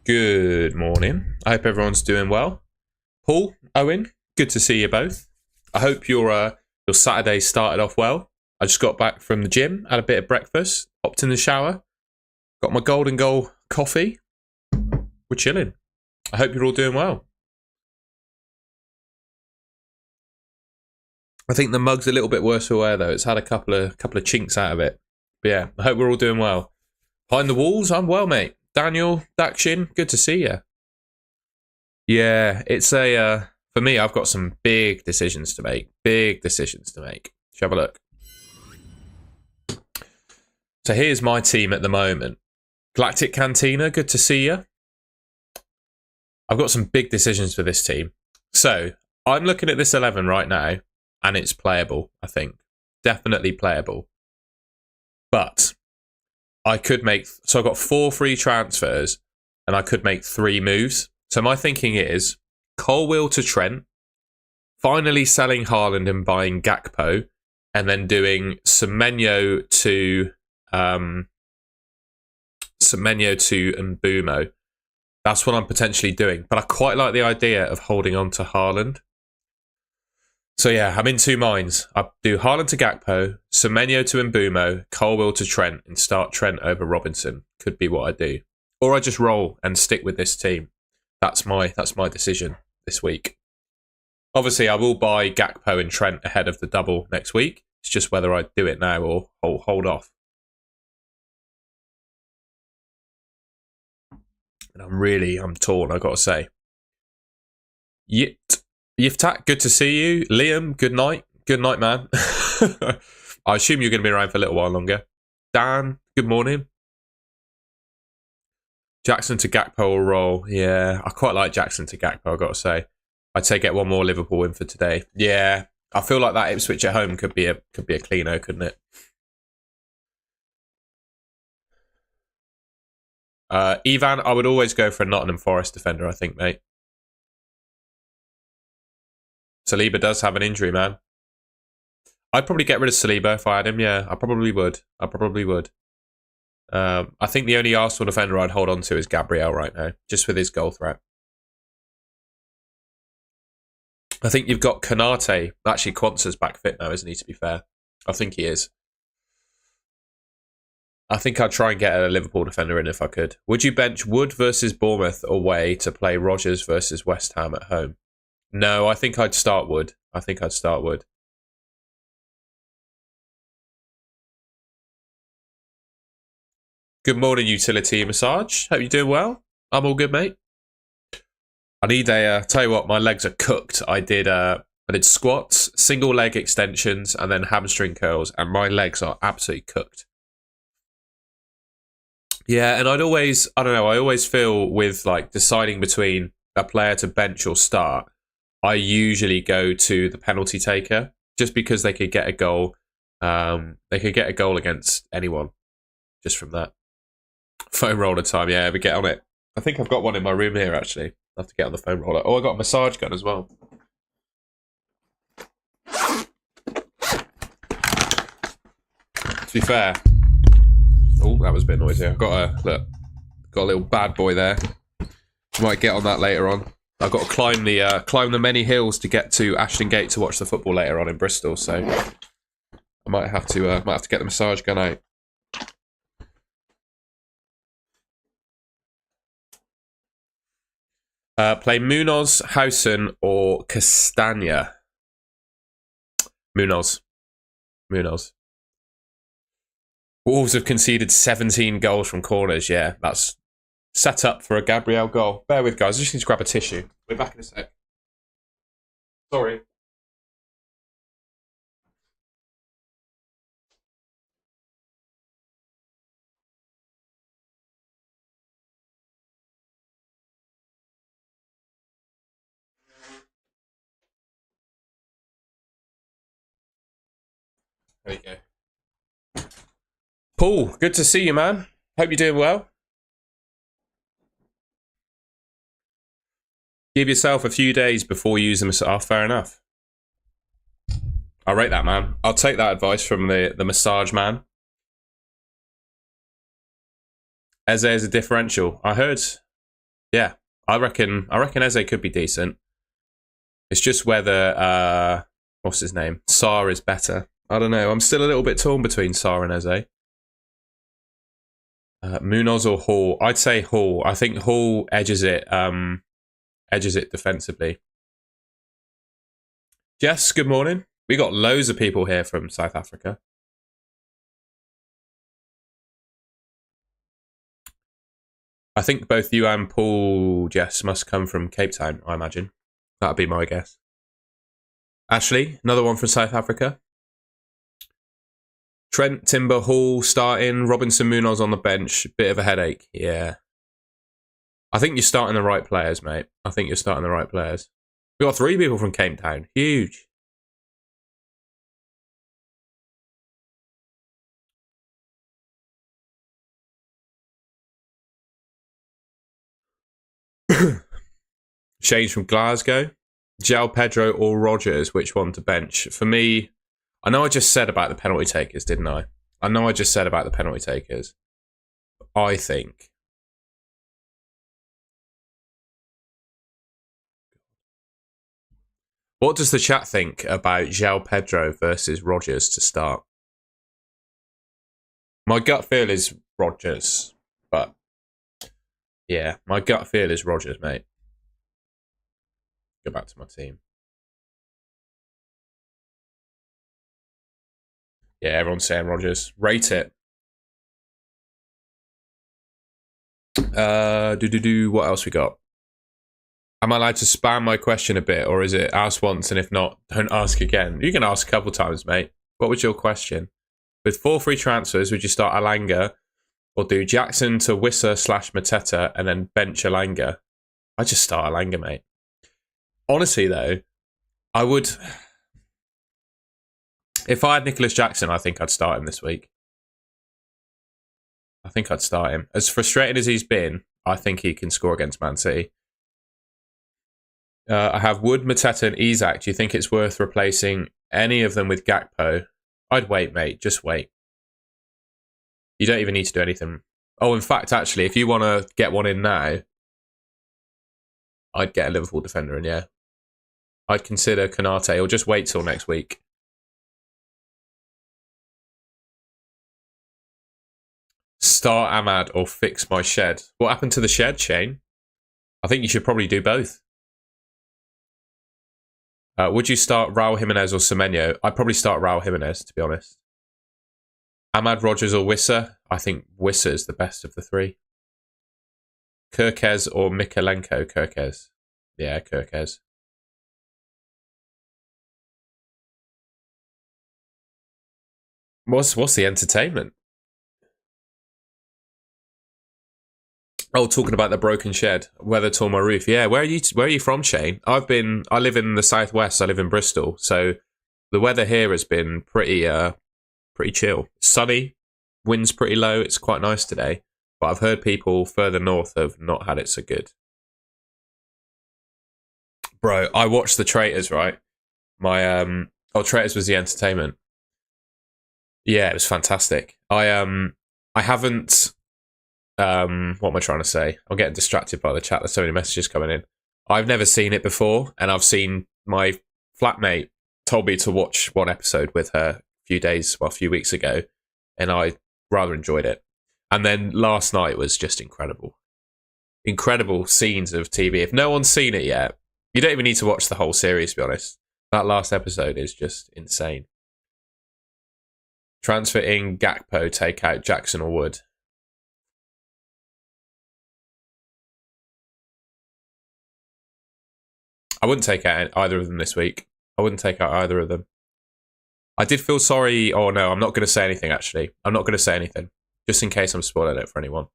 Good morning. I hope everyone's doing well. Paul, Owen, good to see you both. I hope your Saturday started off well. I just got back from the gym, had a bit of breakfast, hopped in the shower, got my golden goal coffee. We're chilling. I hope you're all doing well. I think the mug's a little bit worse for wear though. It's had a couple of chinks out of it. But yeah, I hope we're all doing well. Behind the walls, I'm well, mate. Daniel, Dakshin, good to see you. Yeah, it's for me, I've got some big decisions to make. Should have a look. So here's my team at the moment. Galactic Cantina, good to see you. I've got some big decisions for this team. So I'm looking at this 11 right now, and it's playable, I think. Definitely playable. But I could make... So I've got 4 free transfers, and I could make 3 moves. So my thinking is Colwill to Trent, finally selling Haaland and buying Gakpo, and then doing Semenyo to Mbumo. That's what I'm potentially doing. But I quite like the idea of holding on to Haaland. So yeah, I'm in 2 minds. I do Haaland to Gakpo, Semenyo to Mbumo, Colwill to Trent, and start Trent over Robinson. Could be what I do. Or I just roll and stick with this team. That's my decision this week. Obviously, I will buy Gakpo and Trent ahead of the double next week. It's just whether I do it now or hold off. And I'm torn, I've got to say. Yiftak, good to see you. Liam, good night. Good night, man. I assume you're going to be around for a little while longer. Dan, good morning. Jackson to Gakpo will roll. Yeah, I quite like Jackson to Gakpo, I've got to say. I'd say get one more Liverpool win for today. Yeah, I feel like that Ipswich at home could be a cleano, couldn't it? Ivan, I would always go for a Nottingham Forest defender, I think, mate. Saliba does have an injury, man. I'd probably get rid of Saliba if I had him, yeah. I probably would. I think the only Arsenal defender I'd hold on to is Gabriel right now, just with his goal threat. I think you've got Konate. Actually, Quanza's back fit now, isn't he, to be fair? I think he is. I think I'd try and get a Liverpool defender in if I could. Would you bench Wood versus Bournemouth away to play Rodgers versus West Ham at home? No, I think I'd start Wood. Good morning, Utility Massage. Hope you're doing well. I'm all good, mate. I need tell you what, my legs are cooked. I did squats, single leg extensions, and then hamstring curls, and my legs are absolutely cooked. Yeah, and I always feel with like deciding between a player to bench or start, I usually go to the penalty taker just because they could get a goal. They could get a goal against anyone just from that. Foam roller time, yeah, we get on it. I think I've got one in my room here, actually. I'll have to get on the foam roller. Oh, I got a massage gun as well. To be fair... Oh, that was a bit noisy. I've got a little bad boy there. Might get on that later on. I've got to climb the many hills to get to Ashton Gate to watch the football later on in Bristol, so I might have to get the massage gun out. Play Munoz, Housen, or Castagna. Munoz. Wolves have conceded 17 goals from corners. Yeah, that's set up for a Gabriel goal. Bear with, guys. I just need to grab a tissue. We're back in a sec. Sorry. There you go. Paul, good to see you, man. Hope you're doing well. Give yourself a few days before using massage. Fair enough. I rate that, man. I'll take that advice from the massage man. Eze is a differential. I heard Yeah, I reckon Eze could be decent. It's just whether what's his name? Sarr is better. I don't know. I'm still a little bit torn between Sarr and Eze. Munoz or Hall? I'd say Hall. I think Hall edges it defensively. Jess, good morning. We got loads of people here from South Africa. I think both you and Paul, Jess, must come from Cape Town, I imagine. That'd be my guess. Ashley, another one from South Africa. Trent, Timber, Hall starting. Robinson, Munoz on the bench. Bit of a headache. Yeah. I think you're starting the right players, mate. I think you're starting the right players. We got 3 people from Cape Town. Huge. Change from Glasgow. João Pedro or Rogers, which one to bench? For me, I know I just said about the penalty takers, didn't I? I know I just said about the penalty takers. I think... What does the chat think about João Pedro versus Rogers to start? My gut feel is Rogers, but... Yeah, my gut feel is Rogers, mate. Go back to my team. Yeah, everyone's saying Rogers. Rate it. What else we got? Am I allowed to spam my question a bit, or is it ask once and if not, don't ask again? You can ask a couple times, mate. What was your question? With 4 free transfers, would you start Alanga or do Jackson to Wissa / Mateta and then bench Alanga? I just start Alanga, mate. Honestly, though, I would... If I had Nicholas Jackson, I think I'd start him this week. I think I'd start him. As frustrated as he's been, I think he can score against Man City. I have Wood, Mateta and Isak. Do you think it's worth replacing any of them with Gakpo? I'd wait, mate. Just wait. You don't even need to do anything. Oh, in fact, actually, if you want to get one in now, I'd get a Liverpool defender in, yeah. I'd consider Konate or just wait till next week. Start Ahmad or fix my shed. What happened to the shed, Shane? I think you should probably do both. Would you start Raul Jimenez or Semenyo? I'd probably start Raul Jimenez, to be honest. Ahmad, Rogers or Wissa? I think Wissa is the best of the 3. Kirkez or Mikalenko? Kirkez. Yeah, Kirkez. What's the entertainment? Oh, talking about the broken shed, weather tore my roof. Yeah, where are you from, Shane? I live in the southwest. I live in Bristol, so the weather here has been pretty chill. Sunny, wind's pretty low. It's quite nice today, but I've heard people further north have not had it so good. Bro, I watched The Traitors, right? Traitors was the entertainment. Yeah, it was fantastic. I haven't. What am I trying to say? I'm getting distracted by the chat. There's so many messages coming in. I've never seen it before, and I've seen my flatmate told me to watch one episode with her a few weeks ago, and I rather enjoyed it. And then last night was just incredible. Incredible scenes of TV. If no one's seen it yet, you don't even need to watch the whole series, to be honest. That last episode is just insane. Transfer in Gakpo, take out Jackson or Wood. I wouldn't take out either of them this week. I wouldn't take out either of them. I did feel sorry. Oh, no, I'm not going to say anything, actually. I'm not going to say anything, just in case I'm spoiling it for anyone.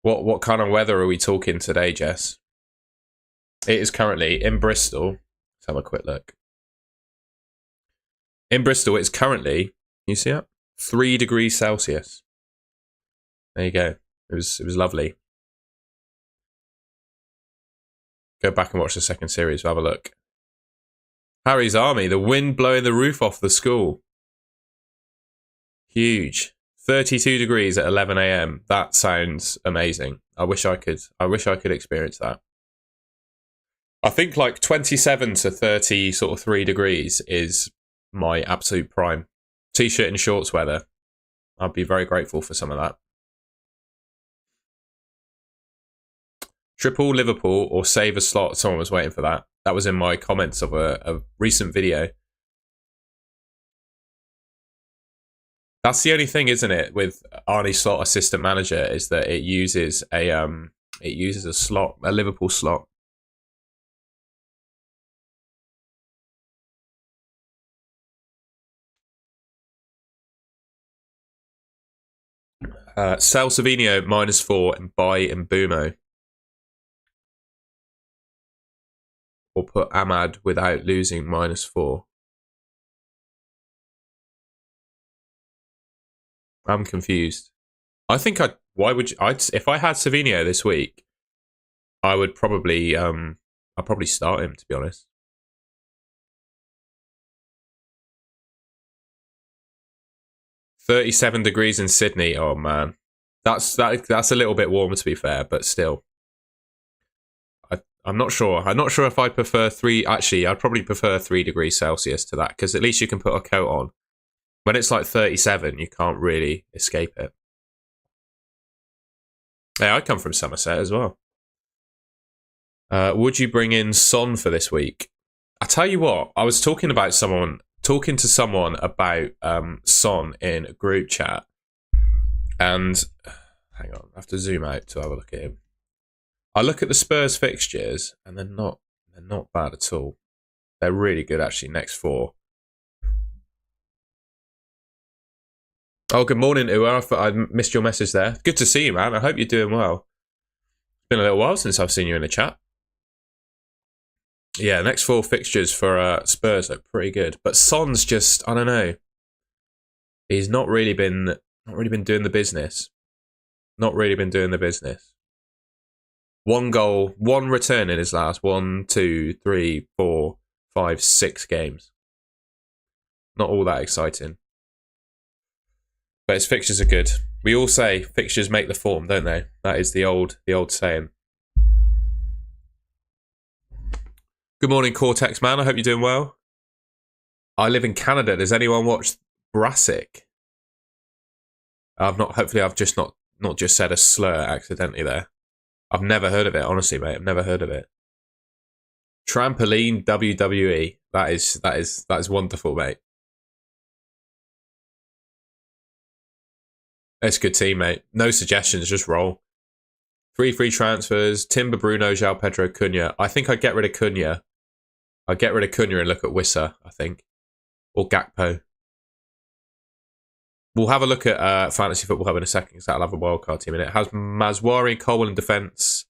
What kind of weather are we talking today, Jess? It is currently in Bristol. Let's have a quick look. In Bristol, it's currently, you see it? 3 degrees Celsius. There you go. It was lovely. Go back and watch the second series. We'll have a look. Harry's Army. The wind blowing the roof off the school. Huge. 32 degrees at 11 a.m. That sounds amazing. I wish I could experience that. I think like 27 to 30 sort of 3 degrees is my absolute prime. T-shirt and shorts weather. I'd be very grateful for some of that. Triple Liverpool or save a slot. Someone was waiting for that. That was in my comments of a recent video. That's the only thing, isn't it, with Arnie Slot Assistant Manager, is that it uses a slot, a Liverpool slot. Sell Savinho -4 and buy Mbumo. Or put Ahmad without losing -4. I'm confused. I think if I had Savinho this week, I would probably I'd probably start him, to be honest. -37 degrees in Sydney. Oh man. That's a little bit warmer, to be fair, but still. I'm not sure. I'm not sure if I prefer 3. Actually, I'd probably prefer 3 degrees Celsius to that, because at least you can put a coat on. When it's like 37, you can't really escape it. Yeah, I come from Somerset as well. Would you bring in Son for this week? I tell you what, I was talking to someone about Son in a group chat, and hang on, I have to zoom out to have a look at him. I look at the Spurs fixtures, and they're not bad at all. They're really good, actually. Next 4. Oh, good morning, Ua. I missed your message there. Good to see you, man. I hope you're doing well. It's been a little while since I've seen you in the chat. Yeah, next 4 fixtures for Spurs look pretty good, but Son's just, I don't know. He's not really been doing the business. Not really been doing the business. 1 goal, 1 return in his last 1, 2, 3, 4, 5, 6 games. Not all that exciting. But his fixtures are good. We all say fixtures make the form, don't they? That is the old saying. Good morning, Cortex man. I hope you're doing well. I live in Canada. Does anyone watch Brassic? Hopefully I've just not just said a slur accidentally there. I've never heard of it, honestly, mate. I've never heard of it. Trampoline WWE. That is wonderful, mate. It's a good team, mate. No suggestions, just roll. 3 free transfers. Timber, Bruno, João Pedro, Cunha. I think I'd get rid of Cunha. I'd get rid of Cunha and look at Wissa, I think. Or Gakpo. We'll have a look at Fantasy Football Hub in a second, because that'll have a wildcard team in it. It has Maswari, Colwell in defence.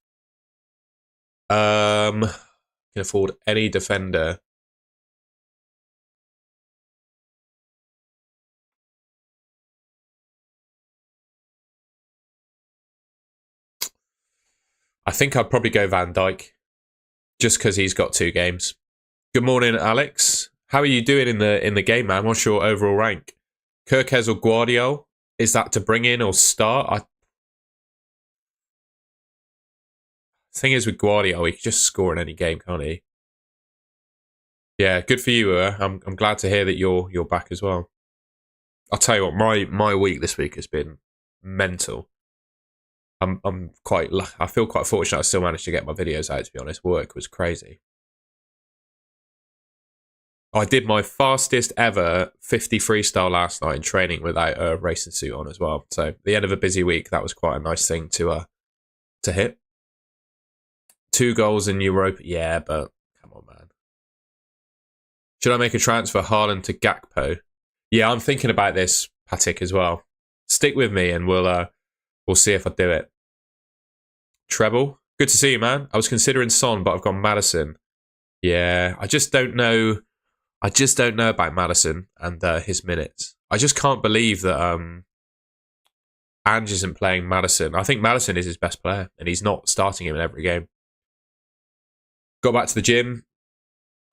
Can afford any defender. I think I'd probably go Van Dijk, just because he's got 2 games. Good morning, Alex. How are you doing in the game, man? What's your overall rank? Kirkez or Guardiola? Is that to bring in or start? The thing is with Guardiola, he can just score in any game, can't he? Yeah, good for you, I'm glad to hear that you're back as well. I'll tell you what, my week this week has been mental. I feel quite fortunate I still managed to get my videos out, to be honest. Work was crazy. I did my fastest ever 50 freestyle last night in training without a racing suit on as well. So the end of a busy week, that was quite a nice thing to hit. 2 goals in Europe, yeah, but come on, man. Should I make a transfer Haaland to Gakpo? Yeah, I'm thinking about this, Patik, as well. Stick with me and we'll see if I do it. Treble, good to see you, man. I was considering Son, but I've gone Maddison. Yeah, I just don't know about Maddison and his minutes. I just can't believe that Ange isn't playing Maddison. I think Maddison is his best player, and he's not starting him in every game. Got back to the gym.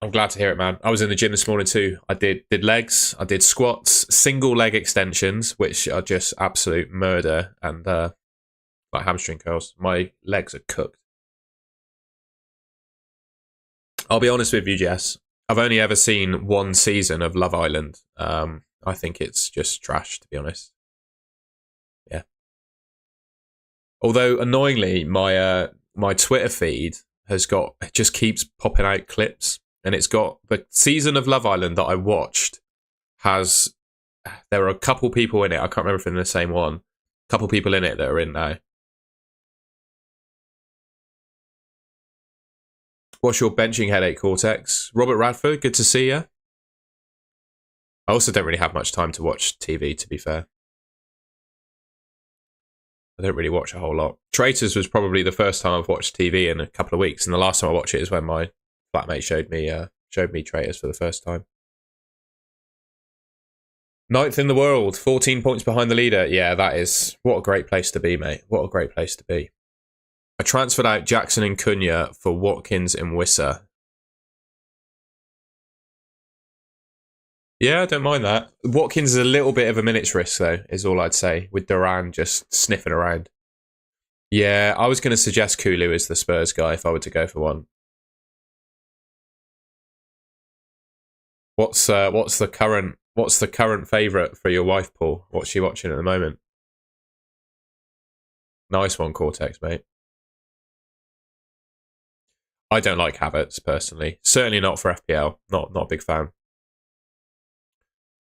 I'm glad to hear it, man. I was in the gym this morning too. I did legs, I did squats, single leg extensions, which are just absolute murder, and like hamstring curls. My legs are cooked. I'll be honest with you, Jess. I've only ever seen one season of Love Island. I think it's just trash, to be honest. Yeah. Although annoyingly, my Twitter feed just keeps popping out clips, and it's got the season of Love Island that I watched there are a couple people in it. I can't remember if they're in the same one. A couple people in it that are in now. What's your benching headache, Cortex? Robert Radford, good to see you. I also don't really have much time to watch TV, to be fair. I don't really watch a whole lot. Traitors was probably the first time I've watched TV in a couple of weeks, and the last time I watched it is when my flatmate showed me Traitors for the first time. 9th in the world, 14 points behind the leader. Yeah, what a great place to be, mate. What a great place to be. I transferred out Jackson and Cunha for Watkins and Wissa. Yeah, I don't mind that. Watkins is a little bit of a minutes risk, though, is all I'd say, with Duran just sniffing around. Yeah, I was going to suggest Kulu as the Spurs guy if I were to go for one. What's the current favourite for your wife, Paul? What's she watching at the moment? Nice one, Cortex, mate. I don't like Havertz, personally. Certainly not for FPL. Not a big fan.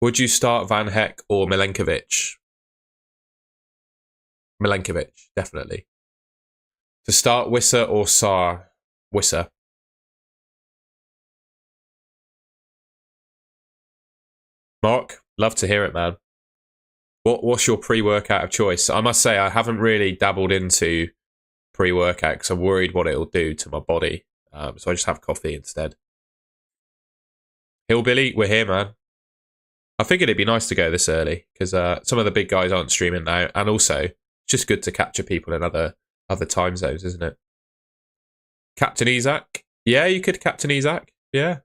Would you start Van Heck or Milenkovic? Milenkovic, definitely. To start Wissa or Sarr? Wissa. Mark, love to hear it, man. What's your pre-workout of choice? I must say, I haven't really dabbled into pre-workout because I'm worried what it'll do to my body. So I just have coffee instead. Hillbilly, we're here, man. I figured it'd be nice to go this early because some of the big guys aren't streaming now, and also it's just good to capture people in other time zones, isn't it? Captain Isaac? Yeah, you could Captain Isaac. Yeah.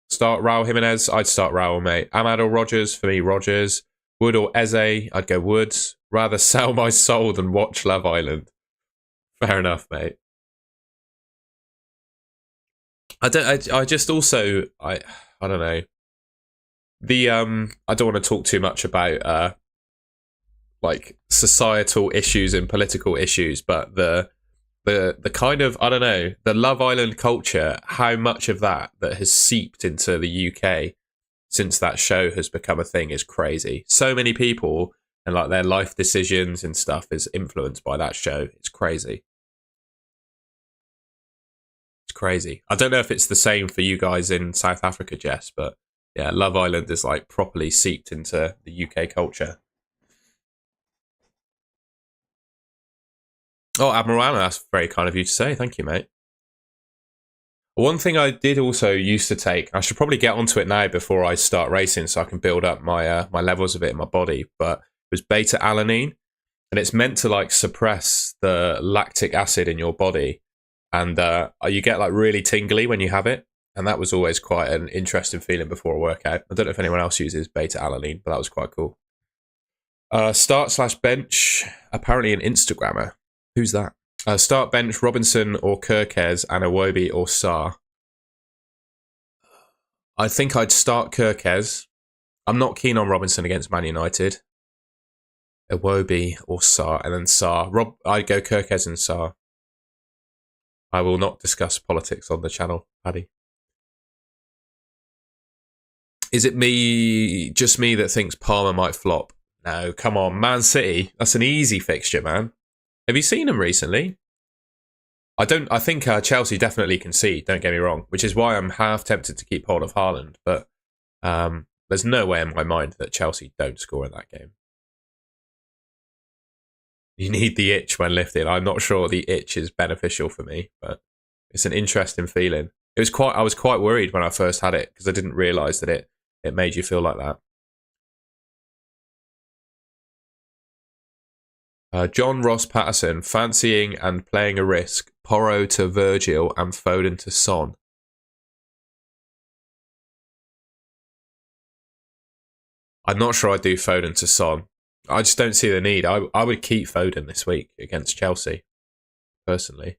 Start Raul Jimenez. I'd start Raul, mate. Ahmad or Rogers? For me, Rogers. Wood or Eze? I'd go Woods. Rather sell my soul than watch Love Island. Fair enough, mate. I don't know. I don't want to talk too much about like societal issues and political issues, but the kind of, I don't know, the Love Island culture, how much of that has seeped into the UK since that show has become a thing is crazy. So many people and like their life decisions and stuff is influenced by that show. It's crazy. It's crazy. I don't know if it's the same for you guys in South Africa, Jess, but yeah, Love Island is like properly seeped into the UK culture. Oh, Admiral, that's very kind of you to say. Thank you, mate. One thing I did also used to take, I should probably get onto it now before I start racing so I can build up my my levels a bit in my body, but it was beta alanine, and it's meant to like suppress the lactic acid in your body, and you get like really tingly when you have it, and that was always quite an interesting feeling before a workout. I don't know if anyone else uses beta alanine, but that was quite cool. Start/bench, apparently an Instagrammer. Who's that? Start bench, Robinson or Kirkes, and Iwobi or Sarr. I think I'd start Kirkes. I'm not keen on Robinson against Man United. Iwobi or Sarr, and then Sarr. I'd go Kirkes and Sarr. I will not discuss politics on the channel, Paddy. Is it just me that thinks Palmer might flop? No, come on, Man City. That's an easy fixture, man. Have you seen them recently? I think Chelsea definitely concede, don't get me wrong, which is why I'm half tempted to keep hold of Haaland, but there's no way in my mind that Chelsea don't score in that game. You need the itch when lifting. I'm not sure the itch is beneficial for me, but it's an interesting feeling. I was quite worried when I first had it because I didn't realise that it made you feel like that. John Ross Patterson, fancying and playing a risk. Porro to Virgil and Foden to Son. I'm not sure I'd do Foden to Son. I just don't see the need. I would keep Foden this week against Chelsea, personally.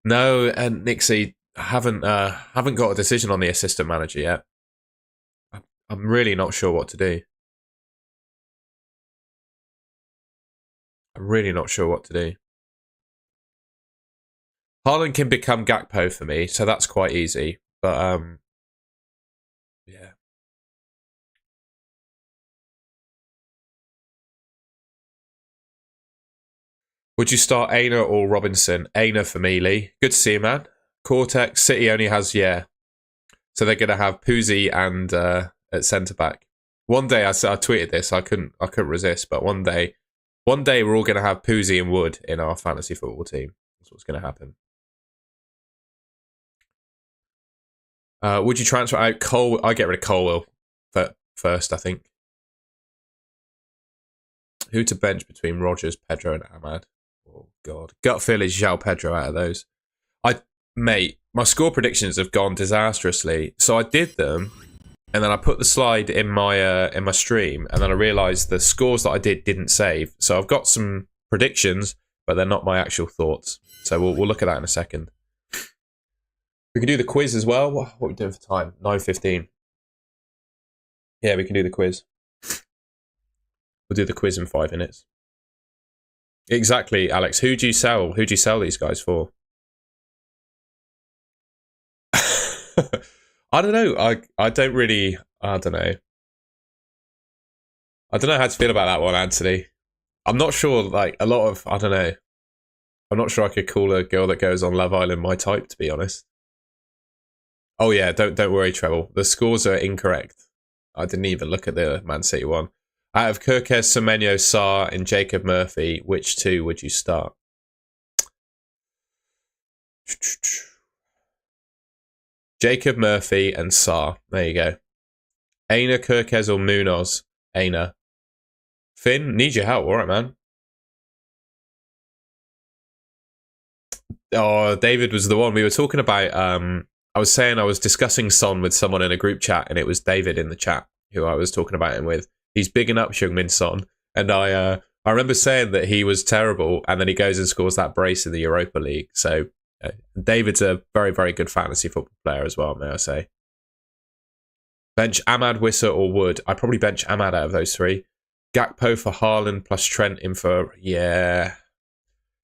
No, and Nixie, haven't got a decision on the assistant manager yet. I'm really not sure what to do. I'm really not sure what to do. Haaland can become Gakpo for me, so that's quite easy. But yeah. Would you start Aina or Robinson? Aina for me, Lee. Good to see you, man. Cortex City only has so they're gonna have Puzzi and at centre back. One day I tweeted this. I couldn't resist. But one day we're all gonna have Puzzi and Wood in our fantasy football team. That's what's gonna happen. Would you transfer out Cole? I get rid of Colwell first, I think. Who to bench between Rodgers, Pedro, and Ahmad? Oh God, gut feel is João Pedro out of those. Mate, my score predictions have gone disastrously. So I did them, and then I put the slide in my stream, and then I realised the scores that I didn't save. So I've got some predictions, but they're not my actual thoughts. So we'll look at that in a second. We can do the quiz as well. What are we doing for time? 9:15. Yeah, we can do the quiz. We'll do the quiz in 5 minutes. Exactly, Alex. Who do you sell? Who do you sell these guys for? I don't know. I don't really. I don't know. I don't know how to feel about that one, Anthony. I'm not sure. Like a lot of. I don't know. I'm not sure I could call a girl that goes on Love Island my type, to be honest. Oh yeah, don't worry, Treble. The scores are incorrect. I didn't even look at the Man City one. Out of Kirkes, Semenyo, Sarr, and Jacob Murphy, which two would you start? Jacob Murphy and Sarr. There you go. Aina, Kirkes, or Munoz? Aina. Finn, need your help. All right, man. Oh, David was the one we were talking about. I was saying I was discussing Son with someone in a group chat, and it was David in the chat who I was talking about him with. He's bigging up Heung-min Son, and I remember saying that he was terrible, and then he goes and scores that brace in the Europa League. So David's a very, very good fantasy football player as well, may I say. Bench Ahmad, Wissa, or Wood? I'd probably bench Ahmad out of those three. Gakpo for Haaland plus Trent in for, yeah.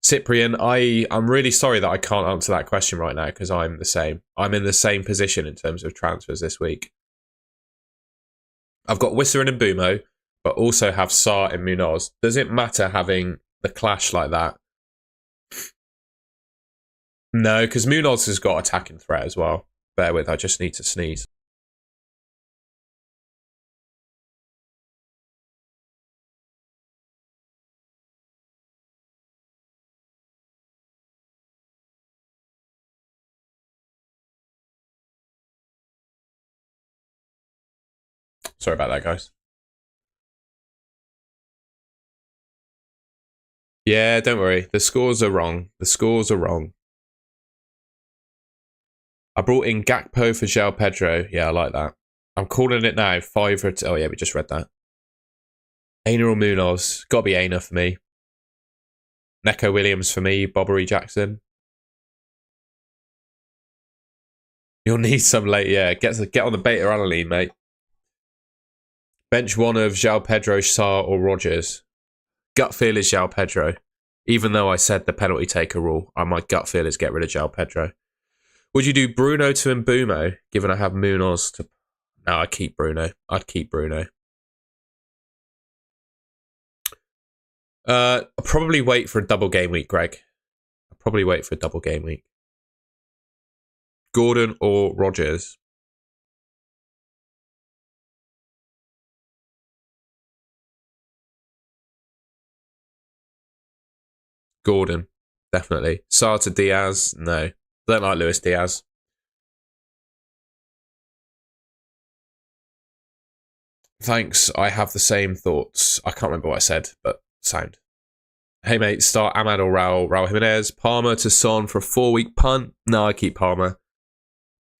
Cyprian, I'm really sorry that I can't answer that question right now because I'm the same. I'm in the same position in terms of transfers this week. I've got Wissa and Mbumo, but also have Sarr and Munoz. Does it matter having the clash like that? No, because Munoz has got attacking threat as well. Bear with, I just need to sneeze. Sorry about that, guys. Yeah, don't worry. The scores are wrong. The scores are wrong. I brought in Gakpo for João Pedro. Yeah, I like that. I'm calling it now. 5 for... Oh, yeah, we just read that. Aina or Munoz. Got to be Aina for me. Neco Williams for me. Bobbery Jackson. You'll need some late... Yeah, get on the beta Alaline, mate. Bench one of João Pedro, Sarr, or Rodgers. Gut feel is João Pedro. Even though I said the penalty taker rule, my gut feel is get rid of João Pedro. Would you do Bruno to Mbumo, given I have Munoz to... No, I'd keep Bruno. I'd keep Bruno. I'll probably wait for a double game week, Greg. I'll probably wait for a double game week. Gordon or Rodgers? Gordon, definitely. Sarr to Diaz? No. Don't like Luis Diaz. Thanks, I have the same thoughts. I can't remember what I said, but sound. Hey mate, start Ahmad or Raul Jimenez. Palmer to Son for a 4-week punt. No, I keep Palmer.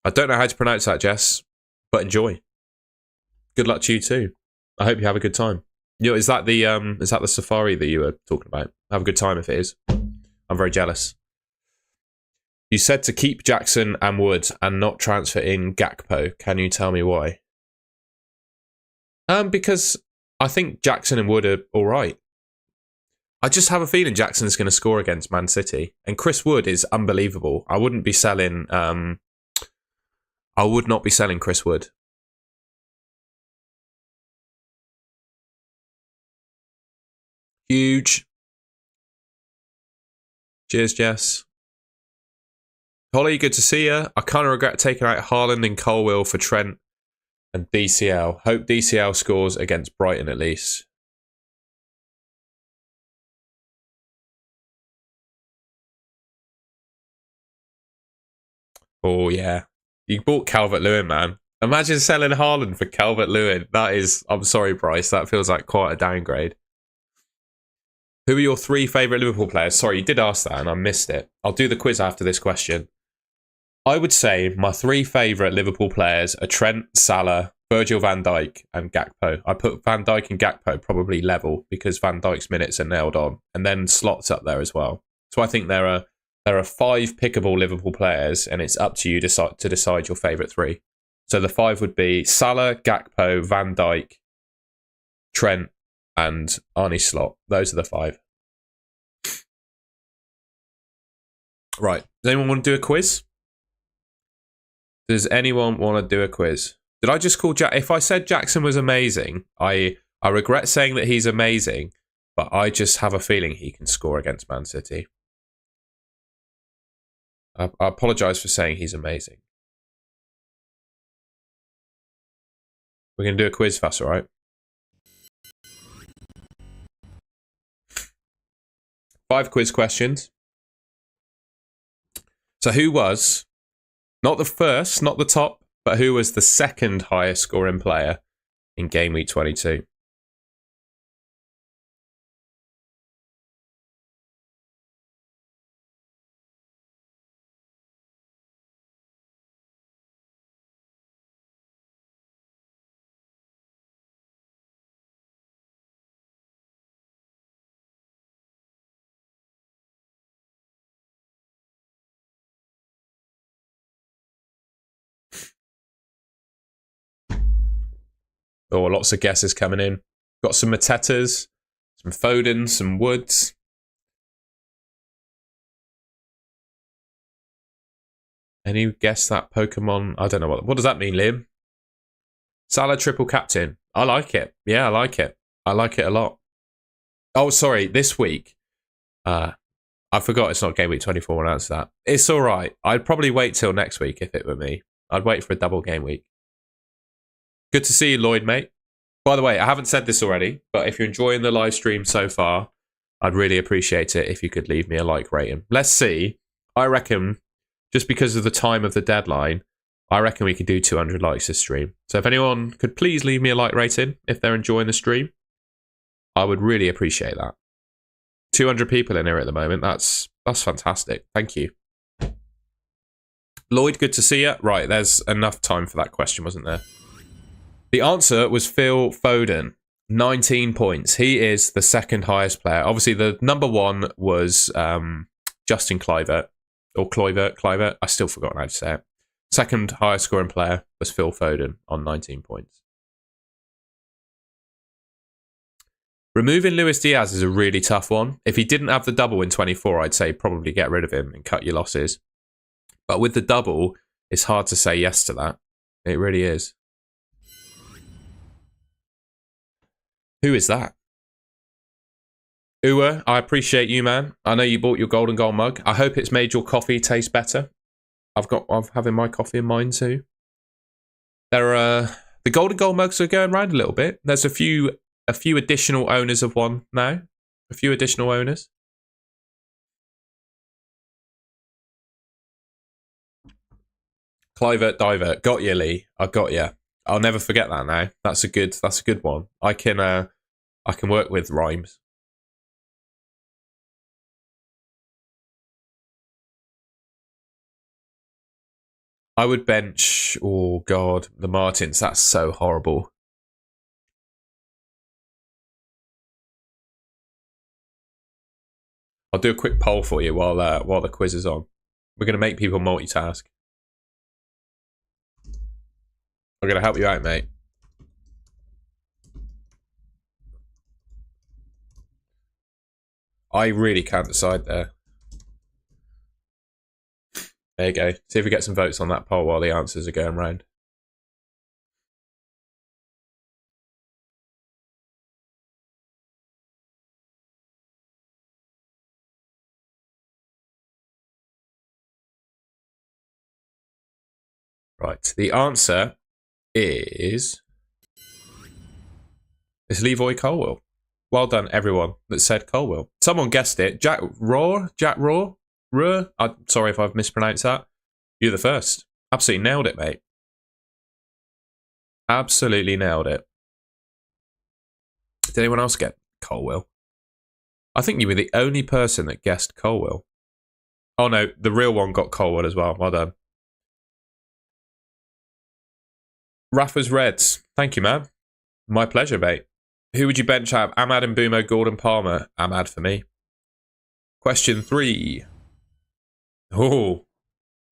I don't know how to pronounce that, Jess, but enjoy. Good luck to you too. I hope you have a good time. Is that the safari that you were talking about? Have a good time if it is. I'm very jealous. You said to keep Jackson and Wood and not transfer in Gakpo. Can you tell me why? Because I think Jackson and Wood are all right. I just have a feeling Jackson is going to score against Man City, and Chris Wood is unbelievable. I wouldn't be selling. I would not be selling Chris Wood. Huge. Cheers, Jess. Holly, good to see you. I kind of regret taking out Haaland and Colwill for Trent and DCL. Hope DCL scores against Brighton at least. Oh, yeah. You bought Calvert-Lewin, man. Imagine selling Haaland for Calvert-Lewin. That is, I'm sorry, Bryce. That feels like quite a downgrade. Who are your 3 favourite Liverpool players? Sorry, you did ask that and I missed it. I'll do the quiz after this question. I would say my 3 favourite Liverpool players are Trent, Salah, Virgil van Dijk and Gakpo. I put Van Dijk and Gakpo probably level because Van Dijk's minutes are nailed on. And then Slot's up there as well. So I think there are 5 pickable Liverpool players and it's up to you to decide your favourite 3. So the 5 would be Salah, Gakpo, Van Dijk, Trent and Arne Slot. Those are the 5. Right. Does anyone want to do a quiz? Does anyone want to do a quiz? Did I just call Jack? If I said Jackson was amazing, I regret saying that he's amazing, but I just have a feeling he can score against Man City. I apologise for saying he's amazing. We're going to do a quiz fast, all right? 5 quiz questions. So who was, not the first, not the top, but who was the second highest scoring player in Game Week 22? Oh, lots of guesses coming in. Got some Matetas, some Foden, some Woods. Any guess that Pokemon? I don't know what does that mean, Liam? Salah triple captain. I like it. Yeah, I like it. I like it a lot. Oh, sorry. This week, I forgot it's not Game Week 24 when I answer that. It's all right. I'd probably wait till next week if it were me. I'd wait for a double game week. Good to see you, Lloyd, mate. By the way, I haven't said this already, but if you're enjoying the live stream so far, I'd really appreciate it if you could leave me a like rating. Let's see. I reckon, just because of the time of the deadline, I reckon we could do 200 likes this stream. So if anyone could please leave me a like rating if they're enjoying the stream, I would really appreciate that. 200 people in here at the moment. That's fantastic. Thank you. Lloyd, good to see you. Right, there's enough time for that question, wasn't there? The answer was Phil Foden, 19 points. He is the second highest player. Obviously, the number 1 was Justin Kluivert, or Kluivert. I still forgot how to say it. Second highest scoring player was Phil Foden on 19 points. Removing Luis Diaz is a really tough one. If he didn't have the double in 24, I'd say probably get rid of him and cut your losses. But with the double, it's hard to say yes to that. It really is. Who is that? Uwe, I appreciate you, man. I know you bought your golden goal mug. I hope it's made your coffee taste better. I'm having my coffee in mine too. The golden goal mugs are going around a little bit. There's a few additional owners of one now. A few additional owners. Kluivert, Divert. Got you, Lee. I got you. I'll never forget that now. That's a good one. I can work with rhymes. I would bench, oh God, the Martins. That's so horrible. I'll do a quick poll for you while the quiz is on. We're going to make people multitask. I'm going to help you out, mate. I really can't decide there. There you go. See if we get some votes on that poll while the answers are going round. Right. The answer is... It's Leroy Colwell. Well done, everyone that said Colwell. Someone guessed it. Jack Raw? I'm sorry if I've mispronounced that. You're the first. Absolutely nailed it, mate. Absolutely nailed it. Did anyone else get Colwell? I think you were the only person that guessed Colwell. Oh no, the real one got Colwell as well. Well done. Rafa's Reds. Thank you, man. My pleasure, mate. Who would you bench out? Ahmad and Mbumo, Gordon, Palmer. Ahmad for me. Question 3. Oh,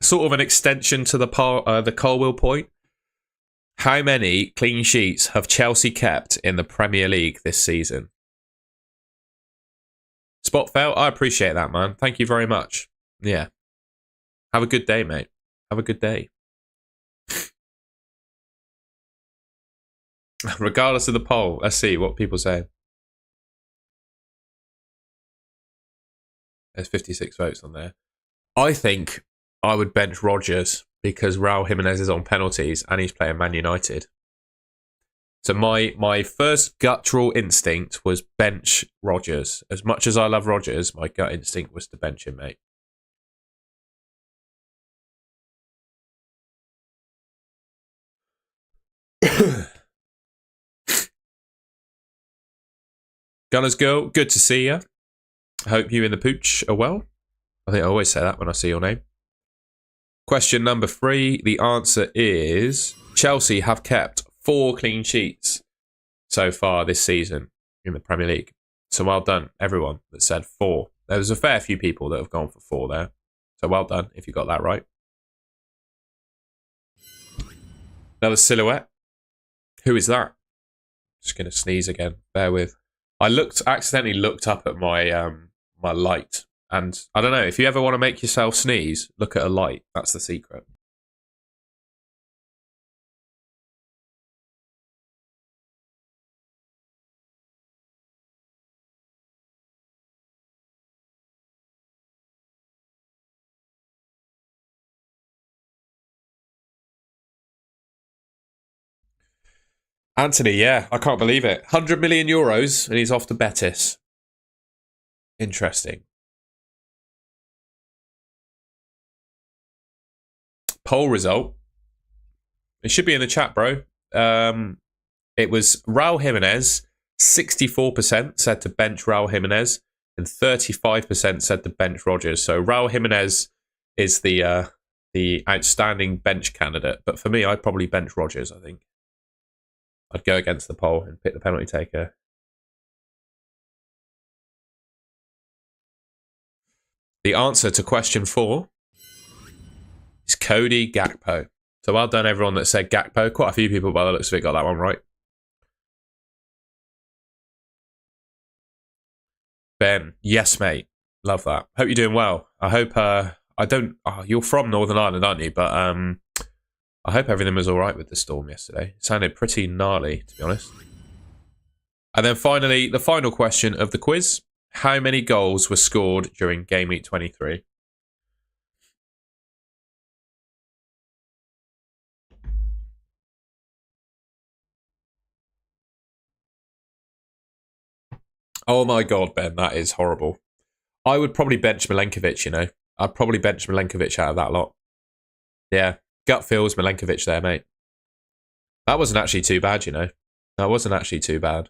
sort of an extension to the Colwell point. How many clean sheets have Chelsea kept in the Premier League this season? Spot fail? I appreciate that, man. Thank you very much. Yeah. Have a good day, mate. Have a good day. Regardless of the poll, let's see what people say. There's 56 votes on there. I think I would bench Rodgers because Raul Jimenez is on penalties and he's playing Man United. So my first guttural instinct was bench Rodgers. As much as I love Rodgers, my gut instinct was to bench him, mate. Gunners Girl, good to see you. I hope you and the pooch are well. I think I always say that when I see your name. Question number 3. The answer is Chelsea have kept 4 clean sheets so far this season in the Premier League. So well done, everyone that said 4. There was a fair few people that have gone for 4 there. So well done if you got that right. Another silhouette. Who is that? Just going to sneeze again. Bear with. I accidentally looked up at my my light, and I don't know, if you ever want to make yourself sneeze, look at a light. That's the secret. Anthony, yeah, I can't believe it. 100 million euros, and he's off to Betis. Interesting. Poll result. It should be in the chat, bro. It was Raul Jimenez. 64% said to bench Raul Jimenez, and 35% said to bench Rodgers. So Raul Jimenez is the outstanding bench candidate. But for me, I'd probably bench Rodgers, I think. I'd go against the poll and pick the penalty taker. The answer to question 4 is Cody Gakpo. So well done, everyone that said Gakpo. Quite a few people, by the looks of it, got that one right. Ben, yes, mate. Love that. Hope you're doing well. I hope you're from Northern Ireland, aren't you? But I hope everything was all right with the storm yesterday. It sounded pretty gnarly, to be honest. And then finally, the final question of the quiz. How many goals were scored during Gameweek 23? Oh my God, Ben, that is horrible. I would probably bench Milenkovic, you know. I'd probably bench Milenkovic out of that lot. Yeah, gut feels Milenkovic there, mate. That wasn't actually too bad, you know. That wasn't actually too bad.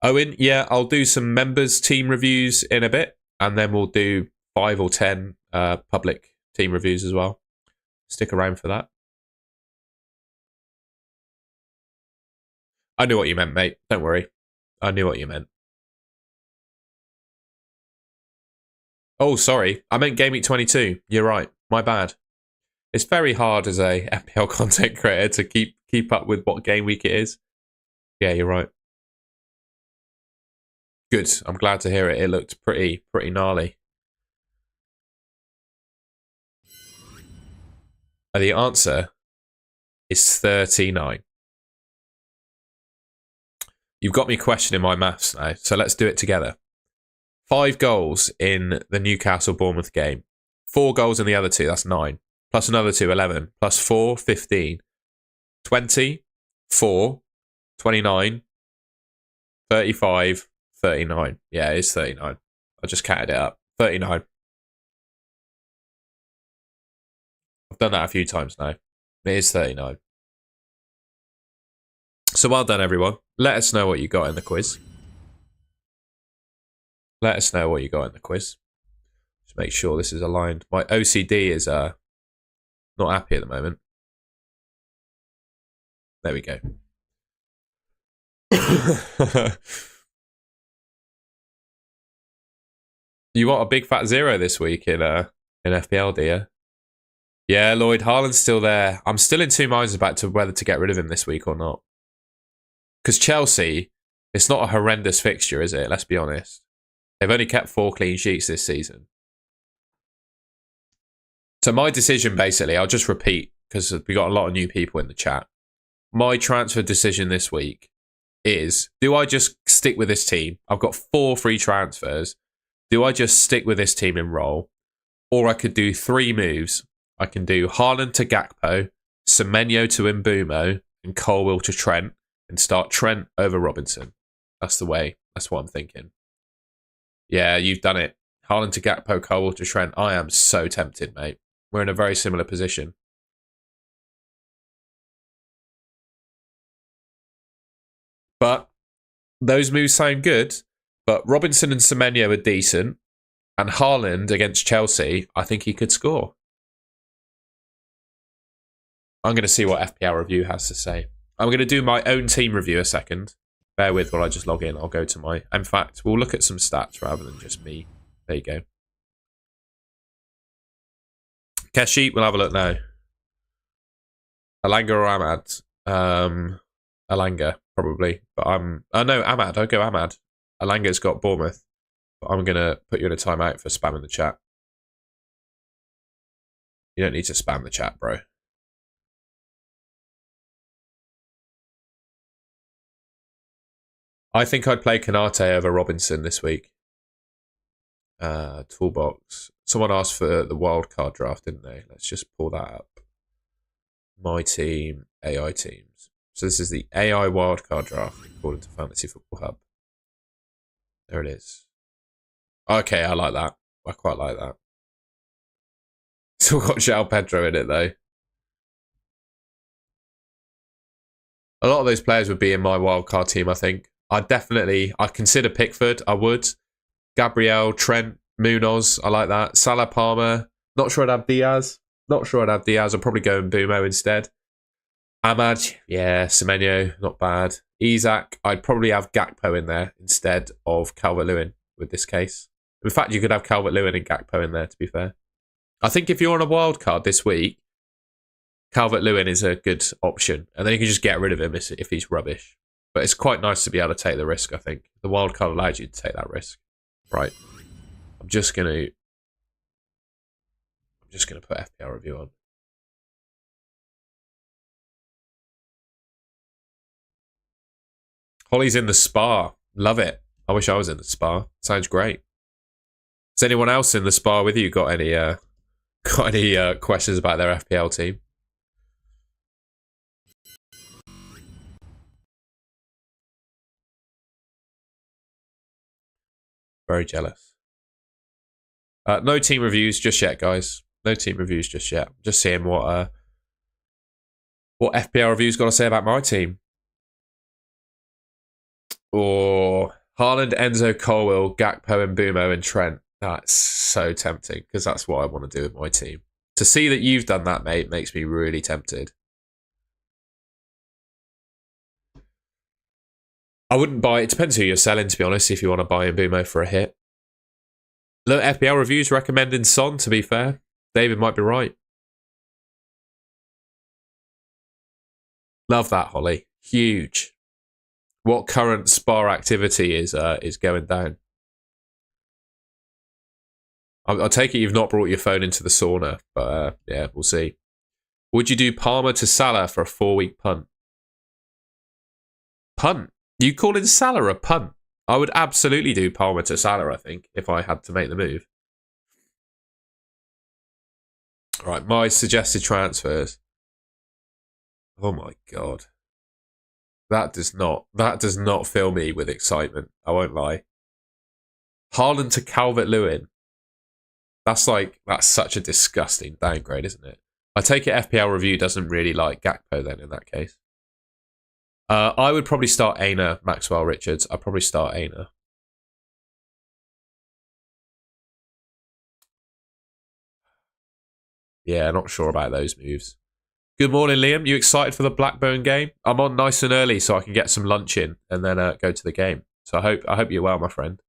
Owen, yeah, I'll do some members team reviews in a bit, and then we'll do 5 or 10 public team reviews as well. Stick around for that. I knew what you meant, mate. Don't worry. I knew what you meant. Oh, sorry. I meant Gameweek 22. You're right. My bad. It's very hard as a FPL content creator to keep up with what Gameweek it is. Yeah, you're right. Good. I'm glad to hear it. It looked pretty gnarly. The answer is 39. You've got me questioning my maths now, so let's do it together. 5 goals in the Newcastle-Bournemouth game. 4 goals in the other 2, that's 9. Plus another 2, 11. Plus 4, 15. 20, 4, 29, 35, 39. Yeah, it is 39. I just counted it up. 39. I've done that a few times now. It is 39. So well done, everyone. Let us know what you got in the quiz. Let us know what you got in the quiz. Just make sure this is aligned. My OCD is not happy at the moment. There we go. You want a big fat 0 this week in FPL, do you? Yeah, Lloyd, Haaland's still there. I'm still in two minds about whether to get rid of him this week or not. Because Chelsea, it's not a horrendous fixture, is it? Let's be honest. They've only kept 4 clean sheets this season. So my decision, basically, I'll just repeat because we got a lot of new people in the chat. My transfer decision this week is, do I just stick with this team? I've got 4 free transfers. Do I just stick with this team and roll? Or I could do 3 moves. I can do Haaland to Gakpo, Semenyo to Mbumo, and Colwill to Trent, and start Trent over Robinson. That's the way. That's what I'm thinking. Yeah, you've done it. Haaland to Gakpo, Colwill to Trent. I am so tempted, mate. We're in a very similar position. But those moves sound good. But Robinson and Semenyo are decent. And Haaland against Chelsea, I think he could score. I'm going to see what FPL Review has to say. I'm going to do my own team review a second. Bear with while I just log in. I'll go to my... In fact, we'll look at some stats rather than just me. There you go. Keshi, we'll have a look now. Alanga or Ahmad? Alanga, probably. But no, Ahmad. I'll go Ahmad. Alanga's got Bournemouth. But I'm going to put you in a timeout for spamming the chat. You don't need to spam the chat, bro. I think I'd play Kanate over Robinson this week. Toolbox. Someone asked for the wildcard draft, didn't they? Let's just pull that up. My team, AI teams. So this is the AI wildcard draft according to Fantasy Football Hub. There it is. Okay, I like that. I quite like that. Still got João Pedro in it, though. A lot of those players would be in my wildcard team, I think. I'd consider Pickford. I would. Gabriel, Trent, Munoz. I like that. Salah, Palmer. Not sure I'd have Diaz. I'll probably go Mbumo instead. Ahmad. Yeah. Semenyo. Not bad. Isak. I'd probably have Gakpo in there instead of Calvert-Lewin with this case. In fact, you could have Calvert-Lewin and Gakpo in there, to be fair. I think if you're on a wild card this week, Calvert-Lewin is a good option. And then you can just get rid of him if he's rubbish. But it's quite nice to be able to take the risk, I think. The wild card allows you to take that risk. Right. I'm just gonna put FPL Review on. Holly's in the spa. Love it. I wish I was in the spa. Sounds great. Has anyone else in the spa with you got any questions about their FPL team? Very jealous. No team reviews just yet, guys. No team reviews just yet. Just seeing what FPL Review's got to say about my team. Or Haaland, Enzo, Colwill, Gakpo, Mbumo, and Trent. That's so tempting because that's what I want to do with my team. To see that you've done that, mate, makes me really tempted. I wouldn't buy it. Depends who you're selling, to be honest, if you want to buy Mbumo for a hit. Look, FPL reviews recommending Son, to be fair. David might be right. Love that, Holly. Huge. What current spar activity is going down? I'll take it you've not brought your phone into the sauna, but yeah, we'll see. Would you do Palmer to Salah for a 4-week punt? Punt? You calling Salah a punt? I would absolutely do Palmer to Salah, I think, if I had to make the move. All right, my suggested transfers. Oh my god. That does not fill me with excitement. I won't lie. Haaland to Calvert-Lewin. That's such a disgusting downgrade, isn't it? I take it FPL review doesn't really like Gakpo then in that case. I would probably start Aina, Maxwell Richards. I'd probably start Aina. Yeah, not sure about those moves. Good morning, Liam. You excited for the Blackburn game? I'm on nice and early so I can get some lunch in and then go to the game. So I hope you're well, my friend.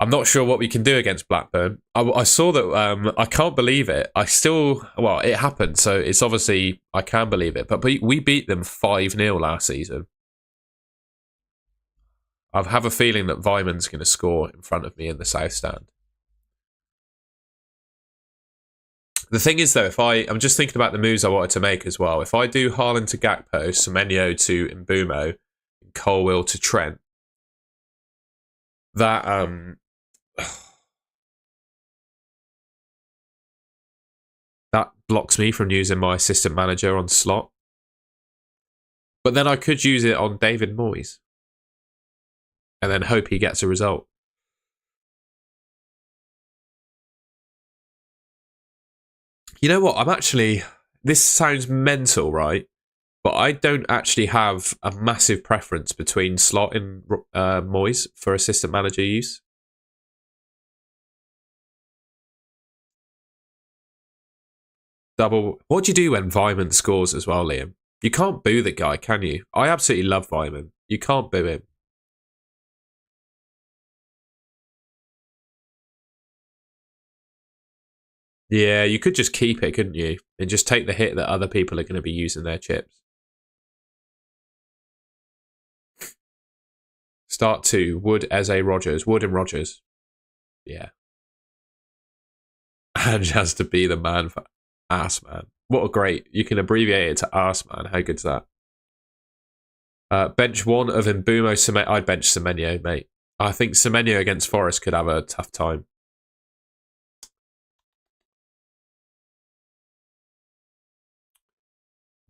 I'm not sure what we can do against Blackburn. I saw that. I can't believe it. It happened, so it's obviously I can believe it. But we beat them 5-0 last season. I have a feeling that Vyman's going to score in front of me in the South Stand. The thing is, though, I'm just thinking about the moves I wanted to make as well. If I do Haaland to Gakpo, Semenyo to Mbumo, and Colwill to Trent, that that blocks me from using my assistant manager on slot. But then I could use it on David Moyes and then hope he gets a result. You know what? This sounds mental, right? But I don't actually have a massive preference between Slot and Moyes for assistant manager use. Double. What do you do when Vyman scores as well, Liam? You can't boo the guy, can you? I absolutely love Vyman. You can't boo him. Yeah, you could just keep it, couldn't you? And just take the hit that other people are going to be using their chips. Start 2. Wood, Eze, Rogers. Wood and Rogers. Yeah. And just to be the man for ass man. What a great. You can abbreviate it to ass man. How good's that? Bench 1 of Mbumo Semenyo. I'd bench Semenyo, mate. I think Semenyo against Forest could have a tough time.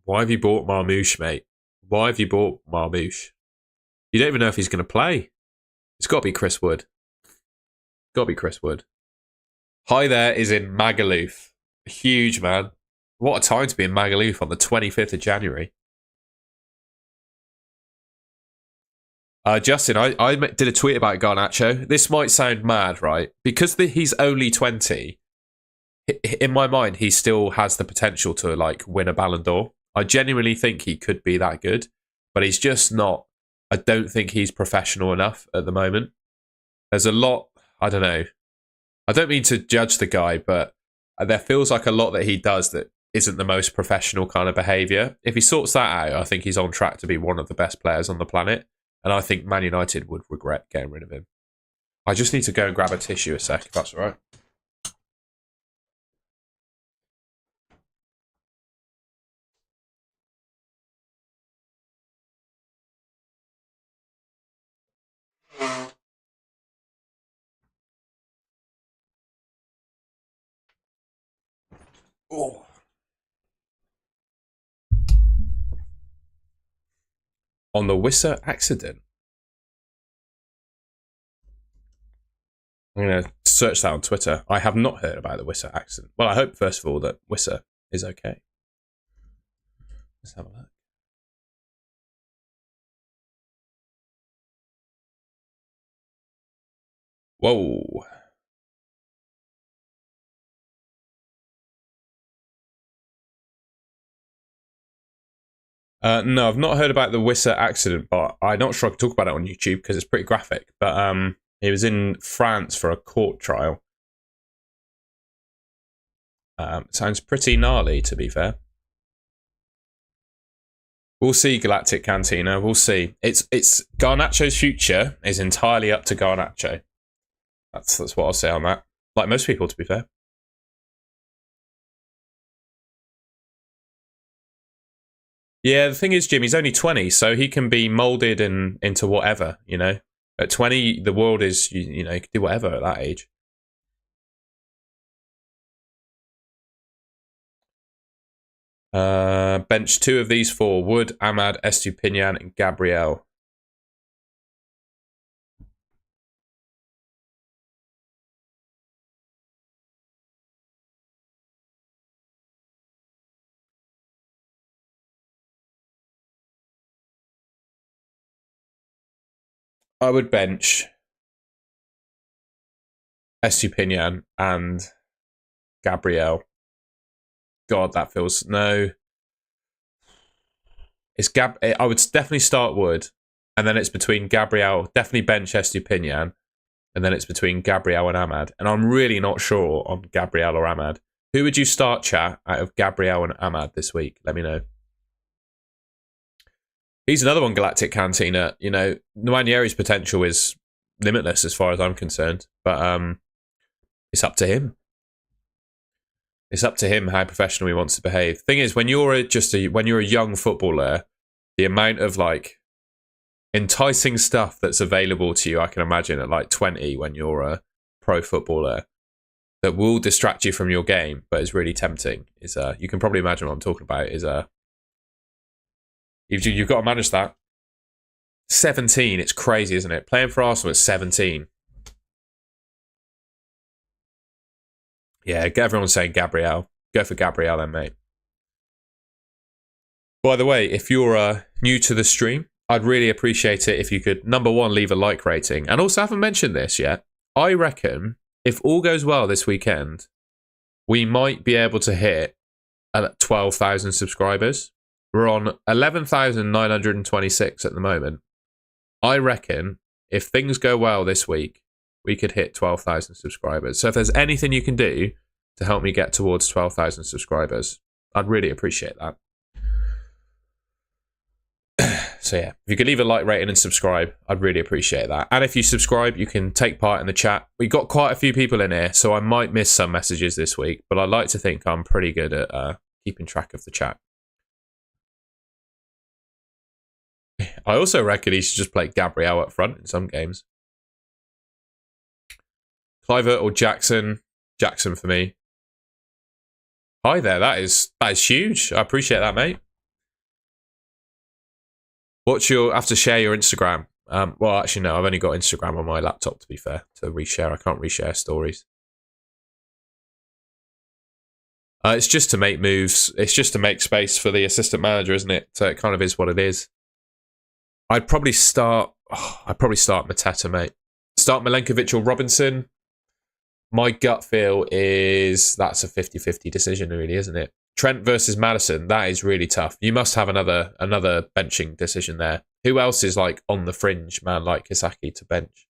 Why have you bought Marmouche, mate? Why have you bought Marmouche? You don't even know if he's going to play. It's got to be Chris Wood. Got to be Chris Wood. Hi there is in Magaluf. Huge, man. What a time to be in Magaluf on the 25th of January. Justin, I did a tweet about Garnacho. This might sound mad, right? Because he's only 20, in my mind, he still has the potential to win a Ballon d'Or. I genuinely think he could be that good, but he's just not. I don't think he's professional enough at the moment. There's a lot, I don't know. I don't mean to judge the guy, but there feels like a lot that he does that isn't the most professional kind of behaviour. If he sorts that out, I think he's on track to be one of the best players on the planet. And I think Man United would regret getting rid of him. I just need to go and grab a tissue a sec, if that's all right. Oh. On the Wissa accident. I'm going to search that on Twitter. I have not heard about the Wissa accident. Well, I hope, first of all, that Wissa is okay. Let's have a look. Whoa. No, I've not heard about the Wissa accident, but I'm not sure I can talk about it on YouTube because it's pretty graphic. But he was in France for a court trial. Sounds pretty gnarly, to be fair. We'll see, Galactic Cantina. We'll see. It's Garnacho's future is entirely up to Garnacho. That's what I'll say on that. Like most people, to be fair. Yeah, the thing is, Jim, he's only 20, so he can be moulded into whatever, you know. At 20, the world is, you know, you can do whatever at that age. Bench 2 of these 4. Wood, Ahmad, Estupinian, and Gabriel. I would bench Estupinian and Gabriel. God, that feels... No. I would definitely start Wood, and then it's between Gabriel, definitely bench Estupinian, and then it's between Gabriel and Ahmad. And I'm really not sure on Gabriel or Ahmad. Who would you start, chat, out of Gabriel and Ahmad this week? Let me know. He's another one, Galactic Cantina. You know, Nwaneri's potential is limitless as far as I'm concerned, but it's up to him. It's up to him how professional he wants to behave. Thing is, when you're a young footballer, the amount of like enticing stuff that's available to you, I can imagine at like 20 when you're a pro footballer, that will distract you from your game, but is really tempting. Is you can probably imagine what I'm talking about. Is you've got to manage that. 17, it's crazy, isn't it? Playing for Arsenal at 17. Yeah, everyone's saying Gabriel. Go for Gabriel then, mate. By the way, if you're new to the stream, I'd really appreciate it if you could, number 1, leave a like rating. And also, I haven't mentioned this yet. I reckon if all goes well this weekend, we might be able to hit 12,000 subscribers. We're on 11,926 at the moment. I reckon if things go well this week, we could hit 12,000 subscribers. So if there's anything you can do to help me get towards 12,000 subscribers, I'd really appreciate that. So yeah, if you could leave a like rating and subscribe, I'd really appreciate that. And if you subscribe, you can take part in the chat. We got quite a few people in here, so I might miss some messages this week, but I like to think I'm pretty good at keeping track of the chat. I also reckon he should just play Gabriel up front in some games. Clivert or Jackson? Jackson for me. Hi there, that is huge. I appreciate that, mate. Have to share your Instagram. Well, actually, no, I've only got Instagram on my laptop, to be fair, to reshare. I can't reshare stories. It's just to make moves. It's just to make space for the assistant manager, isn't it? So it kind of is what it is. I'd probably start Mateta, mate. Start Milenkovic or Robinson. My gut feel is that's a 50-50 decision, really, isn't it? Trent versus Madison, that is really tough. You must have another benching decision there. Who else is like on the fringe, man, like Kisaki to bench?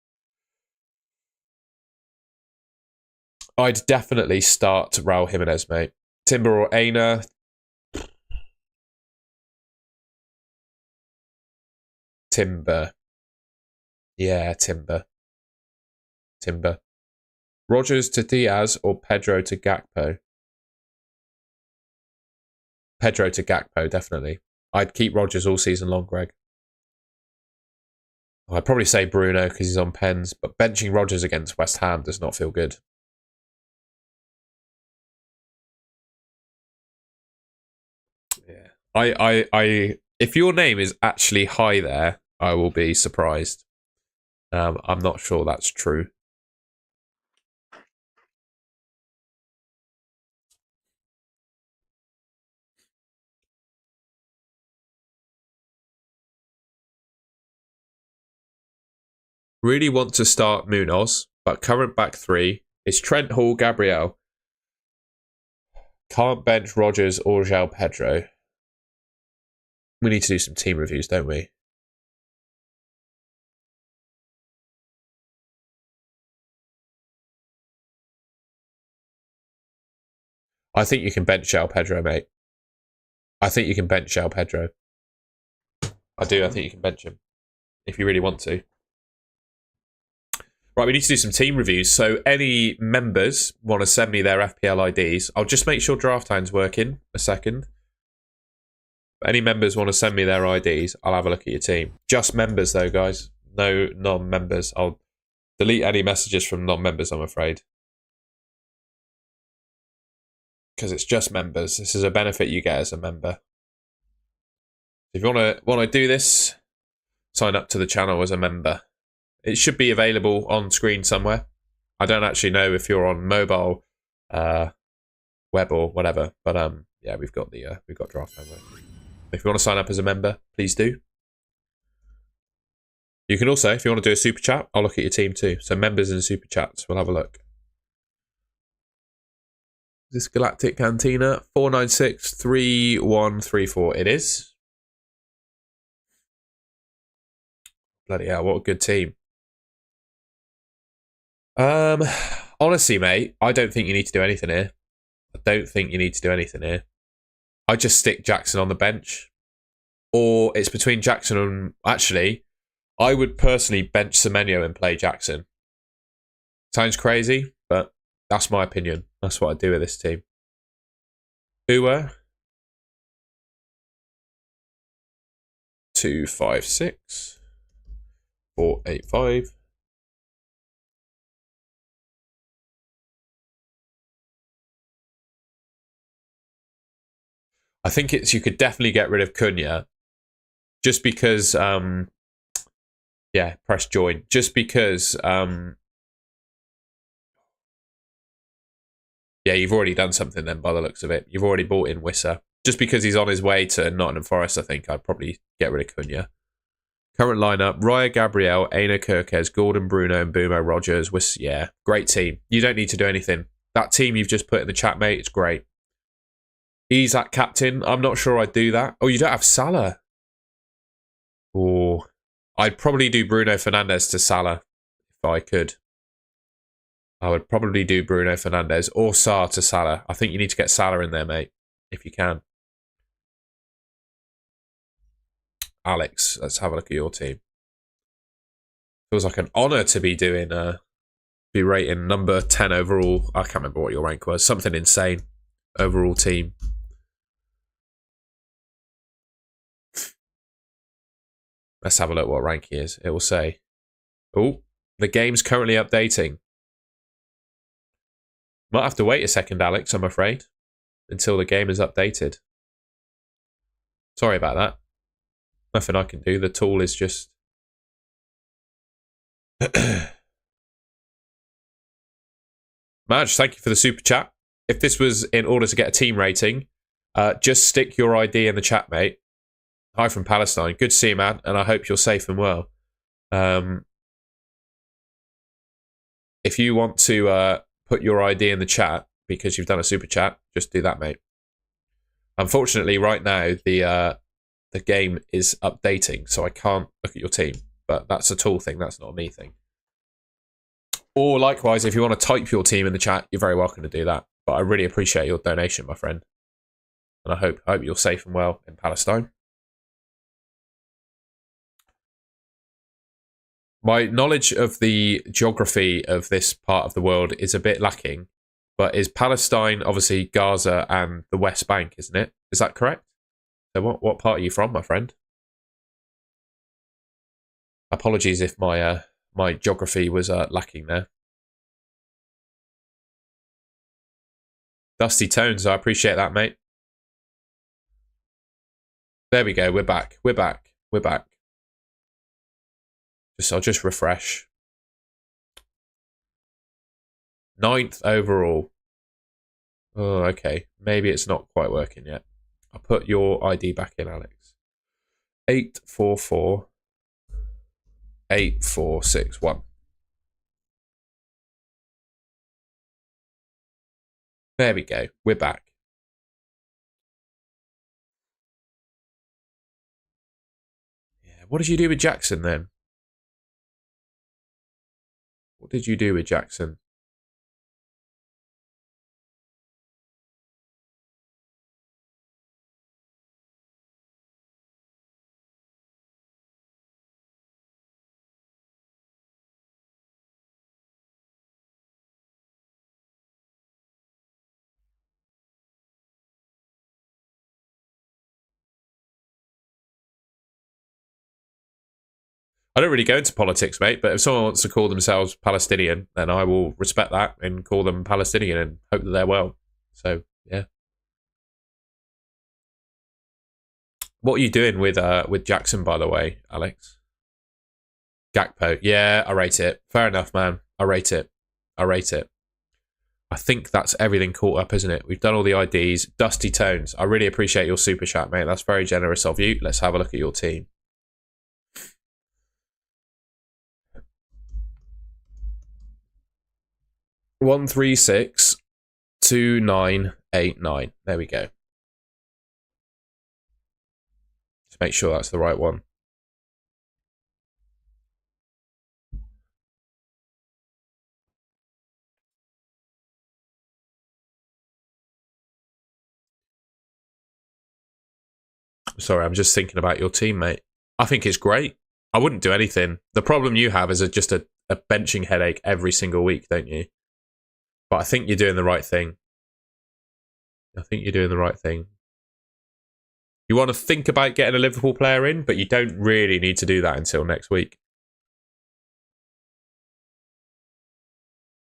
I'd definitely start Raul Jimenez, mate. Timber or Aina. Timber. Yeah, Timber. Rogers to Diaz or Pedro to Gakpo? Pedro to Gakpo, definitely. I'd keep Rogers all season long, Greg. I'd probably say Bruno because he's on pens, but benching Rogers against West Ham does not feel good. Yeah. I if your name is actually high there, I will be surprised. I'm not sure that's true. Really want to start Munoz. but current back three is Trent, Hall, Gabriel. Can't bench Rogers or João Pedro. We need to do some team reviews, don't we? I think you can bench João Pedro, mate. I think you can bench João Pedro. I do. I think you can bench him if you really want to. Right, we need to do some team reviews. So any members want to send me their FPL IDs. I'll just make sure Draft Hand's working a second. Any members want to send me their IDs, I'll have a look at your team. Just members though, guys. No non-members. I'll delete any messages from non-members, I'm afraid. Because it's just members. This is a benefit you get as a member. If you want to do this, sign up to the channel as a member. It should be available on screen somewhere. I don't actually know if you're on mobile, web or whatever, but yeah, we've got Draft Hand. If you want to sign up as a member, please do. You can also, if you want to do a super chat, I'll look at your team too. So members and super chats, we'll have a look. Is this Galactic Cantina? 4963134. It is. Bloody hell, what a good team. Honestly, mate, I don't think you need to do anything here. I just stick Jackson on the bench. Or it's between Jackson and... Actually, I would personally bench Semenyo and play Jackson. Sounds crazy, but that's my opinion. That's what I do with this team. Uwe. 256. 485. I think you could definitely get rid of Cunha just because, yeah, press join. Just because, yeah, you've already done something then by the looks of it. You've already bought in Wissa. Just because he's on his way to Nottingham Forest, I think I'd probably get rid of Cunha. Current lineup, Raya Gabriel, Aina Kirkes, Gordon Bruno, and Bumo Rogers. Yeah, great team. You don't need to do anything. That team you've just put in the chat, mate, it's great. Isak captain. I'm not sure I'd do that. Oh, you don't have Salah. Oh, I'd probably do Bruno Fernandes to Salah if I could. I would probably do Bruno Fernandes or Sarr to Salah. I think you need to get Salah in there, mate, if you can. Alex, let's have a look at your team. Feels like an honour to be doing, be rating number 10 overall. I can't remember what your rank was. Something insane. Overall team. Let's have a look what rank he is. It will say. Oh, the game's currently updating. Might have to wait a second, Alex, I'm afraid, until the game is updated. Sorry about that. Nothing I can do. The tool is just... Madge, thank you for the super chat. If this was in order to get a team rating, just stick your ID in the chat, mate. Hi from Palestine. Good to see you, man, and I hope you're safe and well. If you want to put your ID in the chat because you've done a super chat, just do that, mate. Unfortunately, right now, the game is updating, so I can't look at your team. But that's a tool thing, that's not a me thing. Or likewise, if you want to type your team in the chat, you're very welcome to do that. But I really appreciate your donation, my friend. And I hope you're safe and well in Palestine. My knowledge of the geography of this part of the world is a bit lacking. But is Palestine obviously Gaza and the West Bank, isn't it? Is that correct? So what part are you from, my friend? Apologies if my my geography was lacking there. Dusty tones, I appreciate that, mate. There we go, we're back. We're back. We're back. I'll just refresh. 9th overall. Oh, okay. Maybe it's not quite working yet. I'll put your ID back in, Alex. 844 8461. There we go. We're back. Yeah. What did you do with Jackson then? What did you do with Jackson? I don't really go into politics, mate, but if someone wants to call themselves Palestinian, then I will respect that and call them Palestinian and hope that they're well. So, yeah. What are you doing with Jackson, by the way, Alex? Gakpo. Yeah, I rate it. Fair enough, man. I rate it. I think that's everything caught up, isn't it? We've done all the IDs. Dusty Tones. I really appreciate your super chat, mate. That's very generous of you. Let's have a look at your team. One, 3, 6, 2, 9, 8, 9. There we go. Just make sure that's the right one. Sorry, I'm just thinking about your team, mate. I think it's great. I wouldn't do anything. The problem you have is just a benching headache every single week, don't you? But I think you're doing the right thing. You want to think about getting a Liverpool player in, but you don't really need to do that until next week.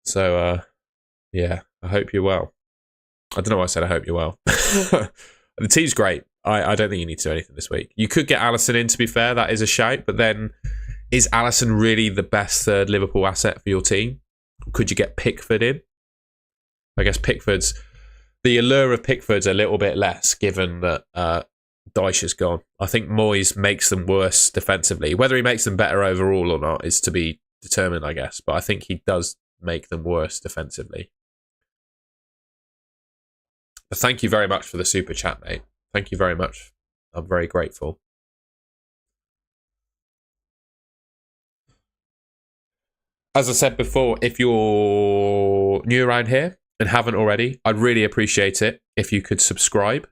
So, yeah, I hope you're well. I don't know why I said I hope you're well. The team's great. I don't think you need to do anything this week. You could get Alisson in, to be fair. That is a shout. But then, is Alisson really the best third Liverpool asset for your team? Could you get Pickford in? I guess the allure of Pickford's a little bit less, given that Dyche is gone. I think Moyes makes them worse defensively. Whether he makes them better overall or not is to be determined, I guess. But I think he does make them worse defensively. But thank you very much for the super chat, mate. Thank you very much. I'm very grateful. As I said before, if you're new around here and haven't already, I'd really appreciate it if you could subscribe.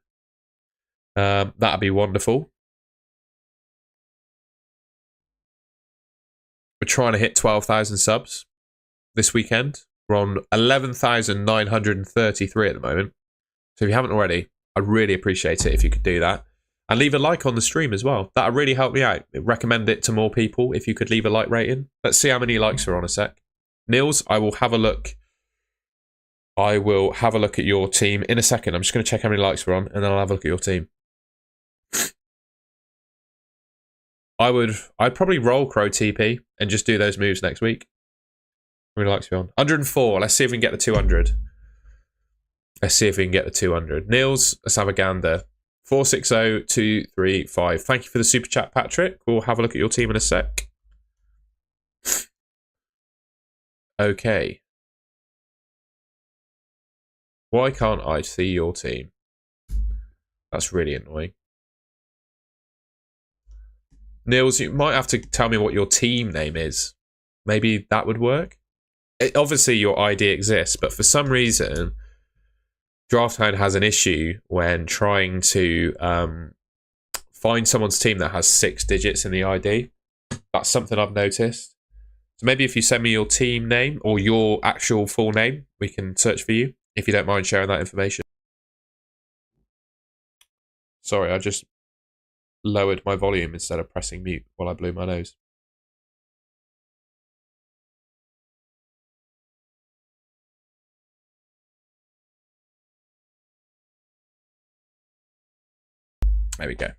That'd be wonderful. We're trying to hit 12,000 subs this weekend. We're on 11,933 at the moment. So if you haven't already, I'd really appreciate it if you could do that. And leave a like on the stream as well. That would really help me out. Recommend it to more people if you could leave a like rating. Let's see how many likes are on a sec. Nils, I will have a look. I will have a look at your team in a second. I'm just going to check how many likes we're on, and then I'll have a look at your team. I'd probably roll Crow TP and just do those moves next week. How many likes are we on? 104. Let's see if we can get the 200. Nils, let's have a gander. 460235. Thank you for the super chat, Patrick. We'll have a look at your team in a sec. Okay. Why can't I see your team? That's really annoying. Nils, you might have to tell me what your team name is. Maybe that would work. Obviously, your ID exists, but for some reason, DraftHound has an issue when trying to find someone's team that has 6 digits in the ID. That's something I've noticed. So maybe if you send me your team name or your actual full name, we can search for you, if you don't mind sharing that information. Sorry, I just lowered my volume instead of pressing mute while I blew my nose. There we go.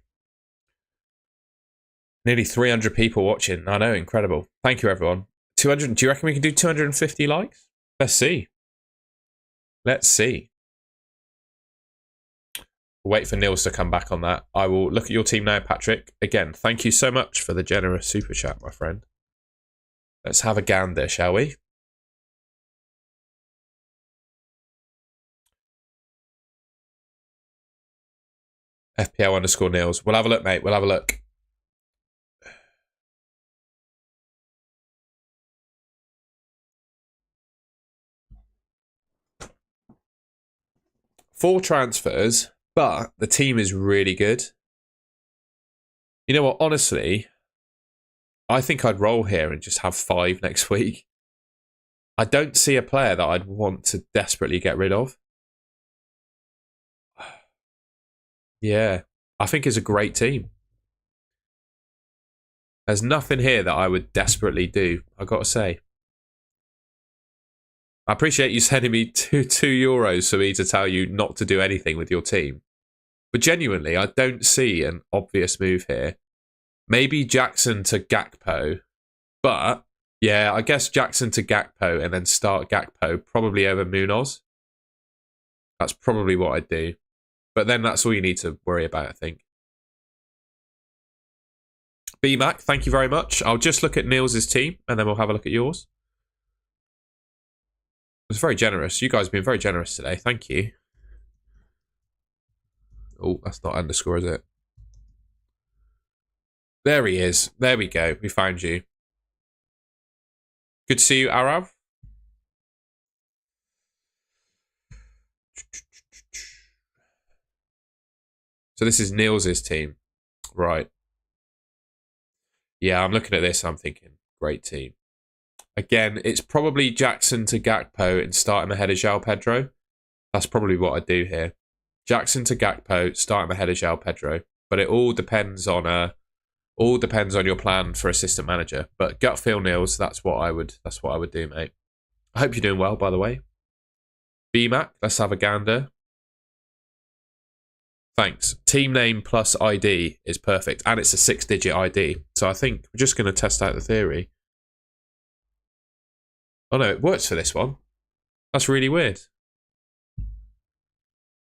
Nearly 300 people watching. I know, incredible. Thank you, everyone. 200. Do you reckon we can do 250 likes? Let's see. Wait for Nils to come back on that. I will look at your team now, Patrick. Again, thank you so much for the generous super chat, my friend. Let's have a gander, shall we? FPL underscore Nils. We'll have a look, mate. We'll have a look. Four transfers, but the team is really good. You know what? Honestly, I think I'd roll here and just have 5 next week. I don't see a player that I'd want to desperately get rid of. Yeah, I think it's a great team. There's nothing here that I would desperately do, I got to say. I appreciate you sending me €2 for me to tell you not to do anything with your team. But genuinely, I don't see an obvious move here. Maybe Jackson to Gakpo. But, yeah, I guess Jackson to Gakpo and then start Gakpo probably over Munoz. That's probably what I'd do. But then that's all you need to worry about, I think. BMac, thank you very much. I'll just look at Niels' team and then we'll have a look at yours. It was very generous. You guys have been very generous today. Thank you. Oh, that's not underscore, is it? There he is. There we go. We found you. Good to see you, Arav. So this is Niels' team. Right. Yeah, I'm looking at this. I'm thinking, great team. Again, it's probably Jackson to Gakpo and start him ahead of João Pedro. That's probably what I'd do here. Jackson to Gakpo, start him ahead of João Pedro. But it all depends on your plan for assistant manager. But gut feel Niels, that's what I would do, mate. I hope you're doing well, by the way. BMac, let's have a gander. Thanks. Team name plus ID is perfect. And it's a 6-digit ID. So I think we're just going to test out the theory. Oh no, it works for this one. That's really weird.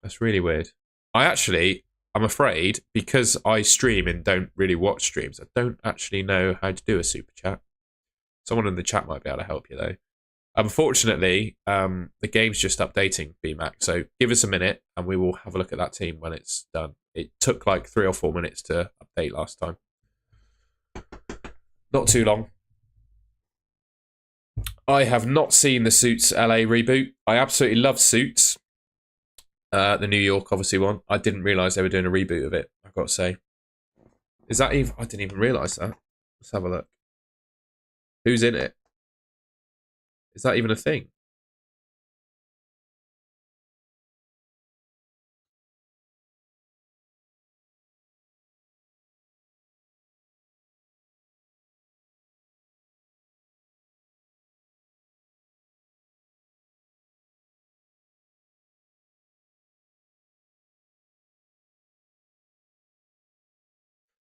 That's really weird. I'm afraid, because I stream and don't really watch streams, I don't actually know how to do a super chat. Someone in the chat might be able to help you, though. Unfortunately, the game's just updating, BMac, so give us a minute and we will have a look at that team when it's done. It took like 3 or 4 minutes to update last time. Not too long. I have not seen the Suits LA reboot. I absolutely love Suits. The New York, obviously, one. I didn't realise they were doing a reboot of it, I've got to say. Is that even... I didn't even realise that. Let's have a look. Who's in it? Is that even a thing?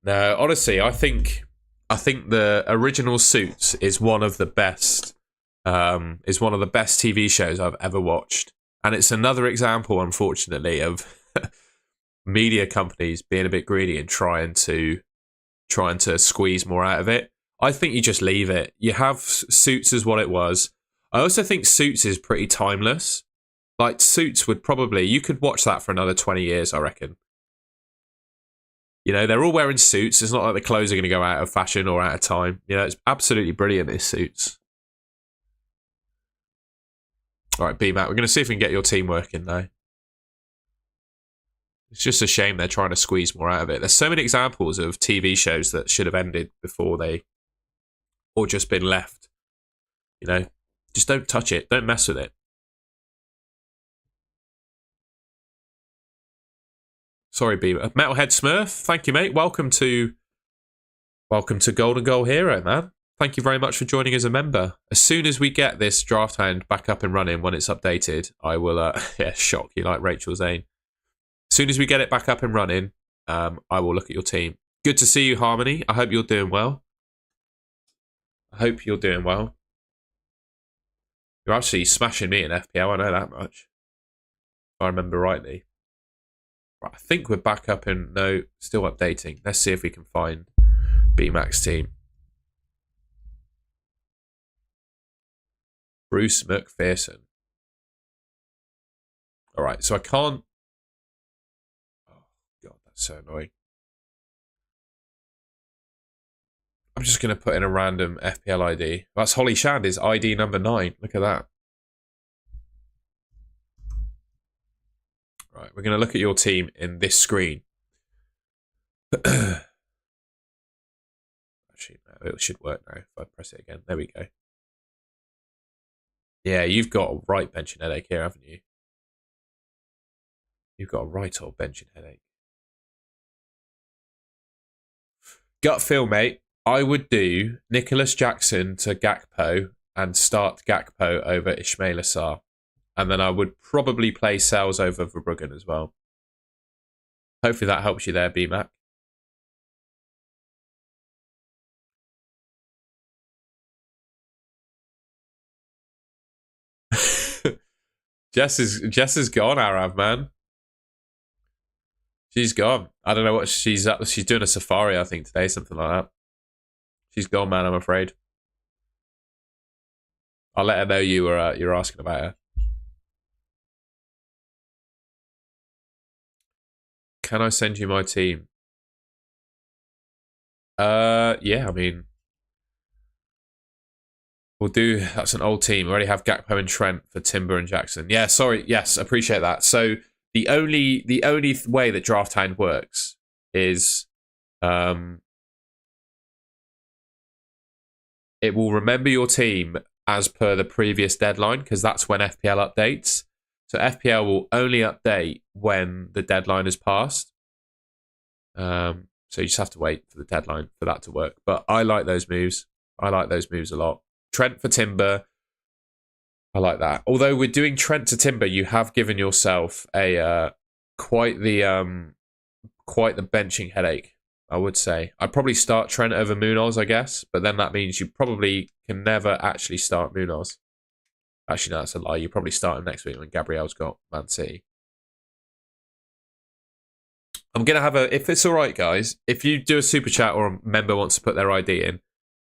No, honestly, I think the original Suits is one of the best TV shows I've ever watched, and it's another example, unfortunately, of media companies being a bit greedy and trying to squeeze more out of it. I think you just leave it. You have Suits as what it was. I also think Suits is pretty timeless. Like Suits would probably, you could watch that for another 20 years, I reckon. You know, they're all wearing suits. It's not like the clothes are going to go out of fashion or out of time. You know, it's absolutely brilliant, these Suits. All right, B-Mac, we're going to see if we can get your team working now. It's just a shame they're trying to squeeze more out of it. There's so many examples of TV shows that should have ended before they... or just been left. You know, just don't touch it. Don't mess with it. Sorry, B-Mac. Metalhead Smurf, thank you, mate. Welcome to Golden Goal Hero, man. Thank you very much for joining as a member. As soon as we get this draft hound back up and running when it's updated, I will shock you like Rachel Zane. As soon as we get it back up and running, I will look at your team. Good to see you, Harmony. I hope you're doing well. You're actually smashing me in FPL, I know that much. If I remember rightly. Right, I think we're back up and no, still updating. Let's see if we can find BMAC's team. Bruce McPherson. All right, so I can't... Oh, God, So annoying. I'm just going to put in a random FPL ID. That's Holly Shandy's ID number 9. Look at that. Right, we're going to look at your team in this screen. Actually, no, it should work now if I press it again. There we go. Yeah, you've got a right benching headache here, haven't you? You've got a right old benching headache. Gut feel, mate. I would do Nicholas Jackson to Gakpo and start Gakpo over Ismail Assar. And then I would probably play Sales over Verbruggen as well. Hopefully that helps you there, B-Mac. Jess is gone, Arav, man. She's gone. I don't know what she's up. She's doing a safari, I think, today, something like that. She's gone, man, I'm afraid. I'll let her know you're asking about her. Can I send you my team? Yeah, I mean, we'll do. That's an old team. We already have Gakpo and Trent for Timber and Jackson. Yeah, sorry. Yes, appreciate that. So the only way that Draft Hound works is, it will remember your team as per the previous deadline because that's when FPL updates. So FPL will only update when the deadline has passed. So you just have to wait for the deadline for that to work. But I like those moves. I like those moves a lot. Trent for Timber. I like that. Although we're doing Trent to Timber, you have given yourself a quite the benching headache, I would say. I'd probably start Trent over Munoz, I guess. But then that means you probably can never actually start Munoz. Actually, no, that's a lie. You probably start him next week when Gabriel's got Man City. I'm going to have if it's all right, guys, if you do a super chat or a member wants to put their ID in,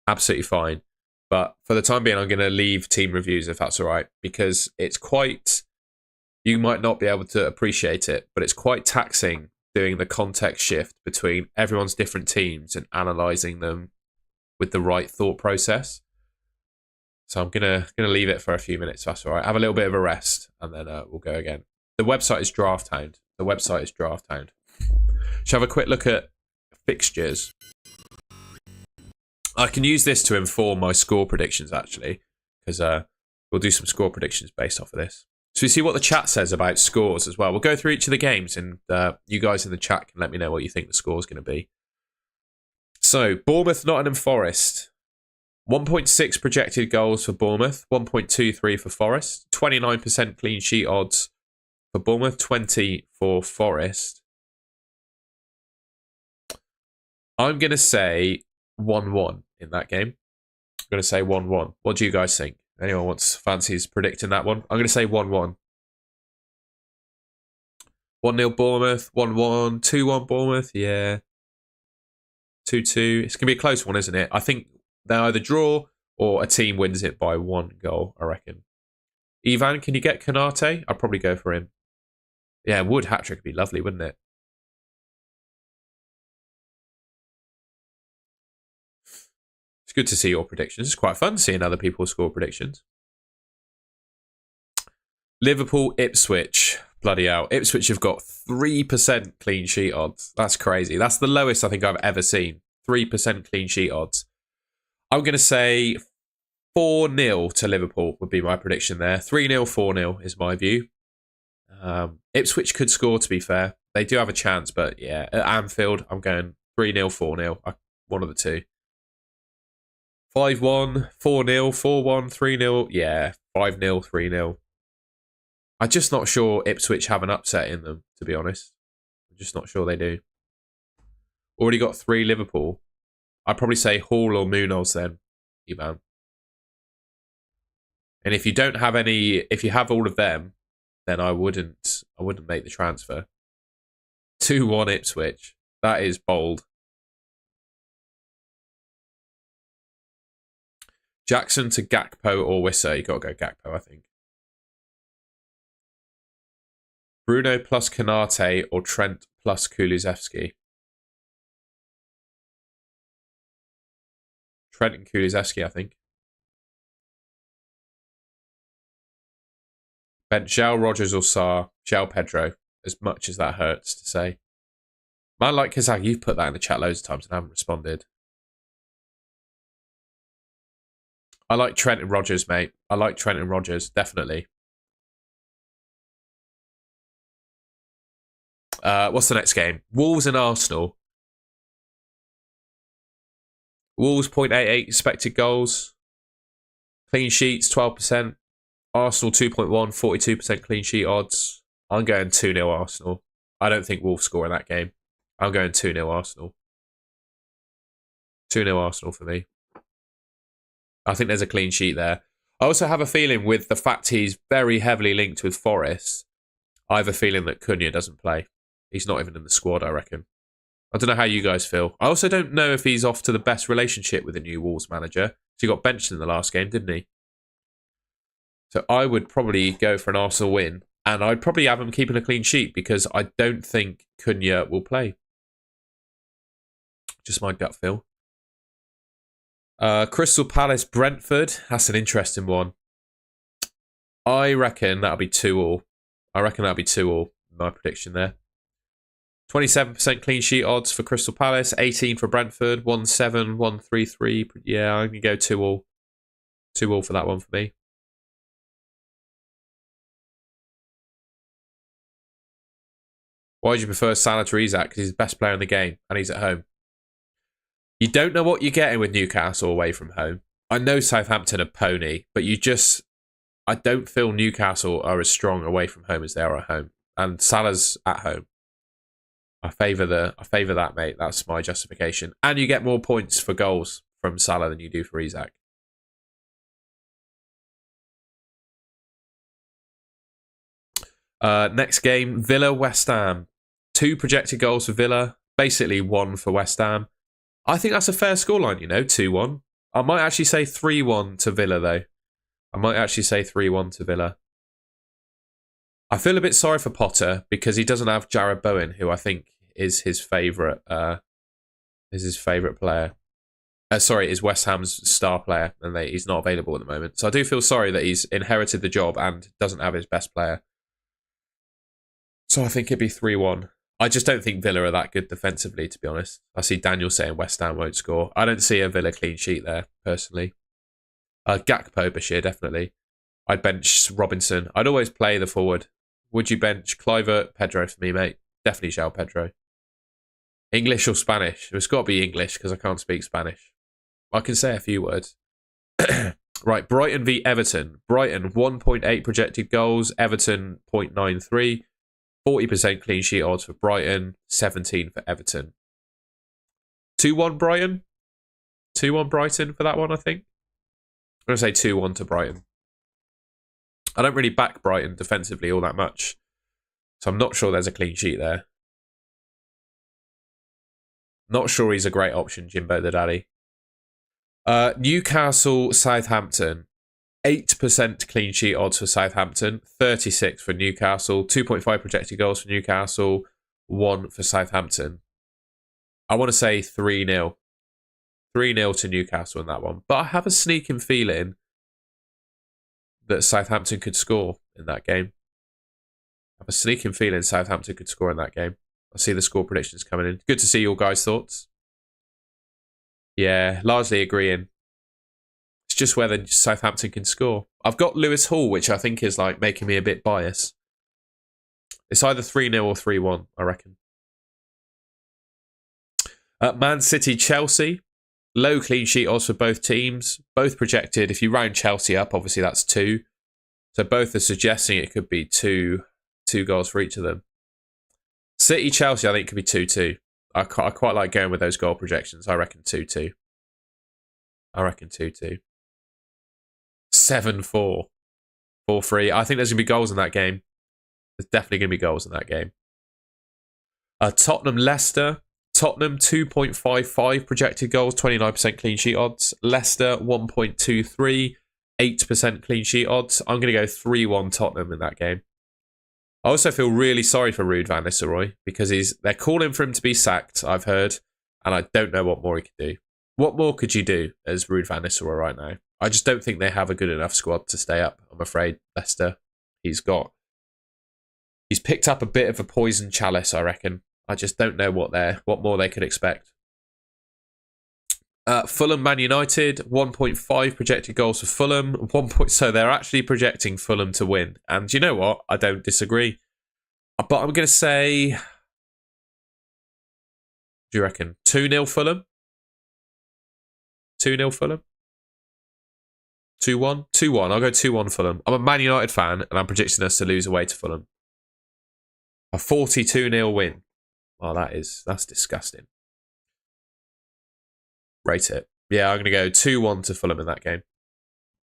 absolutely fine. But for the time being, I'm going to leave team reviews if that's all right, because it's quite, you might not be able to appreciate it, but it's quite taxing doing the context shift between everyone's different teams and analysing them with the right thought process. So I'm gonna leave it for a few minutes. So that's all right. Have a little bit of a rest, and then we'll go again. The website is Draft Hound. Shall have a quick look at fixtures. I can use this to inform my score predictions, actually, because we'll do some score predictions based off of this. So we see what the chat says about scores as well. We'll go through each of the games, and you guys in the chat can let me know what you think the score is going to be. So, Bournemouth, Nottingham Forest. 1.6 projected goals for Bournemouth, 1.23 for Forest, 29% clean sheet odds for Bournemouth, 20 for Forest. I'm going to say 1-1 in that game. I'm going to say 1-1. What do you guys think? Anyone fancies predicting that one? I'm going to say 1-1. 1-0 Bournemouth, 1-1, 2-1 Bournemouth, yeah. 2-2. It's going to be a close one, isn't it? I think they either draw or a team wins it by 1 goal, I reckon. Ivan, can you get Konate? I'd probably go for him. Yeah, Wood hat-trick would be lovely, wouldn't it? It's good to see your predictions. It's quite fun seeing other people score predictions. Liverpool, Ipswich. Bloody hell. Ipswich have got 3% clean sheet odds. That's crazy. That's the lowest I think I've ever seen. 3% clean sheet odds. I'm going to say 4-0 to Liverpool would be my prediction there. 3-0, 4-0 is my view. Ipswich could score, to be fair. They do have a chance, but yeah, at Anfield, I'm going 3-0, 4-0. One of the two. 5-1, 4-0, 4-1, 3-0. Yeah, 5-0, 3-0. I'm just not sure Ipswich have an upset in them, to be honest. I'm just not sure they do. Already got 3 Liverpool. I'd probably say Hall or Munoz then, Ivan. And if you don't have any, if you have all of them, then I wouldn't make the transfer. 2-1 Ipswich. That is bold. Jackson to Gakpo or Wissa. You got to go Gakpo, I think. Bruno plus Konate or Trent plus Kulusevski. Trent and Kulusevski, I think. Bench João, Rogers or Sarr. João Pedro, as much as that hurts to say. Man like Kazak, you've put that in the chat loads of times and I haven't responded. I like Trent and Rogers, mate. I like Trent and Rogers, definitely. What's the next game? Wolves and Arsenal. Wolves 0.88 expected goals. Clean sheets 12%. Arsenal 2.1, 42% clean sheet odds. I'm going 2-0 Arsenal. I don't think Wolves score in that game. I'm going 2-0 Arsenal. 2-0 Arsenal for me. I think there's a clean sheet there. I also have a feeling with the fact he's very heavily linked with Forest, I have a feeling that Cunha doesn't play. He's not even in the squad, I reckon. I don't know how you guys feel. I also don't know if he's off to the best relationship with the new Wolves manager. So he got benched in the last game, didn't he? So I would probably go for an Arsenal win. And I'd probably have him keeping a clean sheet because I don't think Cunha will play. Just my gut feel. Crystal Palace, Brentford. That's an interesting one. I reckon that'll be 2-2. I reckon that'll be 2-2. My prediction there. 27% clean sheet odds for Crystal Palace. 18 for Brentford. 1-7, 1-3-3. Yeah, I'm going to go 2-2. 2-2 for that one for me. Why do you prefer Salah to Isak? Because he's the best player in the game and he's at home. You don't know what you're getting with Newcastle away from home. I know Southampton are pony, but I don't feel Newcastle are as strong away from home as they are at home. And Salah's at home. I favour that, mate. That's my justification. And you get more points for goals from Salah than you do for Isak. Next game, Villa West Ham. 2 projected goals for Villa. Basically 1 for West Ham. I think that's a fair scoreline, 2-1. I might actually say 3-1 to Villa, though. I might actually say 3-1 to Villa. I feel a bit sorry for Potter because he doesn't have Jared Bowen, who I think is his favourite player. Sorry, is West Ham's star player, and he's not available at the moment. So I do feel sorry that he's inherited the job and doesn't have his best player. So I think it'd be 3-1. I just don't think Villa are that good defensively, to be honest. I see Daniel saying West Ham won't score. I don't see a Villa clean sheet there, personally. Gakpo, Bashir, definitely. I'd bench Robinson. I'd always play the forward. Would you bench Kluivert? Pedro for me, mate. Definitely João Pedro. English or Spanish? It's got to be English because I can't speak Spanish. I can say a few words. Right, Brighton v Everton. Brighton, 1.8 projected goals. Everton, 0.93. 40% clean sheet odds for Brighton, 17 for Everton. 2-1 Brighton. 2-1 Brighton for that one, I think. I'm going to say 2-1 to Brighton. I don't really back Brighton defensively all that much. So I'm not sure there's a clean sheet there. Not sure he's a great option, Jimbo the Daddy. Newcastle, Southampton. 8% clean sheet odds for Southampton, 36 for Newcastle, 2.5 projected goals for Newcastle, 1 for Southampton. I want to say 3-0. 3-0 to Newcastle in that one. But I have a sneaking feeling that Southampton could score in that game. I have a sneaking feeling Southampton could score in that game. I see the score predictions coming in. Good to see your guys' thoughts. Yeah, largely agreeing. It's just whether Southampton can score. I've got Lewis Hall, which I think is like making me a bit biased. It's either 3-0 or 3-1, I reckon. Man City, Chelsea. Low clean sheet odds for both teams. Both projected. If you round Chelsea up, obviously that's 2. So both are suggesting it could be two goals for each of them. City, Chelsea, I think could be 2-2. I quite like going with those goal projections. I reckon 2-2. I reckon 2-2. 7-4. 4-3. I think there's going to be goals in that game. There's definitely going to be goals in that game. Tottenham, Leicester. Tottenham, 2.55 projected goals, 29% clean sheet odds. Leicester, 1.23, 8% clean sheet odds. I'm going to go 3-1 Tottenham in that game. I also feel really sorry for Ruud van Nistelrooy because they're calling for him to be sacked, I've heard, and I don't know what more he could do. What more could you do as Ruud van Nistelrooy right now? I just don't think they have a good enough squad to stay up, I'm afraid, Leicester. He's picked up a bit of a poison chalice, I reckon. I just don't know what more they could expect. Fulham Man United, 1.5 projected goals for Fulham. So they're actually projecting Fulham to win. And you know what? I don't disagree. But I'm going to say, what do you reckon? 2-0 Fulham? 2-0 Fulham? 2-1? 2-1. I'll go 2-1 Fulham. I'm a Man United fan and I'm predicting us to lose away to Fulham. A 42-0 win. Oh, that's disgusting. Rate it. Yeah, I'm going to go 2-1 to Fulham in that game.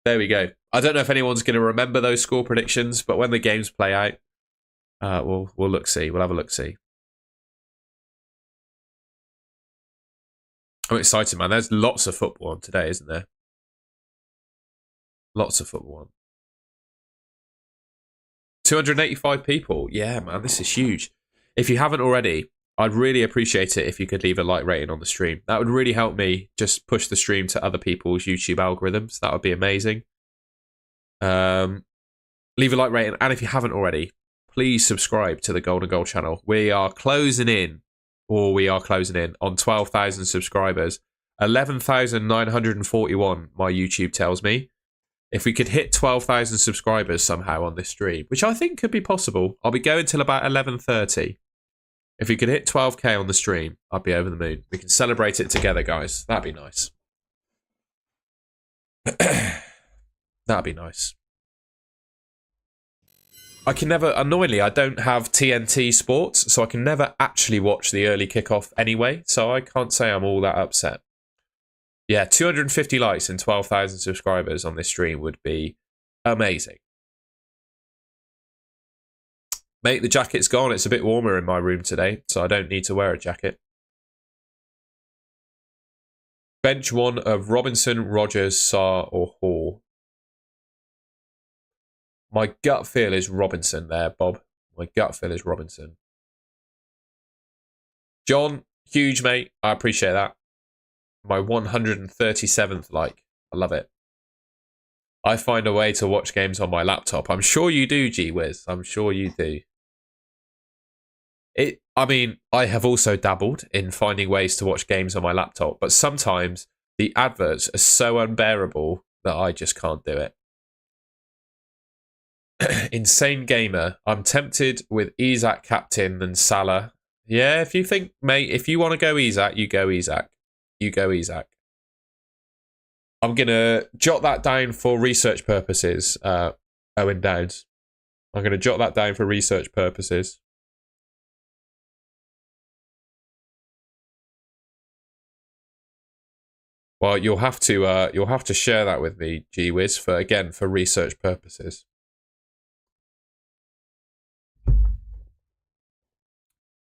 There we go. I don't know if anyone's going to remember those score predictions, but when the games play out, we'll look-see. We'll have a look-see. I'm excited, man. There's lots of football on today, isn't there? Lots of football on. 285 people. Yeah, man, this is huge. If you haven't already, I'd really appreciate it if you could leave a like rating on the stream. That would really help me just push the stream to other people's YouTube algorithms. That would be amazing. Leave a like rating. And if you haven't already, please subscribe to the Golden Goal channel. We are closing in on 12,000 subscribers. 11,941, my YouTube tells me. If we could hit 12,000 subscribers somehow on this stream, which I think could be possible, I'll be going till about 11:30. If we could hit 12k on the stream, I'd be over the moon. We can celebrate it together, guys. That'd be nice. That'd be nice. I can never, annoyingly, I don't have TNT Sports, so I can never actually watch the early kickoff anyway, so I can't say I'm all that upset. Yeah, 250 likes and 12,000 subscribers on this stream would be amazing. Mate, the jacket's gone. It's a bit warmer in my room today, so I don't need to wear a jacket. Bench one of Robinson, Rogers, Sarr, or Hall. My gut feel is Robinson there, Bob. My gut feel is Robinson. John, huge, mate. I appreciate that. My 137th like. I love it. I find a way to watch games on my laptop. I'm sure you do, G-Wiz. I'm sure you do. I mean, I have also dabbled in finding ways to watch games on my laptop, but sometimes the adverts are so unbearable that I just can't do it. Insane gamer. I'm tempted with Isak captain and Salah. Yeah, if you think, mate, if you want to go Isak, you go Isak. You go Isak. I'm going to jot that down for research purposes, Owen Downs. I'm going to jot that down for research purposes. Well, you'll have to share that with me, G-Wiz, for research purposes.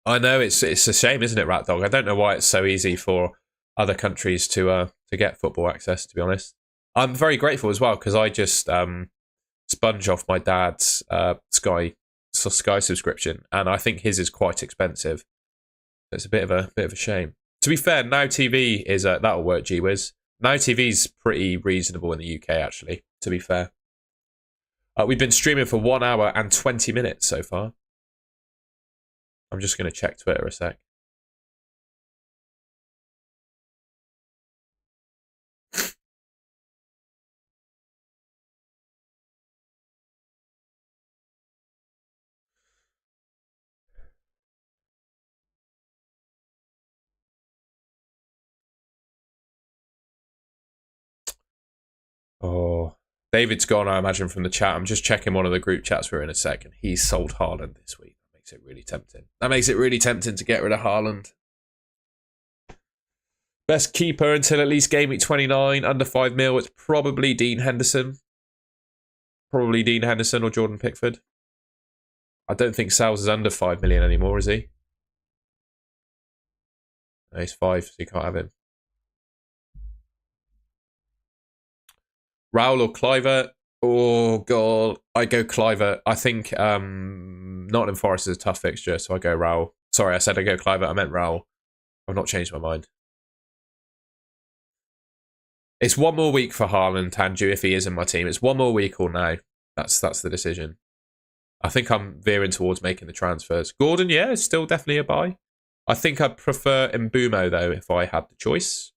I know it's a shame, isn't it, Rat Dog? I don't know why it's so easy for other countries to get football access. To be honest, I'm very grateful as well because I just sponge off my dad's Sky subscription, and I think his is quite expensive. It's a bit of a shame. To be fair, Now TV is that'll work. G-Wiz. Now TV's pretty reasonable in the UK, actually. To be fair, we've been streaming for 1 hour and 20 minutes so far. I'm just going to check Twitter a sec. Oh, David's gone, I imagine, from the chat. I'm just checking one of the group chats we're in a second. He's sold Haaland this week. That makes it really tempting. That makes it really tempting to get rid of Haaland. Best keeper until at least Gameweek 29, under 5 mil. It's probably Dean Henderson. Probably Dean Henderson or Jordan Pickford. I don't think Sal's is under 5 million anymore, is he? No, he's 5, so you can't have him. Raul or Cliver? Oh, God. I go Cliver. I think Nottingham Forest is a tough fixture, so I go Raul. Sorry, I said I go Cliver. I meant Raul. I've not changed my mind. It's one more week for Haaland, Tanju, if he is in my team. It's one more week or no. That's the decision. I think I'm veering towards making the transfers. Gordon, yeah, is still definitely a buy. I think I'd prefer Mbumo, though, if I had the choice.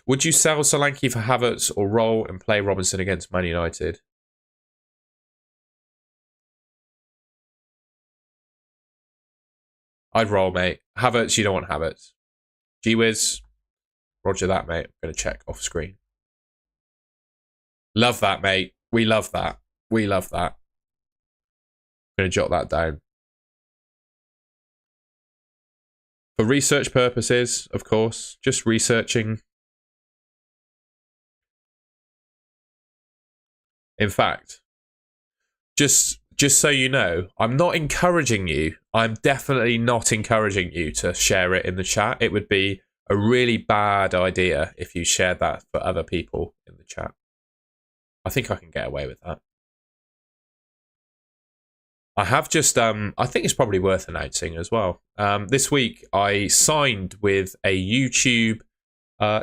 Would you sell Solanke for Havertz or roll and play Robinson against Man United? I'd roll, mate. Havertz, you don't want Havertz. Gee-whiz. Roger that, mate. I'm going to check off screen. Love that, mate. We love that. We love that. I'm going to jot that down. For research purposes, of course. Just researching. In fact, just so you know, I'm not encouraging you. I'm definitely not encouraging you to share it in the chat. It would be a really bad idea if you shared that for other people in the chat. I think I can get away with that. I have just, I think it's probably worth announcing as well. This week, I signed with a YouTube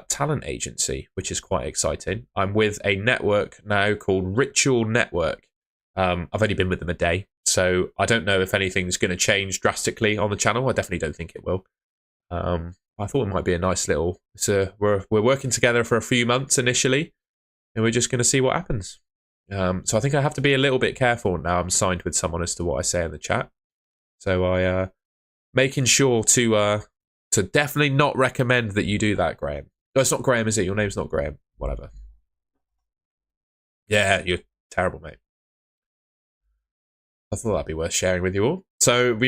talent agency, which is quite exciting. I'm with a network now called Ritual Network. I've only been with them a day, so I don't know if anything's going to change drastically on the channel. I definitely don't think it will. I thought it might be a nice little. We're working together for a few months initially, and we're just going to see what happens. So I think I have to be a little bit careful now. I'm signed with someone as to what I say in the chat. So I making sure to definitely not recommend that you do that, Graham. No, it's not Graham, is it? Your name's not Graham. Whatever. Yeah, you're terrible, mate. I thought that'd be worth sharing with you all. So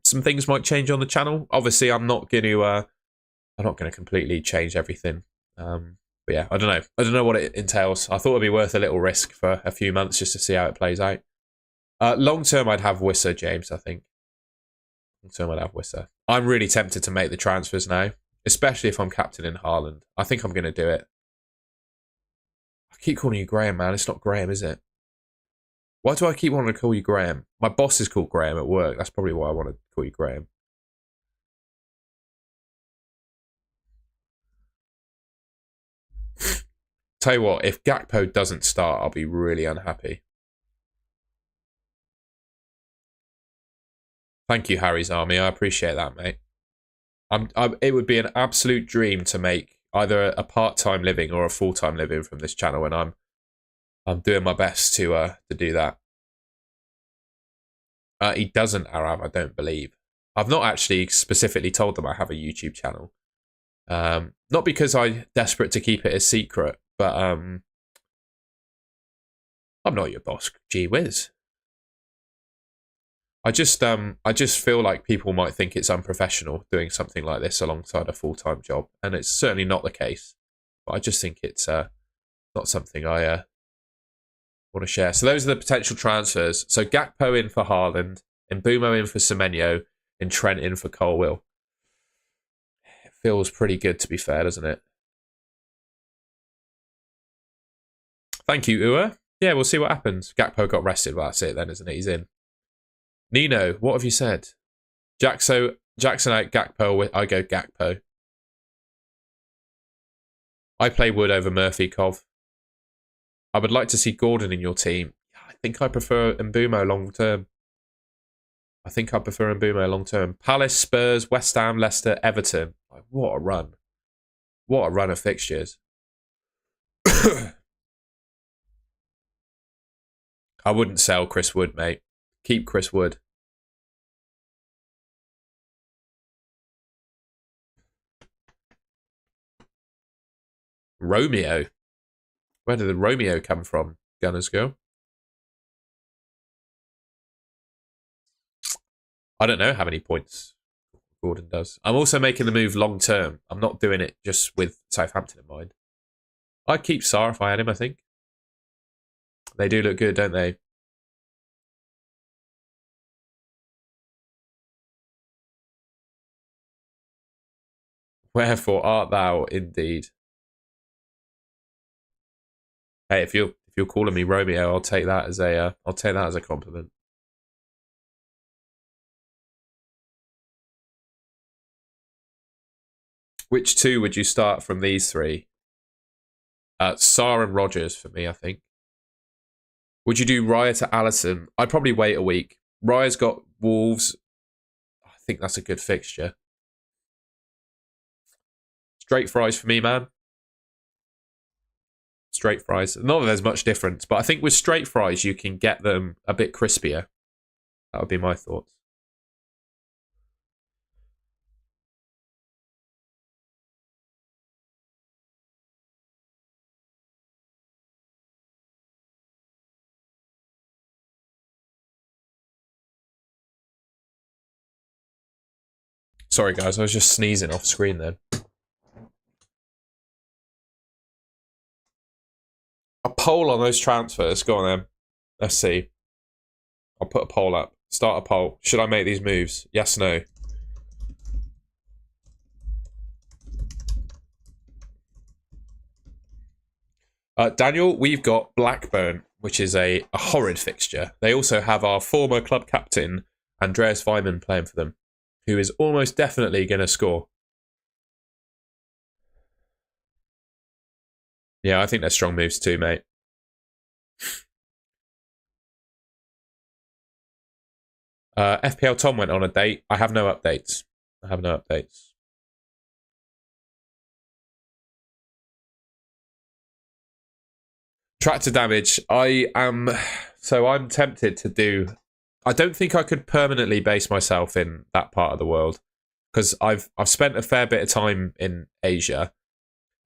some things might change on the channel. Obviously, I'm not going to completely change everything. But yeah, I don't know what it entails. I thought it'd be worth a little risk for a few months just to see how it plays out. Long term, I'd have Wisser, James, I think. Long term, I'd have Wisser. I'm really tempted to make the transfers now, especially if I'm captaining Haaland. I think I'm going to do it. I keep calling you Graham, man. It's not Graham, is it? Why do I keep wanting to call you Graham? My boss is called Graham at work. That's probably why I want to call you Graham. Tell you what, if Gakpo doesn't start, I'll be really unhappy. Thank you, Harry's Army. I appreciate that, mate. It would be an absolute dream to make either a part-time living or a full-time living from this channel, and I'm doing my best to do that. He doesn't, Arab, I don't believe. I've not actually specifically told them I have a YouTube channel. Not because I'm desperate to keep it a secret, but I'm not your boss, gee whiz. I just feel like people might think it's unprofessional doing something like this alongside a full-time job, and it's certainly not the case. But I just think it's not something I want to share. So those are the potential transfers. So Gakpo in for Haaland, Mbumo in for Semenyo, and Trent in for Colwill. It feels pretty good, to be fair, doesn't it? Thank you, Ua. Yeah, we'll see what happens. Gakpo got rested. Well, that's it then, isn't it? He's in. Nino, what have you said? Jackson out, Gakpo. I go Gakpo. I play Wood over Murphy, Cov. I would like to see Gordon in your team. I think I prefer Mbumo long term. Palace, Spurs, West Ham, Leicester, Everton. Like, what a run. What a run of fixtures. I wouldn't sell Chris Wood, mate. Keep Chris Wood. Romeo. Where did the Romeo come from, Gunners Girl? I don't know how many points Gordon does. I'm also making the move long term. I'm not doing it just with Southampton in mind. I'd keep Sarr if I had him, I think. They do look good, don't they? Wherefore art thou indeed? Hey, if you're you're calling me Romeo, I'll take that as a compliment. Which two would you start from these three? Sarr and Rogers for me, I think. Would you do Raya to Allison? I'd probably wait a week. Raya's got Wolves. I think that's a good fixture. Straight fries for me, man. Straight fries. Not that there's much difference, but I think with straight fries, you can get them a bit crispier. That would be my thoughts. Sorry, guys. I was just sneezing off screen then. A poll on those transfers. Go on, then. Let's see. I'll put a poll up. Start a poll. Should I make these moves? Yes, no. Daniel, we've got Blackburn, which is a horrid fixture. They also have our former club captain, Andreas Weimann, playing for them, who is almost definitely going to score. Yeah, I think they're strong moves too, mate. FPL Tom went on a date. I have no updates. Tractor damage. I'm tempted to do. I don't think I could permanently base myself in that part of the world because I've spent a fair bit of time in Asia,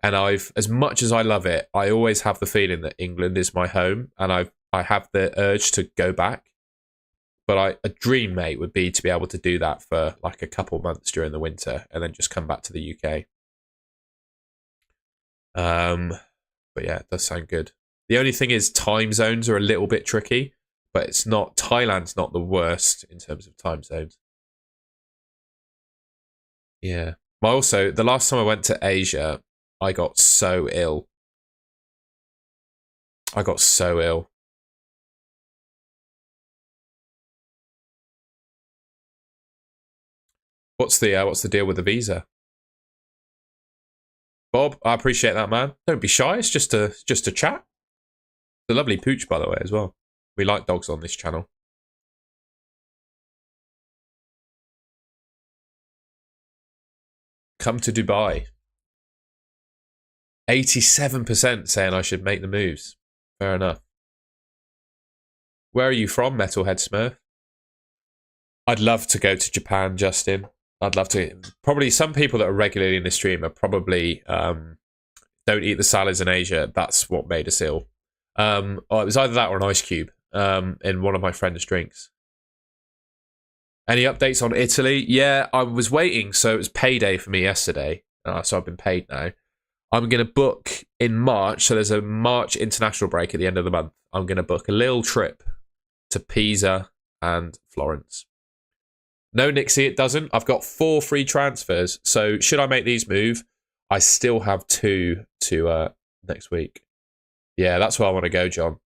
and as much as I love it, I always have the feeling that England is my home, and I have the urge to go back. But a dream, mate, would be to be able to do that for like a couple months during the winter and then just come back to the UK. But yeah, it does sound good. The only thing is time zones are a little bit tricky, but it's not. Thailand's not the worst in terms of time zones. Yeah. Also, the last time I went to Asia, I got so ill. What's the deal with the visa? Bob, I appreciate that, man. Don't be shy. It's just a chat. It's a lovely pooch, by the way, as well. We like dogs on this channel. Come to Dubai. 87% saying I should make the moves. Fair enough. Where are you from, Metalhead Smurf? I'd love to go to Japan, Justin. I'd love to. Probably some people that are regularly in the stream are probably don't eat the salads in Asia. That's what made us ill. It was either that or an ice cube in one of my friend's drinks. Any updates on Italy? Yeah, I was waiting. So it was payday for me yesterday. So I've been paid now. I'm going to book in March. So there's a March international break at the end of the month. I'm going to book a little trip to Pisa and Florence. No, Nixie, it doesn't. I've got 4 free transfers. So should I make these move? I still have 2 to next week. Yeah, that's where I want to go, John.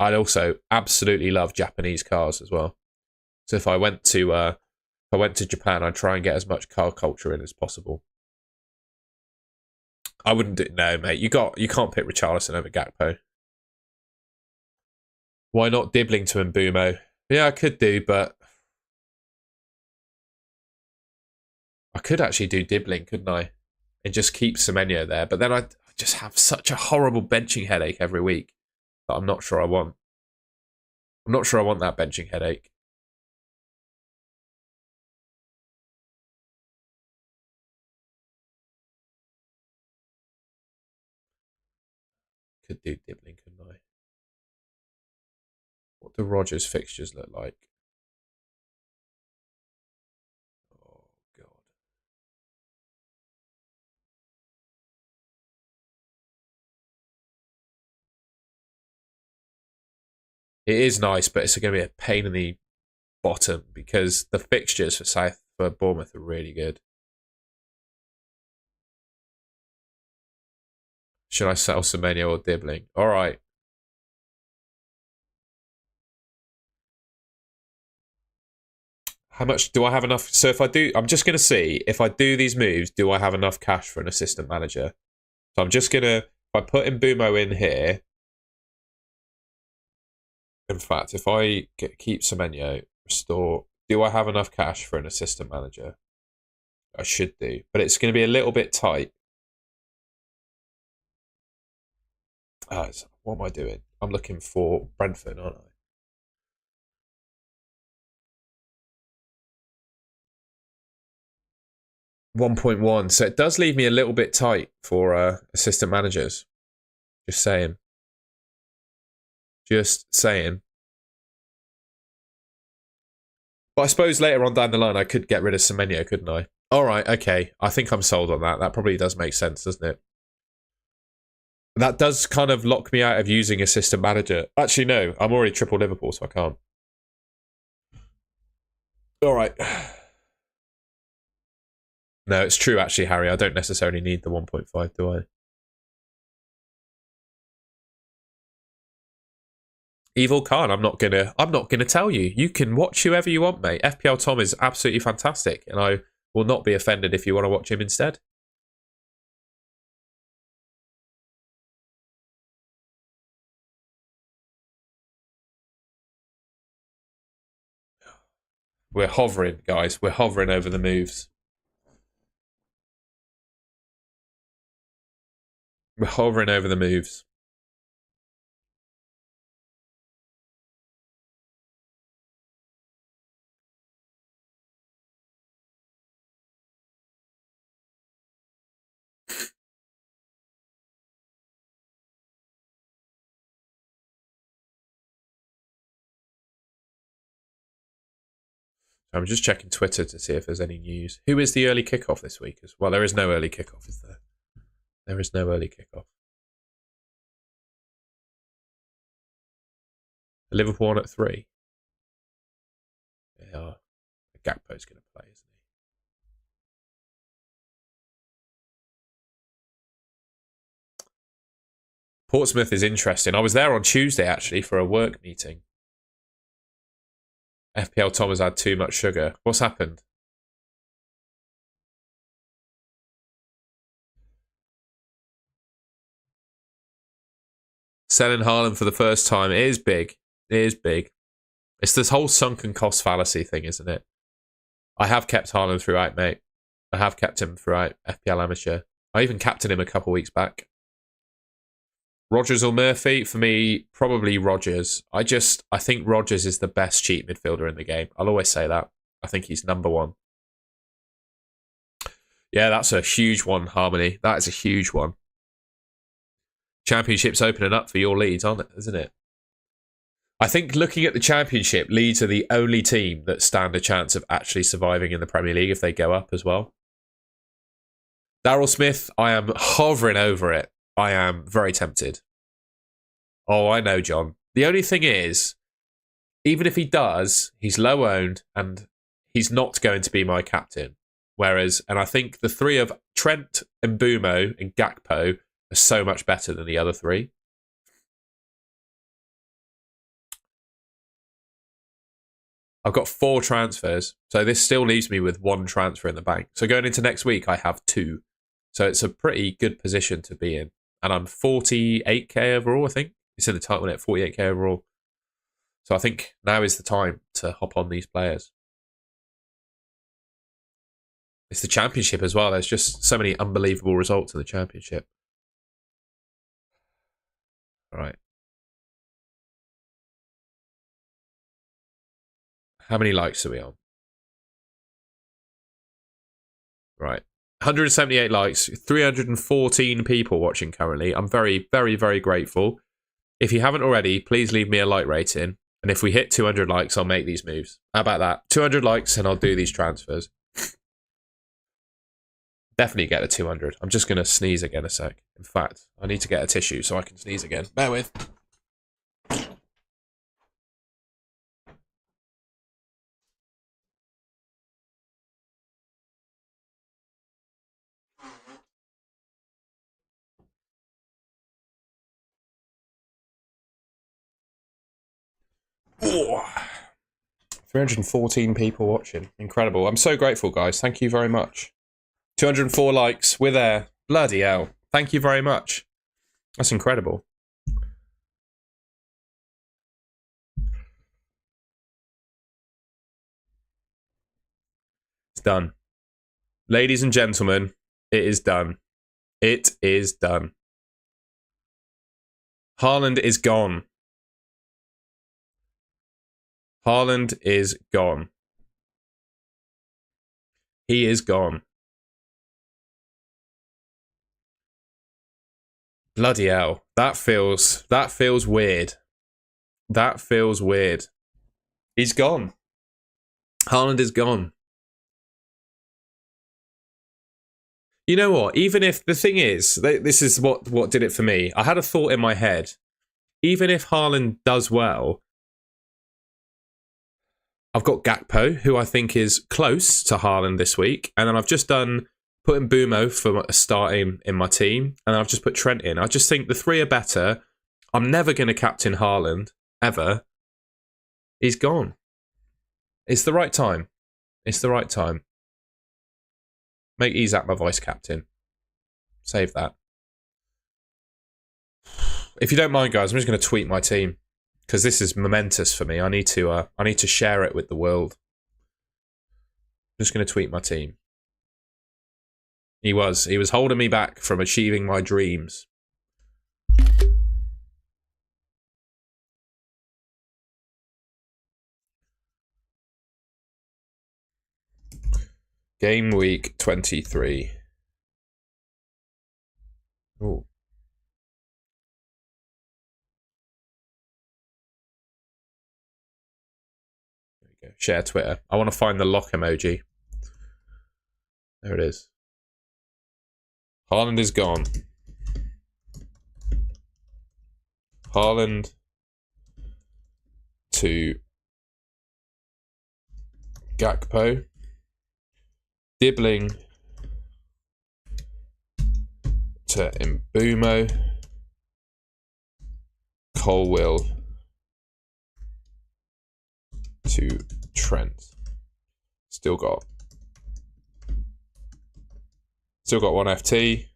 I'd also absolutely love Japanese cars as well. So if I went to Japan, I'd try and get as much car culture in as possible. I wouldn't do no, mate. You can't pick Richarlison over Gakpo. Why not Dibbling to Mbumo? Yeah, I could do, but I could actually do Dibbling, couldn't I? And just keep Semenyo there. But then I just have such a horrible benching headache every week that I'm not sure I want. I'm not sure I want that benching headache. Could do Dibbling, couldn't I? What do Rogers' fixtures look like? Oh, God. It is nice, but it's going to be a pain in the bottom because the fixtures for Bournemouth are really good. Should I sell Semenyo or Dibbling? All right. How much do I have enough? So if I do, I'm just going to see if I do these moves, do I have enough cash for an assistant manager? So I'm just going to, if I put Mbumo in here, in fact, if I keep Semenyo, restore, do I have enough cash for an assistant manager? I should do, but it's going to be a little bit tight. What am I doing? I'm looking for Brentford, aren't I? 1.1. So it does leave me a little bit tight for assistant managers. Just saying. Just saying. But I suppose later on down the line, I could get rid of Semenyo, couldn't I? All right, okay. I think I'm sold on that. That probably does make sense, doesn't it? That does kind of lock me out of using assistant manager. Actually, no. I'm already triple Liverpool, so I can't. All right. No, it's true, actually, Harry. I don't necessarily need the 1.5, do I? Evil Khan, I'm not gonna tell you. You can watch whoever you want, mate. FPL Tom is absolutely fantastic, and I will not be offended if you want to watch him instead. We're hovering, guys. We're hovering over the moves. We're hovering over the moves. I'm just checking Twitter to see if there's any news. Who is the early kickoff this week? Well, there is no early kickoff, is there? There is no early kickoff. Liverpool on at 3. Yeah, Gakpo's going to play, isn't he? Portsmouth is interesting. I was there on Tuesday, actually, for a work meeting. FPL Tom has had too much sugar. What's happened? Selling Haaland for the first time. It is big. It is big. It's this whole sunken cost fallacy thing, isn't it? I have kept Haaland throughout, mate. I have kept him throughout FPL Amateur. I even captained him a couple of weeks back. Rodgers or Murphy? For me, probably Rodgers. I think Rodgers is the best cheap midfielder in the game. I'll always say that. I think he's number one. Yeah, that's a huge one, Harmony. That is a huge one. Championship's opening up for your Leeds, isn't it? I think looking at the Championship, Leeds are the only team that stand a chance of actually surviving in the Premier League if they go up as well. Daryl Smith, I am hovering over it. I am very tempted. Oh, I know, John. The only thing is, even if he does, he's low owned and he's not going to be my captain. Whereas, and I think the three of Trent, Mbumo, and Gakpo are so much better than the other three. I've got 4 transfers, so this still leaves me with 1 transfer in the bank. So going into next week, I have 2. So it's a pretty good position to be in. And I'm 48k overall, I think. It's in the title net, 48k overall. So I think now is the time to hop on these players. It's the Championship as well. There's just so many unbelievable results in the Championship. All right. How many likes are we on? Right. 178 likes, 314 people watching currently. I'm very, very, very grateful. If you haven't already, please leave me a like rating. And if we hit 200 likes, I'll make these moves. How about that? 200 likes and I'll do these transfers. Definitely get a 200. I'm just going to sneeze again a sec. In fact, I need to get a tissue so I can sneeze again. Bear with. Oh, 314 people watching. Incredible. I'm so grateful, guys. Thank you very much. 204 likes. We're there. Bloody hell. Thank you very much. That's incredible. It's done. Ladies and gentlemen, it is done. It is done. Haaland is gone. Haaland is gone. He is gone. Bloody hell. That feels weird. That feels weird. He's gone. Haaland is gone. You know what? Even if the thing is, this is what did it for me. I had a thought in my head. Even if Haaland does well, I've got Gakpo, who I think is close to Haaland this week. And then I've just done putting Bumo for a start in my team. And I've just put Trent in. I just think the three are better. I'm never going to captain Haaland, ever. He's gone. It's the right time. It's the right time. Make Isak my vice captain. Save that. If you don't mind, guys, I'm just going to tweet my team. Because this is momentous for me. I need to share it with the world. I'm just going to tweet my team. He was holding me back from achieving my dreams. Game week 23. Ooh. Share Twitter. I want to find the lock emoji. There it is. Haaland is gone. Haaland to Gakpo. Dibbling to Mbumo. Colwill to Trent. Still got one FT.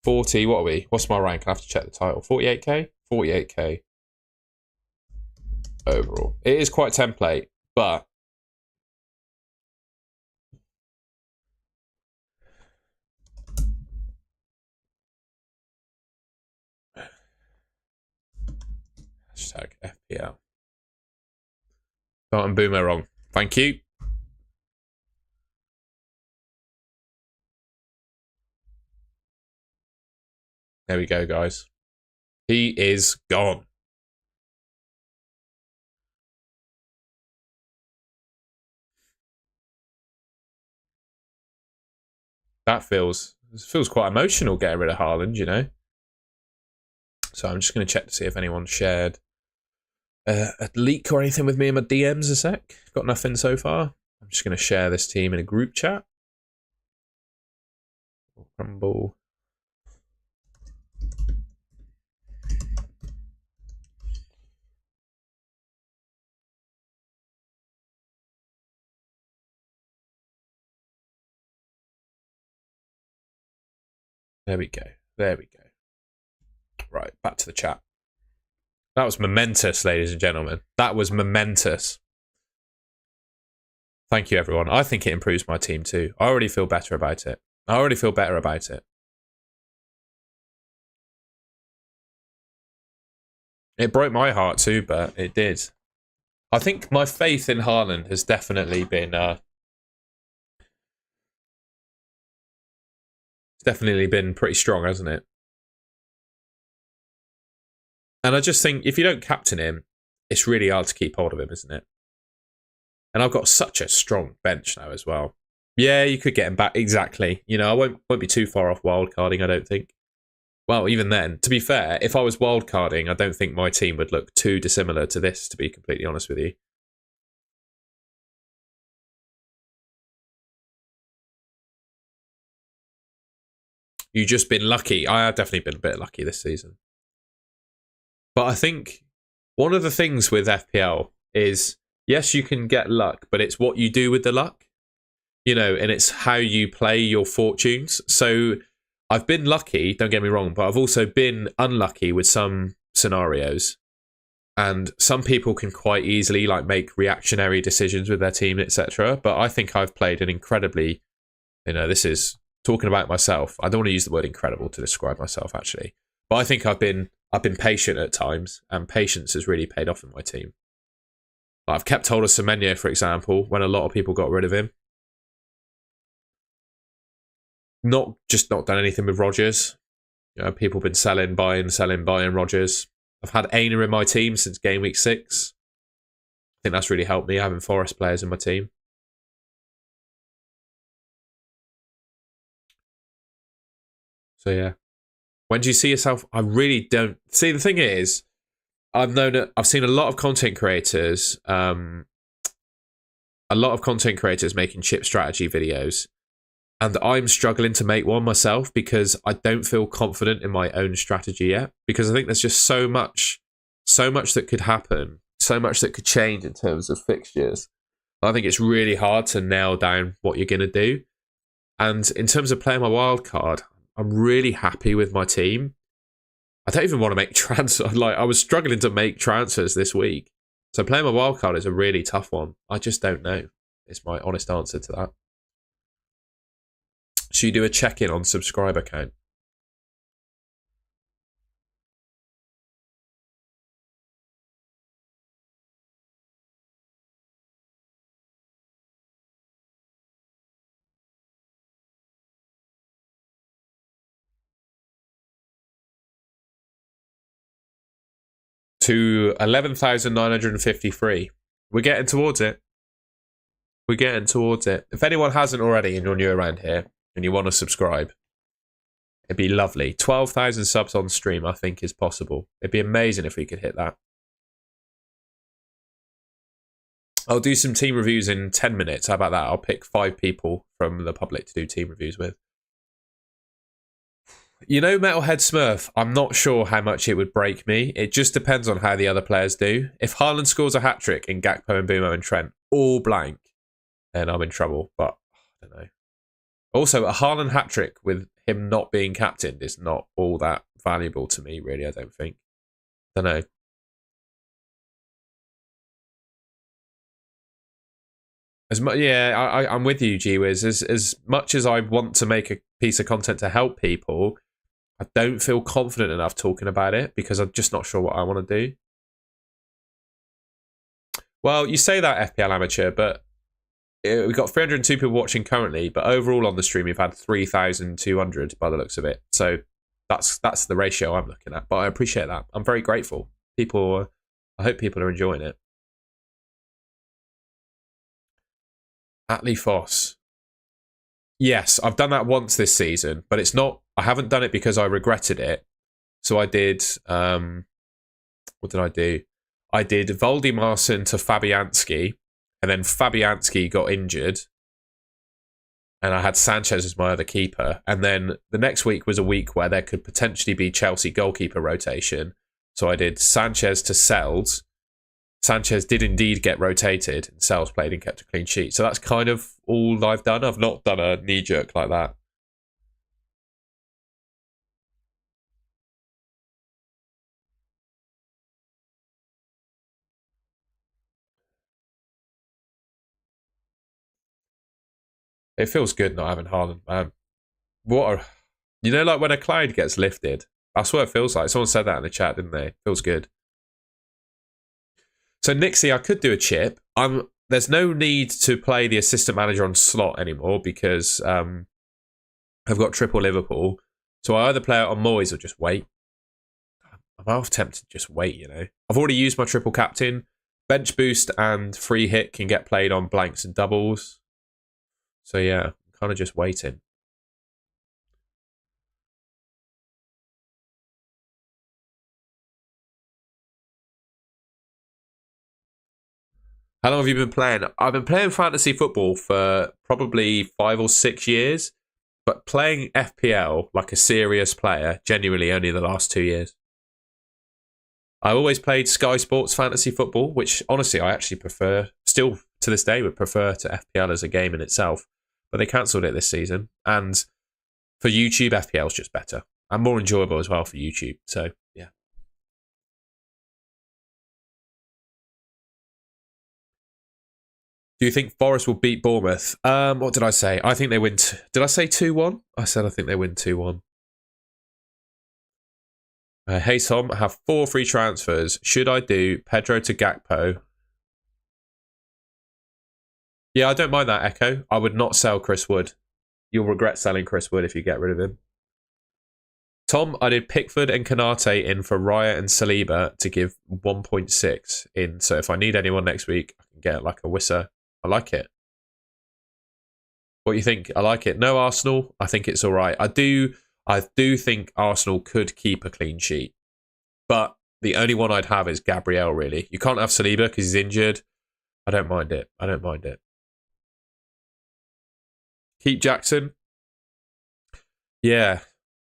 40. What are we? What's my rank? I have to check the title. 48k? 48k overall. It is quite template, but hashtag FPL. Got Mbumo wrong. Thank you. There we go, guys. He is gone. That feels quite emotional getting rid of Haaland, you know. So I'm just going to check to see if anyone shared a leak or anything with me in my DMs a sec. Got nothing so far. I'm just going to share this team in a group chat. Rumble. There we go. There we go. Right, back to the chat. That was momentous, ladies and gentlemen. That was momentous. Thank you, everyone. I think it improves my team too. I already feel better about it. It broke my heart too, but it did. I think my faith in Haaland has definitely been pretty strong, hasn't it? And I just think if you don't captain him, it's really hard to keep hold of him, isn't it? And I've got such a strong bench now as well. Yeah, you could get him back. Exactly. You know, I won't be too far off wildcarding, I don't think. Well, even then, to be fair, if I was wildcarding, I don't think my team would look too dissimilar to this, to be completely honest with you. You've just been lucky. I have definitely been a bit lucky this season. But I think one of the things with FPL is yes, you can get luck, but it's what you do with the luck, and it's how you play your fortunes. So I've been lucky, don't get me wrong, but I've also been unlucky with some scenarios. And some people can quite easily make reactionary decisions with their team, etc. But I think I've played an incredibly, this is talking about myself. I don't want to use the word incredible to describe myself, actually. But I think I've been patient at times, and patience has really paid off in my team. I've kept hold of Semenyo, for example, when a lot of people got rid of him. Not done anything with Rodgers. People been selling, buying Rodgers. I've had Aina in my team since game week 6. I think that's really helped me, having Forest players in my team. So yeah. When do you see yourself? I really don't. See, the thing is, I've seen a lot of content creators, making chip strategy videos, and I'm struggling to make one myself because I don't feel confident in my own strategy yet. Because I think there's just so much that could happen, so much that could change in terms of fixtures. I think it's really hard to nail down what you're going to do. And in terms of playing my wild card, I'm really happy with my team. I don't even want to make transfers. I was struggling to make transfers this week. So playing my wild card is a really tough one. I just don't know. It's my honest answer to that. Should you do a check-in on subscriber count? To 11,953. We're getting towards it. If anyone hasn't already and you're new around here and you want to subscribe, it'd be lovely. 12,000 subs on stream, I think, is possible. It'd be amazing if we could hit that. I'll do some team reviews in 10 minutes. How about that? I'll pick 5 people from the public to do team reviews with. Metalhead Smurf, I'm not sure how much it would break me. It just depends on how the other players do. If Haaland scores a hat-trick and Gakpo and Bumo and Trent all blank, then I'm in trouble. But I don't know. Also, a Haaland hat-trick with him not being captained is not all that valuable to me, really, I don't think. I don't know. I'm with you, G-Wiz. As much as I want to make a piece of content to help people, I don't feel confident enough talking about it because I'm just not sure what I want to do. Well, you say that, FPL Amateur, but we've got 302 people watching currently, but overall on the stream, we've had 3,200 by the looks of it. So that's the ratio I'm looking at. But I appreciate that. I'm very grateful. I hope people are enjoying it. Atlee Foss. Yes, I've done that once this season, but I haven't done it because I regretted it. So I did, what did I do? I did Voldy-Marson to Fabianski, and then Fabianski got injured, and I had Sanchez as my other keeper. And then the next week was a week where there could potentially be Chelsea goalkeeper rotation. So I did Sanchez to Sells. Sanchez did indeed get rotated, and Sells played and kept a clean sheet. So that's kind of all I've done. I've not done a knee-jerk like that. It feels good not having Haaland, man. Like when a cloud gets lifted? That's what it feels like. Someone said that in the chat, didn't they? It feels good. So Nixie, I could do a chip. There's no need to play the assistant manager on slot anymore because I've got triple Liverpool. So I either play it on Moyes or just wait. I'm half tempted to just wait, I've already used my triple captain. Bench boost and free hit can get played on blanks and doubles. So yeah, I'm kind of just waiting. How long have you been playing? I've been playing fantasy football for probably 5 or 6 years, but playing FPL like a serious player, genuinely only the last 2 years. I always played Sky Sports fantasy football, which honestly I actually prefer still to this day would prefer to FPL as a game in itself, but they cancelled it this season. And for YouTube, FPL is just better and more enjoyable as well for YouTube. So yeah. Do you think Forest will beat Bournemouth? What did I say? I think they win. Did I say 2-1? I said I think they win 2-1. Hey Tom, I have 4 free transfers. Should I do Pedro to Gakpo? Yeah, I don't mind that, Echo. I would not sell Chris Wood. You'll regret selling Chris Wood if you get rid of him. Tom, I did Pickford and Kanate in for Raya and Saliba to give 1.6 in. So if I need anyone next week, I can get like a Wissa. I like it. What do you think? I like it. No Arsenal. I think it's all right. I do think Arsenal could keep a clean sheet. But the only one I'd have is Gabriel, really. You can't have Saliba because he's injured. I don't mind it. I don't mind it. Keep Jackson. Yeah.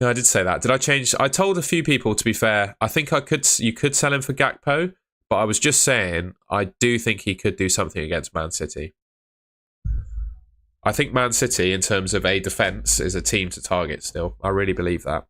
No, I did say that. Did I change? I told a few people, to be fair, I think you could sell him for Gakpo, but I was just saying I do think he could do something against Man City. I think Man City, in terms of a defence, is a team to target still. I really believe that.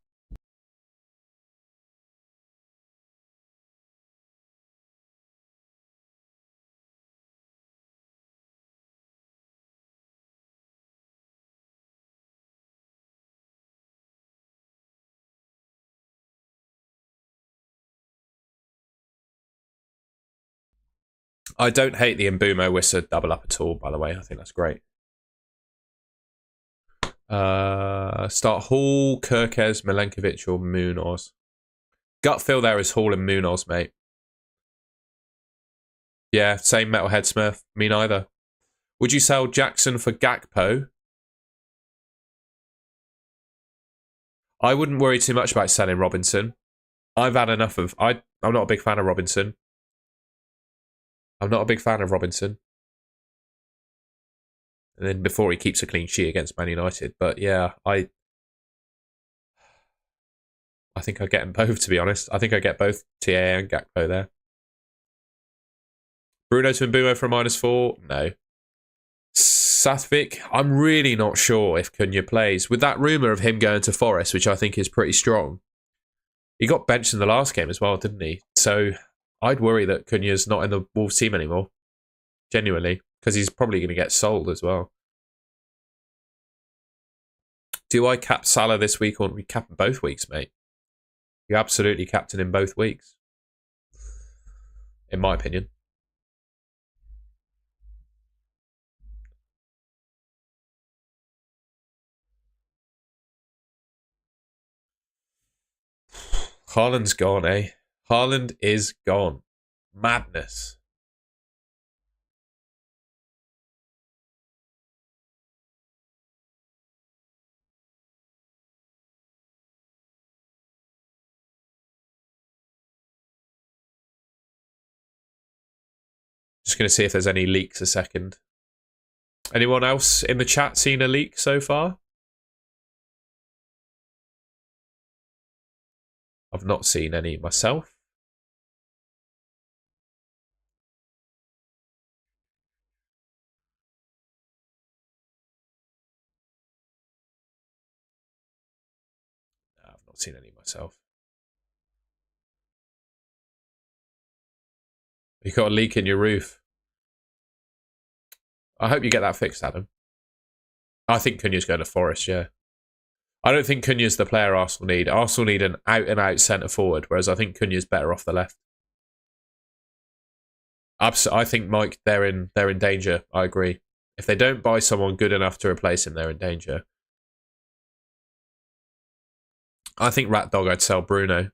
I don't hate the Mbumo Wissa double up at all, by the way. I think that's great. Start Hall, Kirkes, Milenkovic or Munoz. Gut feel there is Hall and Munoz, mate. Yeah, same Metalhead Smurf. Me neither. Would you sell Jackson for Gakpo? I wouldn't worry too much about selling Robinson. I've had enough of... I'm not a big fan of Robinson. I'm not a big fan of Robinson. And then before he keeps a clean sheet against Man United. But yeah, I think I get them both, to be honest. I think I get both TA and Gakpo there. Bruno to Mbumo for a -4? No. Sathvik, I'm really not sure if Cunha plays. With that rumour of him going to Forest, which I think is pretty strong, he got benched in the last game as well, didn't he? So I'd worry that Cunha's not in the Wolves team anymore. Genuinely. Because he's probably going to get sold as well. Do I cap Salah this week or we cap him both weeks, mate? You absolutely captain him both weeks. In my opinion. Haaland's gone, eh? Haaland is gone. Madness. Just going to see if there's any leaks a second. Anyone else in the chat seen a leak so far? I've not seen any myself. No, I've not seen any myself. You've got a leak in your roof. I hope you get that fixed, Adam. I think Cunha's going to Forest, yeah. I don't think Cunha's the player Arsenal need. Arsenal need an out-and-out centre-forward, whereas I think Cunha's better off the left. I think, Mike, they're in danger. I agree. If they don't buy someone good enough to replace him, they're in danger. I think Rat Dog, I'd sell Bruno.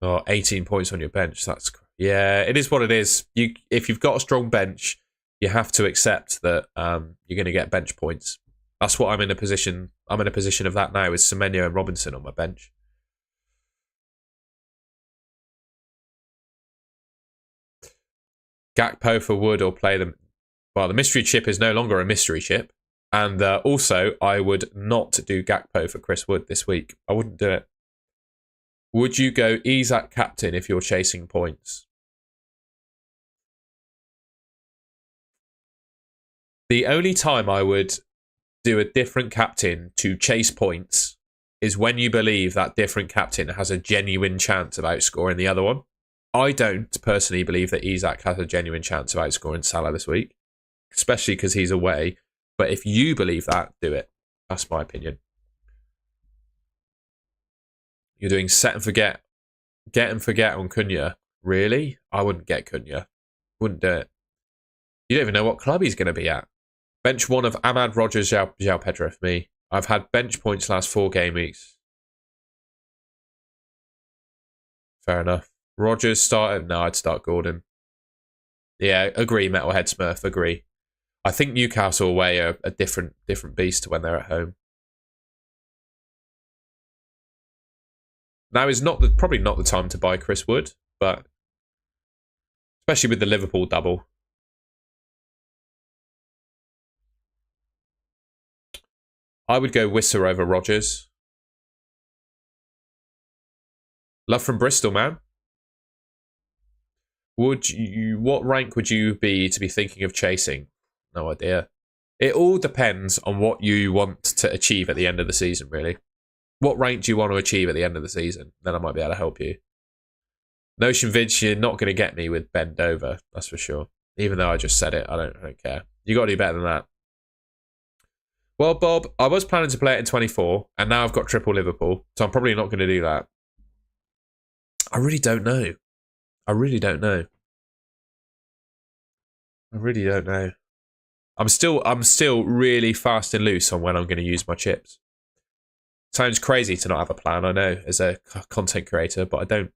Oh, 18 points on your bench. Yeah, it is what it is. If you've got a strong bench, you have to accept that you're going to get bench points. That's what I'm in a position. I'm in a position of that now with Semenyo and Robinson on my bench. Gakpo for Wood or play them. Well, the mystery chip is no longer a mystery chip. And also, I would not do Gakpo for Chris Wood this week. I wouldn't do it. Would you go Isak captain if you're chasing points? The only time I would do a different captain to chase points is when you believe that different captain has a genuine chance of outscoring the other one. I don't personally believe that Isak has a genuine chance of outscoring Salah this week, especially because he's away. But if you believe that, do it. That's my opinion. You're doing set and forget, get and forget on Cunha. Really? I wouldn't get Cunha. Wouldn't do it. You don't even know what club he's going to be at. Bench one of Ahmad, Rogers, João Pedro for me. I've had bench points last 4 game weeks. Fair enough. Rogers started. No, I'd start Gordon. Yeah, agree, Metalhead Smurf, agree. I think Newcastle away are a different beast to when they're at home. Now is probably not the time to buy Chris Wood, but especially with the Liverpool double. I would go Wissa over Rogers. Love from Bristol, man. What rank would you be to be thinking of chasing? No idea. It all depends on what you want to achieve at the end of the season, really. What rank do you want to achieve at the end of the season? Then I might be able to help you. Notion Vids, you're not going to get me with bend over, that's for sure. Even though I just said it, I don't care. You got to do better than that. Well, Bob, I was planning to play it in 24, and now I've got triple Liverpool, so I'm probably not going to do that. I really don't know. I really don't know. I'm still really fast and loose on when I'm going to use my chips. Sounds crazy to not have a plan, I know, as a content creator, but I don't.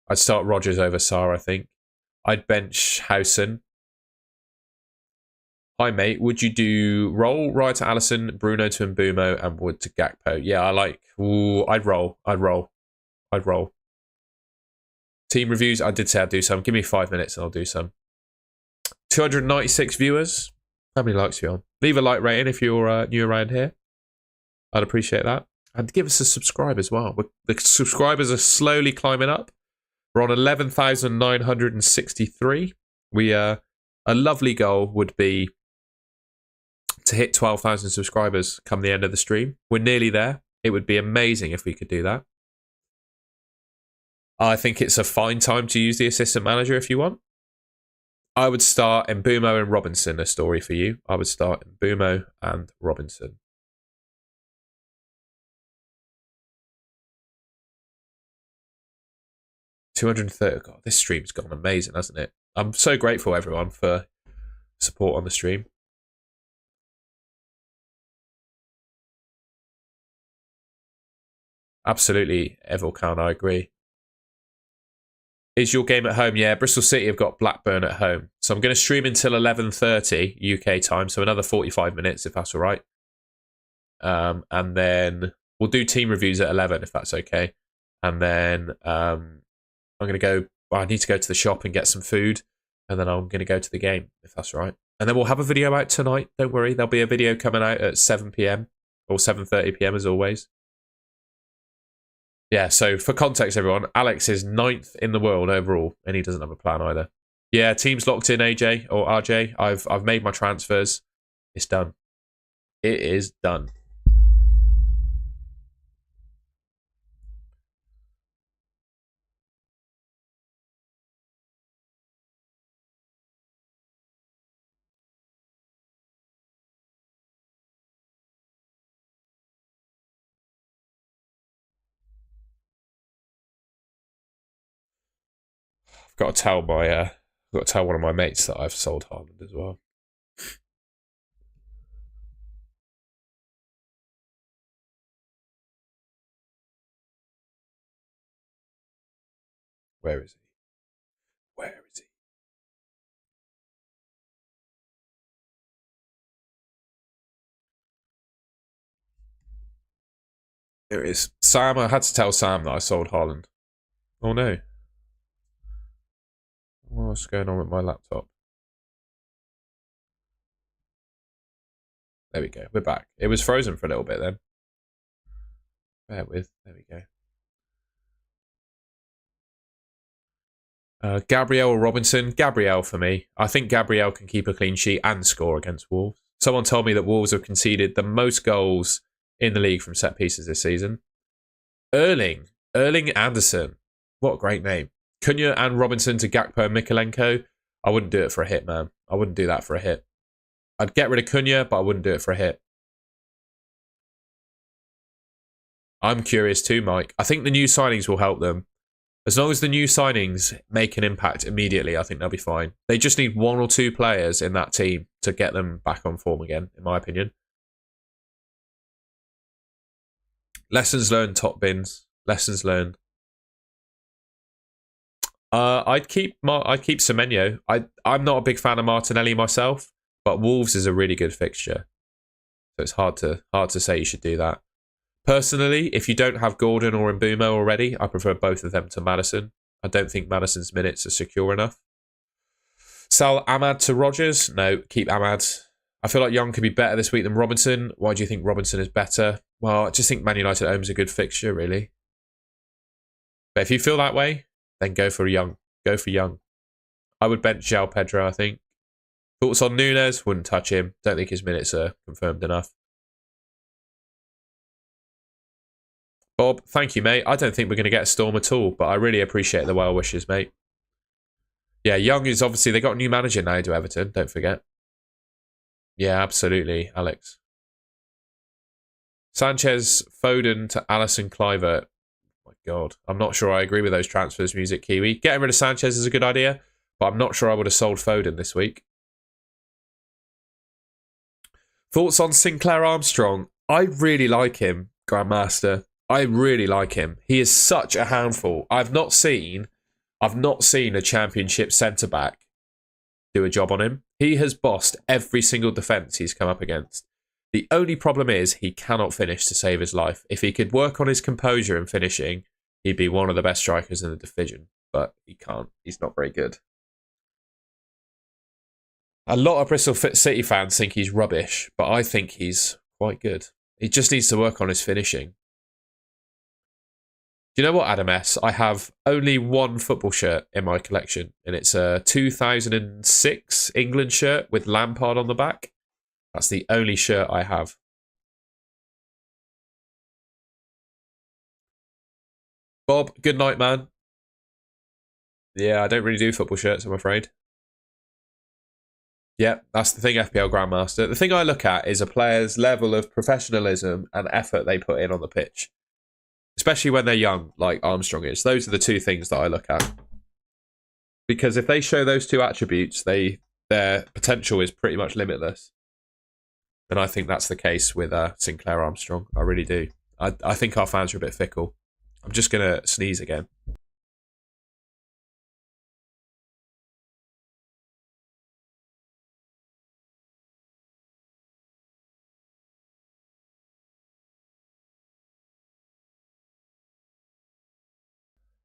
I'd start Rogers over Sarr, I think. I'd bench Howson. Hi, mate. Would you do roll, Raya to Allison, Bruno to Mbumo, and Wood to Gakpo? Yeah, I like... Ooh, I'd roll. Team reviews, I did say I'd do some. Give me 5 minutes and I'll do some. 296 viewers. How many likes are you on? Leave a like rating if you're new around here. I'd appreciate that. And give us a subscribe as well. The subscribers are slowly climbing up. We're on 11,963. A lovely goal would be to hit 12,000 subscribers come the end of the stream. We're nearly there. It would be amazing if we could do that. I think it's a fine time to use the assistant manager if you want. I would start Mbumo and Robinson, a story for you. I would start Mbumo and Robinson. $230. God, this stream's gone amazing, hasn't it? I'm so grateful, everyone, for support on the stream. Absolutely, Evilcan, I agree. Is your game at home? Yeah, Bristol City have got Blackburn at home. So I'm going to stream until 11:30 UK time, so another 45 minutes, if that's all right. And then we'll do team reviews at 11, if that's okay. And then I'm going to go... I need to go to the shop and get some food, and then I'm going to go to the game, if that's all right. And then we'll have a video out tonight. Don't worry, there'll be a video coming out at 7 p.m. or 7:30 p.m. as always. Yeah, so for context, everyone, Alex is 9th in the world overall, and he doesn't have a plan either. Yeah, team's locked in, AJ or RJ. I've made my transfers. It's done. It is done. I've got to tell one of my mates that I've sold Haaland as well. Where is he? Where is he? There it is. Sam, I had to tell Sam that I sold Haaland. Oh no. What's going on with my laptop? There we go. We're back. It was frozen for a little bit then. Bear with. There we go. Gabriel or Robinson? Gabriel for me. I think Gabriel can keep a clean sheet and score against Wolves. Someone told me that Wolves have conceded the most goals in the league from set pieces this season. Erling Anderson. What a great name. Cunha and Robinson to Gakpo and Mikolenko. I wouldn't do it for a hit, man. I wouldn't do that for a hit. I'd get rid of Cunha, but I wouldn't do it for a hit. I'm curious too, Mike. I think the new signings will help them. As long as the new signings make an impact immediately, I think they'll be fine. They just need one or two players in that team to get them back on form again, in my opinion. Lessons learned, top bins. Lessons learned. I'd keep Semenyo. I'm not a big fan of Martinelli myself, but Wolves is a really good fixture, so it's hard to say you should do that. Personally, if you don't have Gordon or Mbeumo already, I prefer both of them to Maddison. I don't think Maddison's minutes are secure enough. Sell Ahmad to Rodgers? No, keep Ahmad. I feel like Young could be better this week than Robinson. Why do you think Robinson is better? Well, I just think Man United at home is a good fixture, really. But if you feel that way, then go for Young. Go for Young. I would bench João Pedro, I think. Thoughts on Nunes? Wouldn't touch him. Don't think his minutes are confirmed enough. Bob, thank you, mate. I don't think we're going to get a storm at all, but I really appreciate the well wishes, mate. Yeah, Young is obviously... They got a new manager now to Everton, don't forget. Yeah, absolutely, Alex. Sanchez, Foden to Alisson Kluivert. Oh my God. I'm not sure I agree with those transfers, Music Kiwi. Getting rid of Sanchez is a good idea, but I'm not sure I would have sold Foden this week. Thoughts on Sinclair Armstrong? I really like him, Grandmaster. I really like him. He is such a handful. I've not seen a championship centre-back do a job on him. He has bossed every single defence he's come up against. The only problem is he cannot finish to save his life. If he could work on his composure and finishing, he'd be one of the best strikers in the division. But he can't. He's not very good. A lot of Bristol City fans think he's rubbish, but I think he's quite good. He just needs to work on his finishing. Do you know what, Adam S? I have only one football shirt in my collection, and it's a 2006 England shirt with Lampard on the back. That's the only shirt I have. Bob, good night, man. Yeah, I don't really do football shirts, I'm afraid. Yeah, that's the thing, FPL Grandmaster. The thing I look at is a player's level of professionalism and effort they put in on the pitch. Especially when they're young, like Armstrong is. Those are the two things that I look at. Because if they show those two attributes, their potential is pretty much limitless. And I think that's the case with Sinclair Armstrong. I really do. I think our fans are a bit fickle. I'm just going to sneeze again.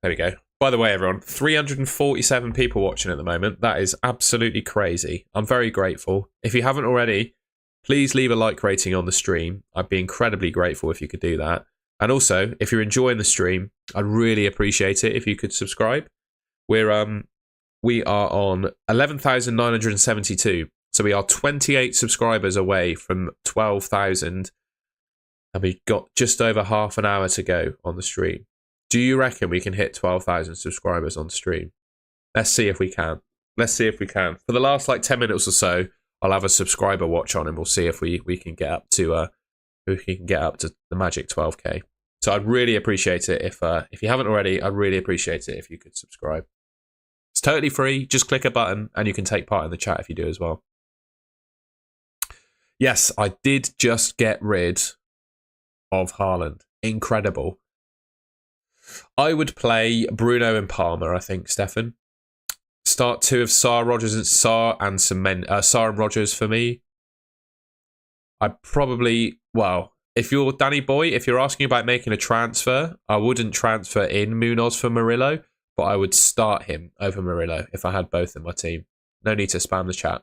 There we go. By the way, everyone, 347 people watching at the moment. That is absolutely crazy. I'm very grateful. If you haven't already, please leave a like rating on the stream. I'd be incredibly grateful if you could do that. And also, if you're enjoying the stream, I'd really appreciate it if you could subscribe. We are on 11,972. So we are 28 subscribers away from 12,000. And we've got just over half an hour to go on the stream. Do you reckon we can hit 12,000 subscribers on stream? Let's see if we can. Let's see if we can. For the last 10 minutes or so, I'll have a subscriber watch on and we'll see if we can get up to the magic 12k. So I'd really appreciate it if you haven't already. I'd really appreciate it if you could subscribe. It's totally free. Just click a button and you can take part in the chat if you do as well. Yes, I did just get rid of Haaland. Incredible. I would play Bruno and Palmer, I think, Stefan. Start two of Sarr, Rodgers, and Sarr and Rodgers for me. I'd probably, if you're Danny Boy, if you're asking about making a transfer, I wouldn't transfer in Munoz for Murillo, but I would start him over Murillo if I had both in my team. No need to spam the chat.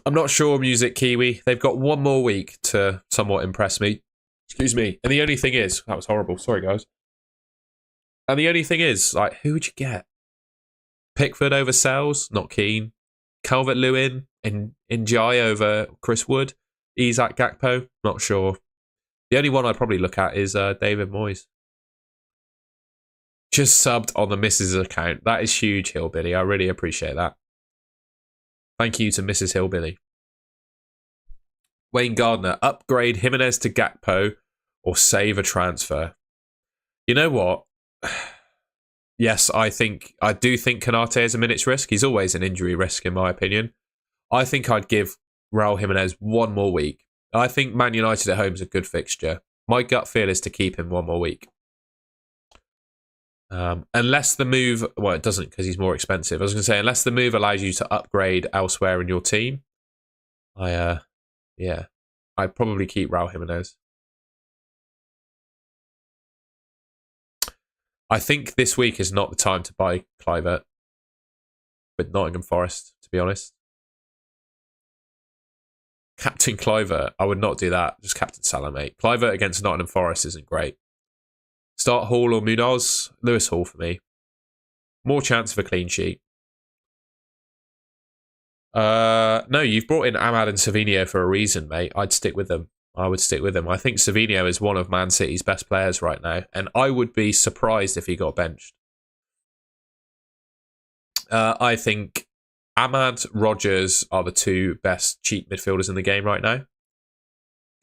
I'm not sure, Music Kiwi. They've got one more week to somewhat impress me. Excuse me. And the only thing is, that was horrible. Sorry, guys. And the only thing is, like, who would you get? Pickford over Sells? Not keen. Calvert-Lewin in Jai over Chris Wood? Isaac Gakpo? Not sure. The only one I'd probably look at is David Moyes. Just subbed on the Mrs. account. That is huge, Hillbilly. I really appreciate that. Thank you to Mrs. Hillbilly. Wayne Gardner, upgrade Jimenez to Gakpo or save a transfer. You know what? Yes, I do think Konate is a minute's risk. He's always an injury risk, in my opinion. I think I'd give Raul Jimenez one more week. I think Man United at home is a good fixture. My gut feel is to keep him one more week. Unless the move... Well, it doesn't because he's more expensive. I was going to say, unless the move allows you to upgrade elsewhere in your team, I'd probably keep Raul Jimenez. I think this week is not the time to buy Kluivert with Nottingham Forest, to be honest. Captain Kluivert, I would not do that. Just Captain Salah, mate. Kluivert against Nottingham Forest isn't great. Start Hall or Munoz? Lewis Hall for me. More chance of a clean sheet. No, you've brought in Ahmad and Savinho for a reason, mate. I'd stick with them. I would stick with him. I think Savinho is one of Man City's best players right now, and I would be surprised if he got benched. I think Ahmad, Rodgers are the two best cheap midfielders in the game right now.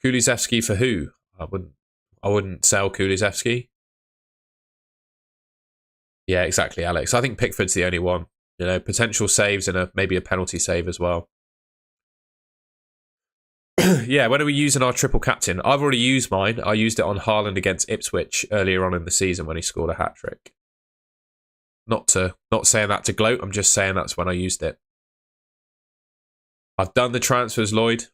Kulusevski for who? I wouldn't sell Kulusevski. Yeah, exactly, Alex. I think Pickford's the only one. You know, potential saves and maybe a penalty save as well. Yeah, when are we using our triple captain? I've already used mine. I used it on Haaland against Ipswich earlier on in the season when he scored a hat-trick. Not saying that to gloat, I'm just saying that's when I used it. I've done the transfers, Lloyd.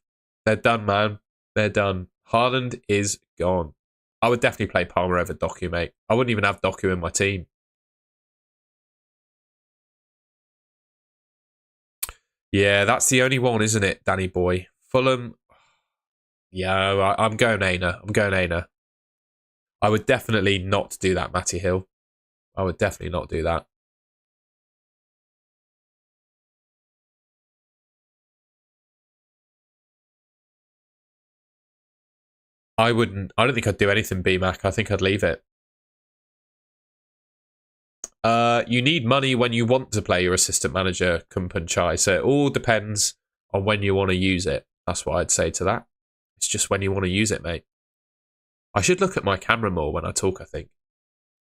They're done, man. They're done. Haaland is gone. I would definitely play Palmer over Doku, mate. I wouldn't even have Doku in my team. Yeah, that's the only one, isn't it, Danny boy? Fulham. Yeah, I'm going Aina. I would definitely not do that, Matty Hill. I would definitely not do that. I wouldn't. I don't think I'd do anything, BMAC. I think I'd leave it. You need money when you want to play your assistant manager, Kumpan Chai. So it all depends on when you want to use it. That's what I'd say to that. It's just when you want to use it, mate. I should look at my camera more when I talk, I think.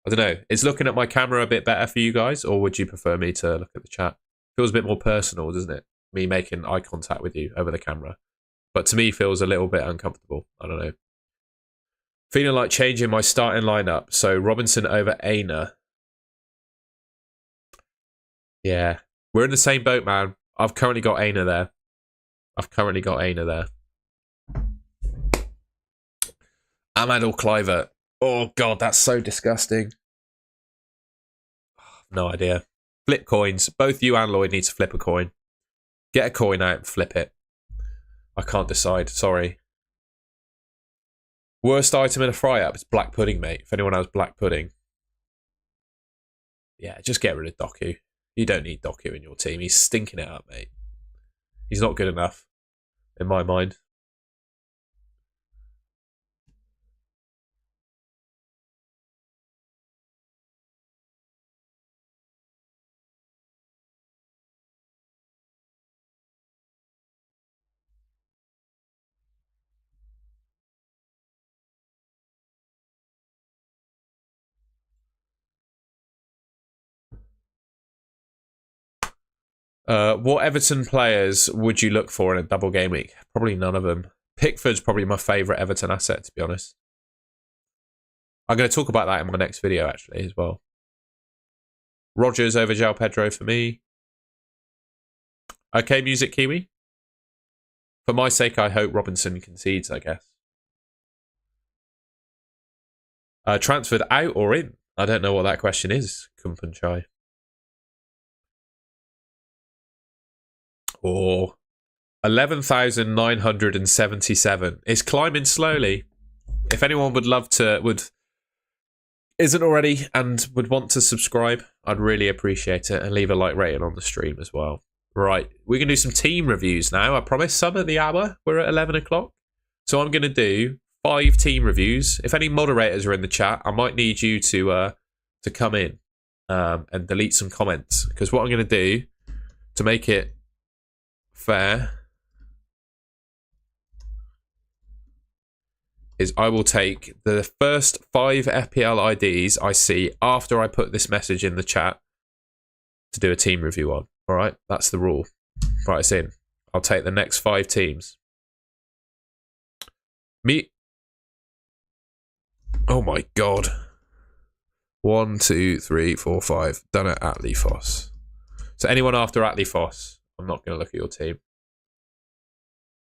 I don't know. Is looking at my camera a bit better for you guys, or would you prefer me to look at the chat? Feels a bit more personal, doesn't it? Me making eye contact with you over the camera. But to me, feels a little bit uncomfortable. I don't know. Feeling like changing my starting lineup. So Robinson over Aina. Yeah. We're in the same boat, man. I've currently got Aina there. Ahmad or Kluivert. Oh, God, that's so disgusting. No idea. Flip coins. Both you and Lloyd need to flip a coin. Get a coin out and flip it. I can't decide. Sorry. Worst item in a fry-up is black pudding, mate. If anyone has black pudding. Yeah, just get rid of Doku. You don't need Doku in your team. He's stinking it up, mate. He's not good enough, in my mind. What Everton players would you look for in a double game week? Probably none of them. Pickford's probably my favourite Everton asset, to be honest. I'm going to talk about that in my next video, actually, as well. Rodgers over João Pedro for me. Okay, Music Kiwi. For my sake, I hope Robinson concedes, I guess. Transferred out or in? I don't know what that question is, Kumpan Chai. Or 11,977. It's climbing slowly. If anyone would isn't already and would want to subscribe, I'd really appreciate it, and leave a like rating on the stream as well. Right, we can do some team reviews now. I promise some at the hour. We're at 11 o'clock. So I'm going to do 5 team reviews. If any moderators are in the chat, I might need you to come in and delete some comments. Because what I'm going to do to make it fair is I will take the first 5 FPL IDs I see after I put this message in the chat to do a team review on. All right, that's the rule. Right, it's in. I'll take the next 5 teams. Me. Oh my god. 1, 2, 3, 4, 5. Done it at Foss. So anyone after Atlee Foss, I'm not going to look at your team.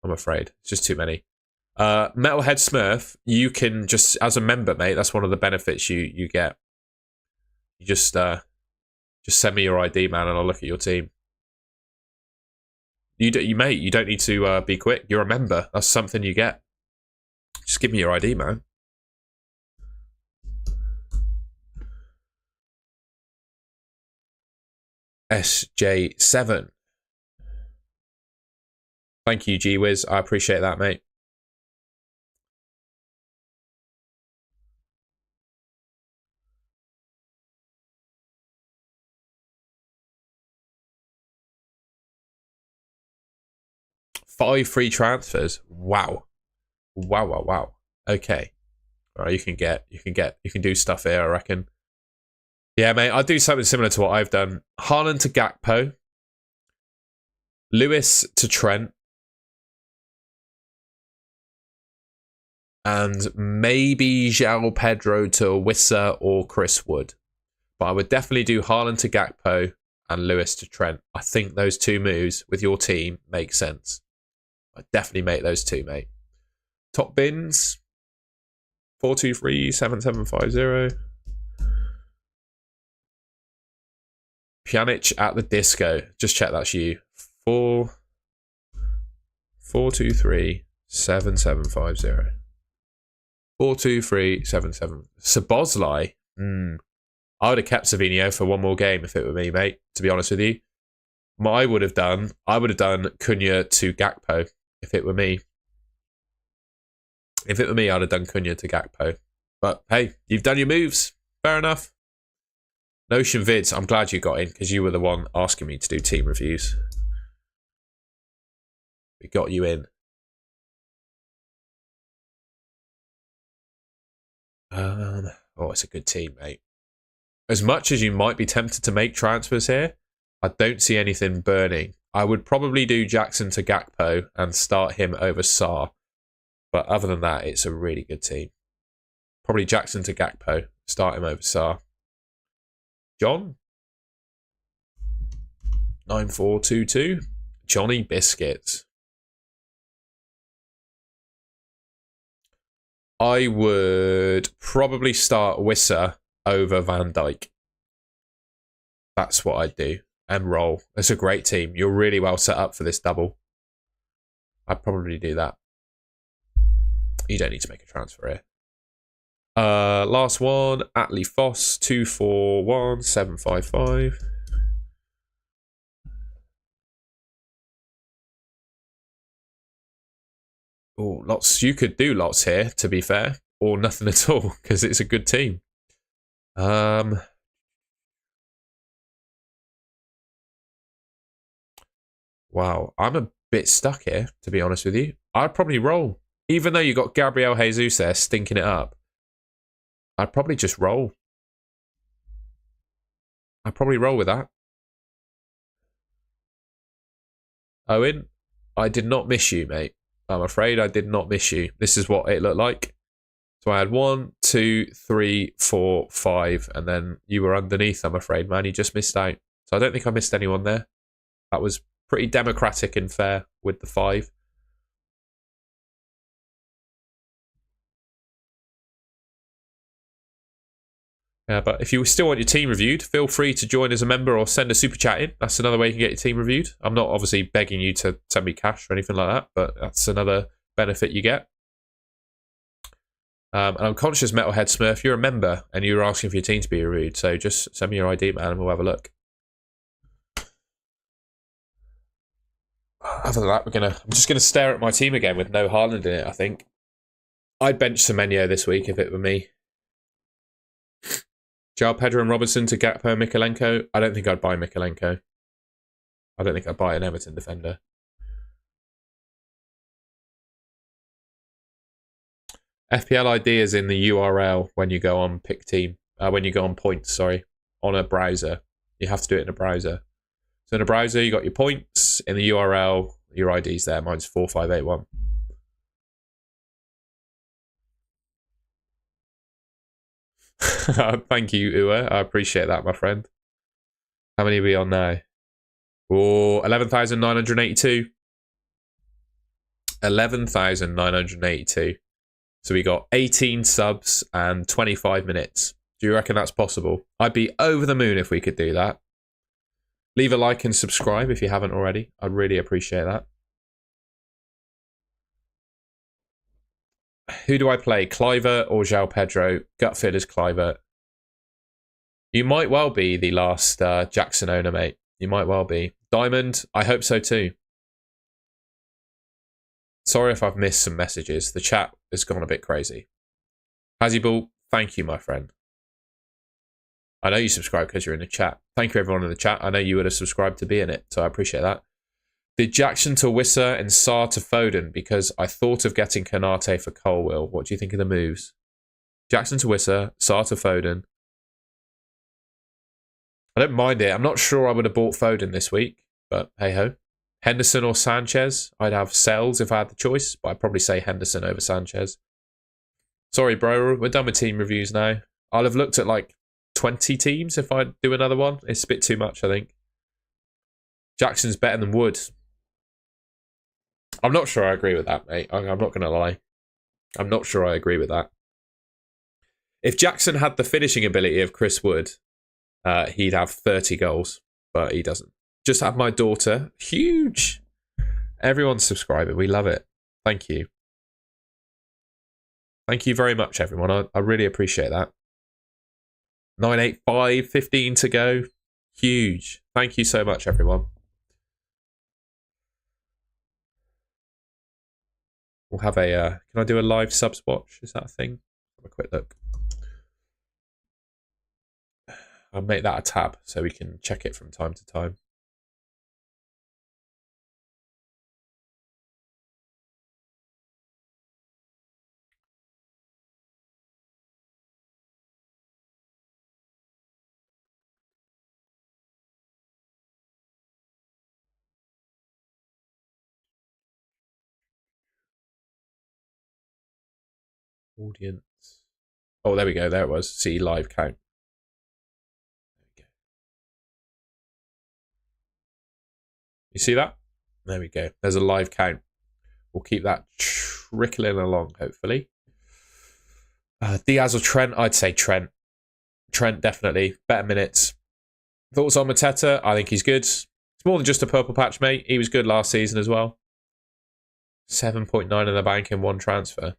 I'm afraid. It's just too many. Metalhead Smurf, you can just, as a member, mate, that's one of the benefits you get. You just send me your ID, man, and I'll look at your team. Mate, you don't need to be quick. You're a member. That's something you get. Just give me your ID, man. SJ7. Thank you, G-Wiz. I appreciate that, mate. Five free transfers. Wow. Wow. Okay. All right, you can do stuff here, I reckon. Yeah, mate, I'd do something similar to what I've done. Haaland to Gakpo. Lewis to Trent. And maybe João Pedro to Wissa or Chris Wood. But I would definitely do Haaland to Gakpo and Lewis to Trent. I think those 2 moves with your team make sense. I'd definitely make those 2, mate. Top bins. 423-7750. Pjanic at the disco. Just check that's you. 423-7750. 423-77. Szoboszlai. I would have kept Savinho for one more game if it were me, mate. To be honest with you, I would have done Cunha to Gakpo if it were me. If it were me, I'd have done Cunha to Gakpo. But hey, you've done your moves. Fair enough. Notion Vids, I'm glad you got in because you were the one asking me to do team reviews. We got you in. Oh, it's a good team, mate. As much as you might be tempted to make transfers here, I don't see anything burning. I would probably do Jackson to Gakpo and start him over Sarr. But other than that, it's a really good team. Probably Jackson to Gakpo, start him over Sarr. John? 9422. Johnny Biscuits. I would probably start Wissa over Van Dijk. That's what I'd do. And roll. It's a great team. You're really well set up for this double. I'd probably do that. You don't need to make a transfer here. Last one. Atlee Foss. 241755. Oh, lots. You could do lots here, to be fair, or nothing at all, because it's a good team. Wow, I'm a bit stuck here, to be honest with you. I'd probably roll, even though you got Gabriel Jesus there stinking it up. I'd probably just roll. I'd probably roll with that. Owen, I did not miss you, mate. I'm afraid I did not miss you. This is what it looked like. So I had 1, 2, 3, 4, 5, and then you were underneath, I'm afraid, man. You just missed out. So I don't think I missed anyone there. That was pretty democratic and fair with the 5. But if you still want your team reviewed, feel free to join as a member or send a super chat in. That's another way you can get your team reviewed. I'm not obviously begging you to send me cash or anything like that, but that's another benefit you get. And I'm conscious, Metalhead Smurf, you're a member and you're asking for your team to be rude. So just send me your ID, man, and we'll have a look. Other than that, I'm just gonna stare at my team again with no Haaland in it. I think I'd bench Semenyo this week if it were me. João Pedro and Robinson to Gakpo and Mikalenko. I don't think I'd buy Mikalenko. I don't think I'd buy an Everton defender. FPL ID is in the URL when you go on pick team. When you go on points, sorry, on a browser. You have to do it in a browser. So in a browser, you got your points. In the URL, your ID's there. Mine's 4581. Thank you, Uwe. I appreciate that, my friend. How many are we on now? Oh, 11,982. 11,982. So we got 18 subs and 25 minutes. Do you reckon that's possible? I'd be over the moon if we could do that. Leave a like and subscribe if you haven't already. I'd really appreciate that. Who do I play? Clivert or João Pedro? Gut feel is Clivert. You might well be the last Jackson owner, mate. You might well be. Diamond, I hope so too. Sorry if I've missed some messages. The chat has gone a bit crazy. Hazyball, thank you, my friend. I know you subscribe because you're in the chat. Thank you, everyone in the chat. I know you would have subscribed to be in it, so I appreciate that. Did Jackson to Wissa and Sarr to Foden because I thought of getting Konate for Colwill. What do you think of the moves? Jackson to Wissa, Sarr to Foden. I don't mind it. I'm not sure I would have bought Foden this week, but hey-ho. Henderson or Sanchez? I'd have Sells if I had the choice, but I'd probably say Henderson over Sanchez. Sorry, bro. We're done with team reviews now. I'll have looked at like 20 teams if I do another one. It's a bit too much, I think. Jackson's better than Wood. I'm not sure I agree with that, mate. I'm not going to lie. I'm not sure I agree with that. If Jackson had the finishing ability of Chris Wood, he'd have 30 goals, but he doesn't. Just have my daughter. Huge. Everyone's subscribing. We love it. Thank you. Thank you very much, everyone. I really appreciate that. 985, 15 to go. Huge. Thank you so much, everyone. We'll have a... can I do a live subs watch? Is that a thing? Have a quick look. I'll make that a tab so we can check it from time to time. Audience. Oh, there we go. There it was. See live count. There we go. You see that? There we go. There's a live count. We'll keep that trickling along, hopefully. Diaz or Trent? I'd say Trent. Trent, definitely. Better minutes. Thoughts on Mateta? I think he's good. It's more than just a purple patch, mate. He was good last season as well. 7.9 in the bank in one transfer.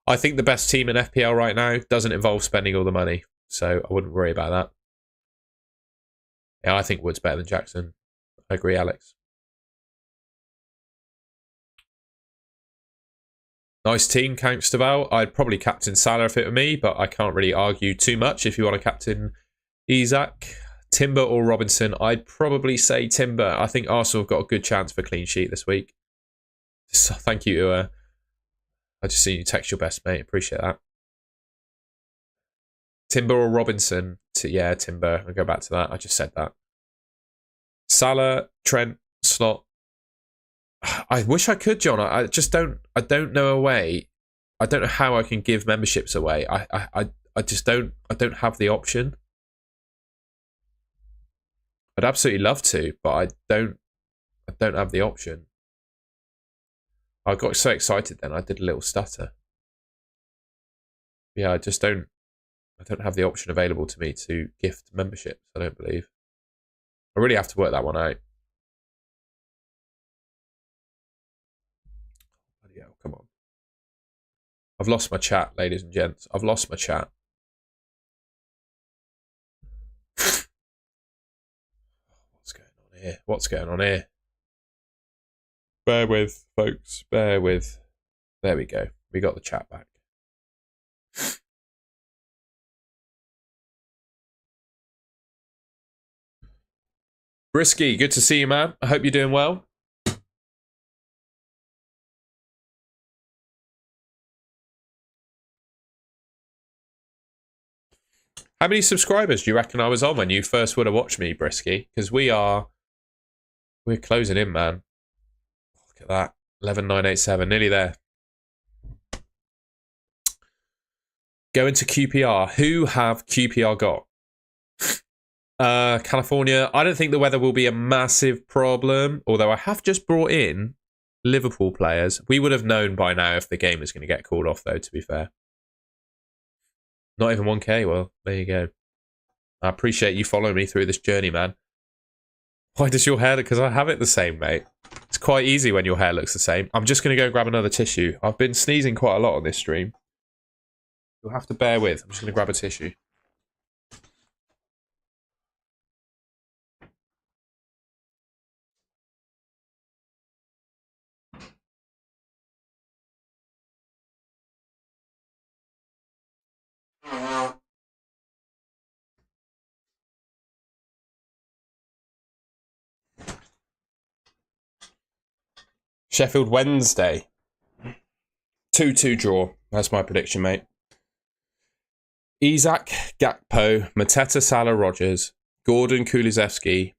I think the best team in FPL right now doesn't involve spending all the money, so I wouldn't worry about that. Yeah, I think Wood's better than Jackson. I agree, Alex. Nice team, Count Staval. I'd probably captain Salah if it were me, but I can't really argue too much if you want to captain Isak. Timber or Robinson? I'd probably say Timber. I think Arsenal have got a good chance for a clean sheet this week. So, thank you, Uwe. I just seen you text your best, mate. Appreciate that. Timber or Robinson? Yeah, Timber. I'll go back to that. I just said that. Salah, Trent, Slot. I wish I could, John. I just don't. I don't know a way. I don't know how I can give memberships away. I just don't. I don't have the option. I'd absolutely love to, but I don't have the option. I got so excited then I did a little stutter. Yeah, I don't have the option available to me to gift memberships, I don't believe. I really have to work that one out. Bloody hell, come on. I've lost my chat, ladies and gents. I've lost my chat. What's going on here? What's going on here? Bear with, folks. Bear with. There we go. We got the chat back. Brisky, good to see you, man. I hope you're doing well. How many subscribers do you reckon I was on when you first would have watched me, Brisky? Because we're closing in, man. Look at that. 11987, nearly there. Go into QPR. Who have QPR got? California. I don't think the weather will be a massive problem, although I have just brought in Liverpool players. We would have known by now if the game is going to get called off, though, to be fair. Not even 1K. Well, there you go. I appreciate you following me through this journey, man. Why does your hair look? Because I have it the same, mate. It's quite easy when your hair looks the same. I'm just going to go grab another tissue. I've been sneezing quite a lot on this stream. You'll have to bear with. I'm just going to grab a tissue. Sheffield Wednesday. 2-2 draw. That's my prediction, mate. Isak, Gakpo, Mateta, Salah, Rogers, Gordon, Kulusevski.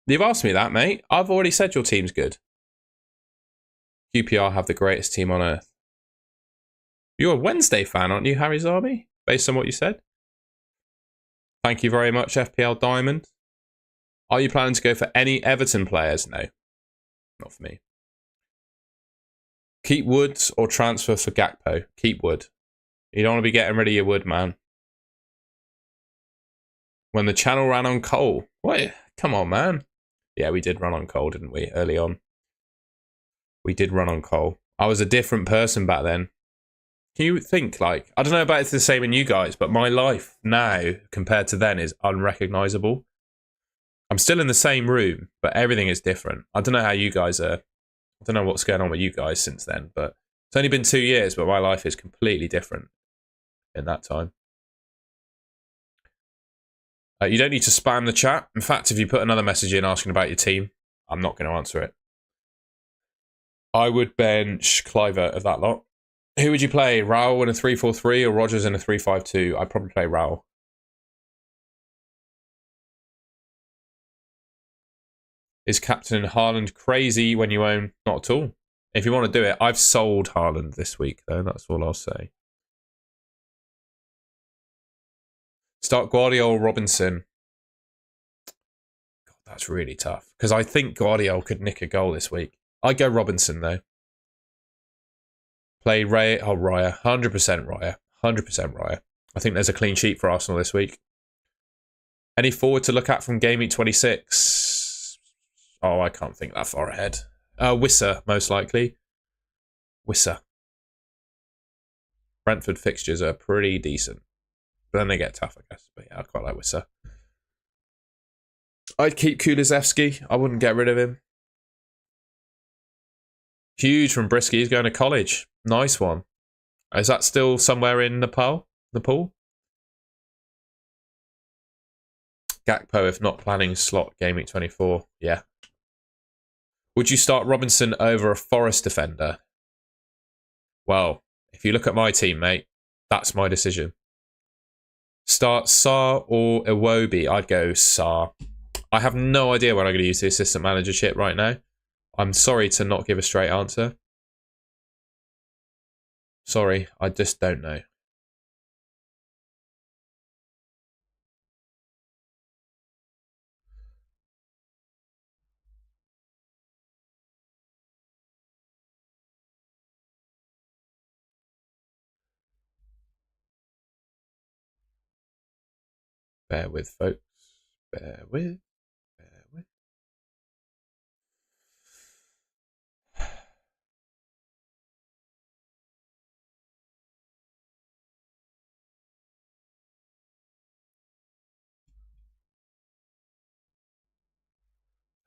You've asked me that, mate. I've already said your team's good. QPR have the greatest team on earth. You're a Wednesday fan, aren't you, Harry Zarbi? Based on what you said. Thank you very much, FPL Diamond. Are you planning to go for any Everton players? No. Not for me. Keep Woods or transfer for Gakpo? Keep Wood. You don't want to be getting rid of your Wood, man. When the channel ran on coal. What? Come on, man. Yeah, we did run on coal, didn't we, early on? We did run on coal. I was a different person back then. Can you think, like, I don't know about it's the same in you guys, but my life now compared to then is unrecognisable. I'm still in the same room, but everything is different. I don't know how you guys are. I don't know what's going on with you guys since then, but it's only been 2 years, but my life is completely different in that time. You don't need to spam the chat. In fact, if you put another message in asking about your team, I'm not going to answer it. I would bench Cliver of that lot. Who would you play? Raul in a 3-4-3 or Rogers in a 3-5-2? I'd probably play Raul. Is Captain Haaland crazy when you own? Not at all. If you want to do it, I've sold Haaland this week, though. That's all I'll say. Start Guardiola, Robinson. God, that's really tough. Because I think Guardiola could nick a goal this week. I'd go Robinson, though. Play Raya. Oh, Raya. 100% Raya. 100% Raya. I think there's a clean sheet for Arsenal this week. Any forward to look at from Gameweek 26? Oh, I can't think that far ahead. Wissa, most likely. Wissa. Brentford fixtures are pretty decent. But then they get tough, I guess. But yeah, I quite like Wissa. I'd keep Kulusevski. I wouldn't get rid of him. Huge from Brisky. He's going to college. Nice one. Is that still somewhere in Nepal? Gakpo, if not planning slot, Game Week 24. Yeah. Would you start Robinson over a Forest defender? Well, if you look at my team, mate, that's my decision. Start Sarr or Iwobi? I'd go Sarr. I have no idea when I'm going to use the assistant manager shit right now. I'm sorry to not give a straight answer. Sorry, I just don't know. Bear with, folks. Bear with. Bear with.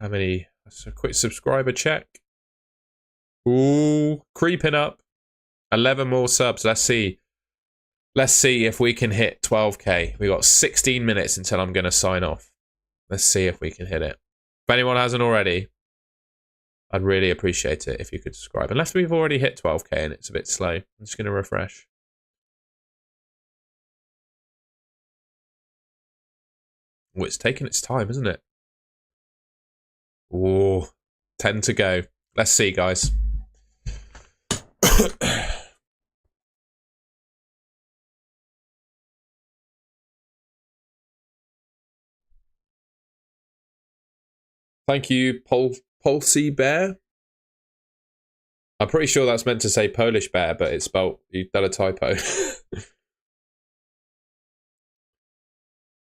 How many? That's a quick subscriber check. Ooh, creeping up. 11 more subs. Let's see. Let's see if we can hit 12k. We got 16 minutes until I'm going to sign off. Let's see if we can hit it. If anyone hasn't already, I'd really appreciate it if you could subscribe. Unless we've already hit 12k and it's a bit slow. I'm just going to refresh. Oh, it's taking its time, isn't it? Ooh, 10 to go. Let's see, guys. Thank you, Polsy Bear. I'm pretty sure that's meant to say Polish bear, but it's spelled, you've done a typo.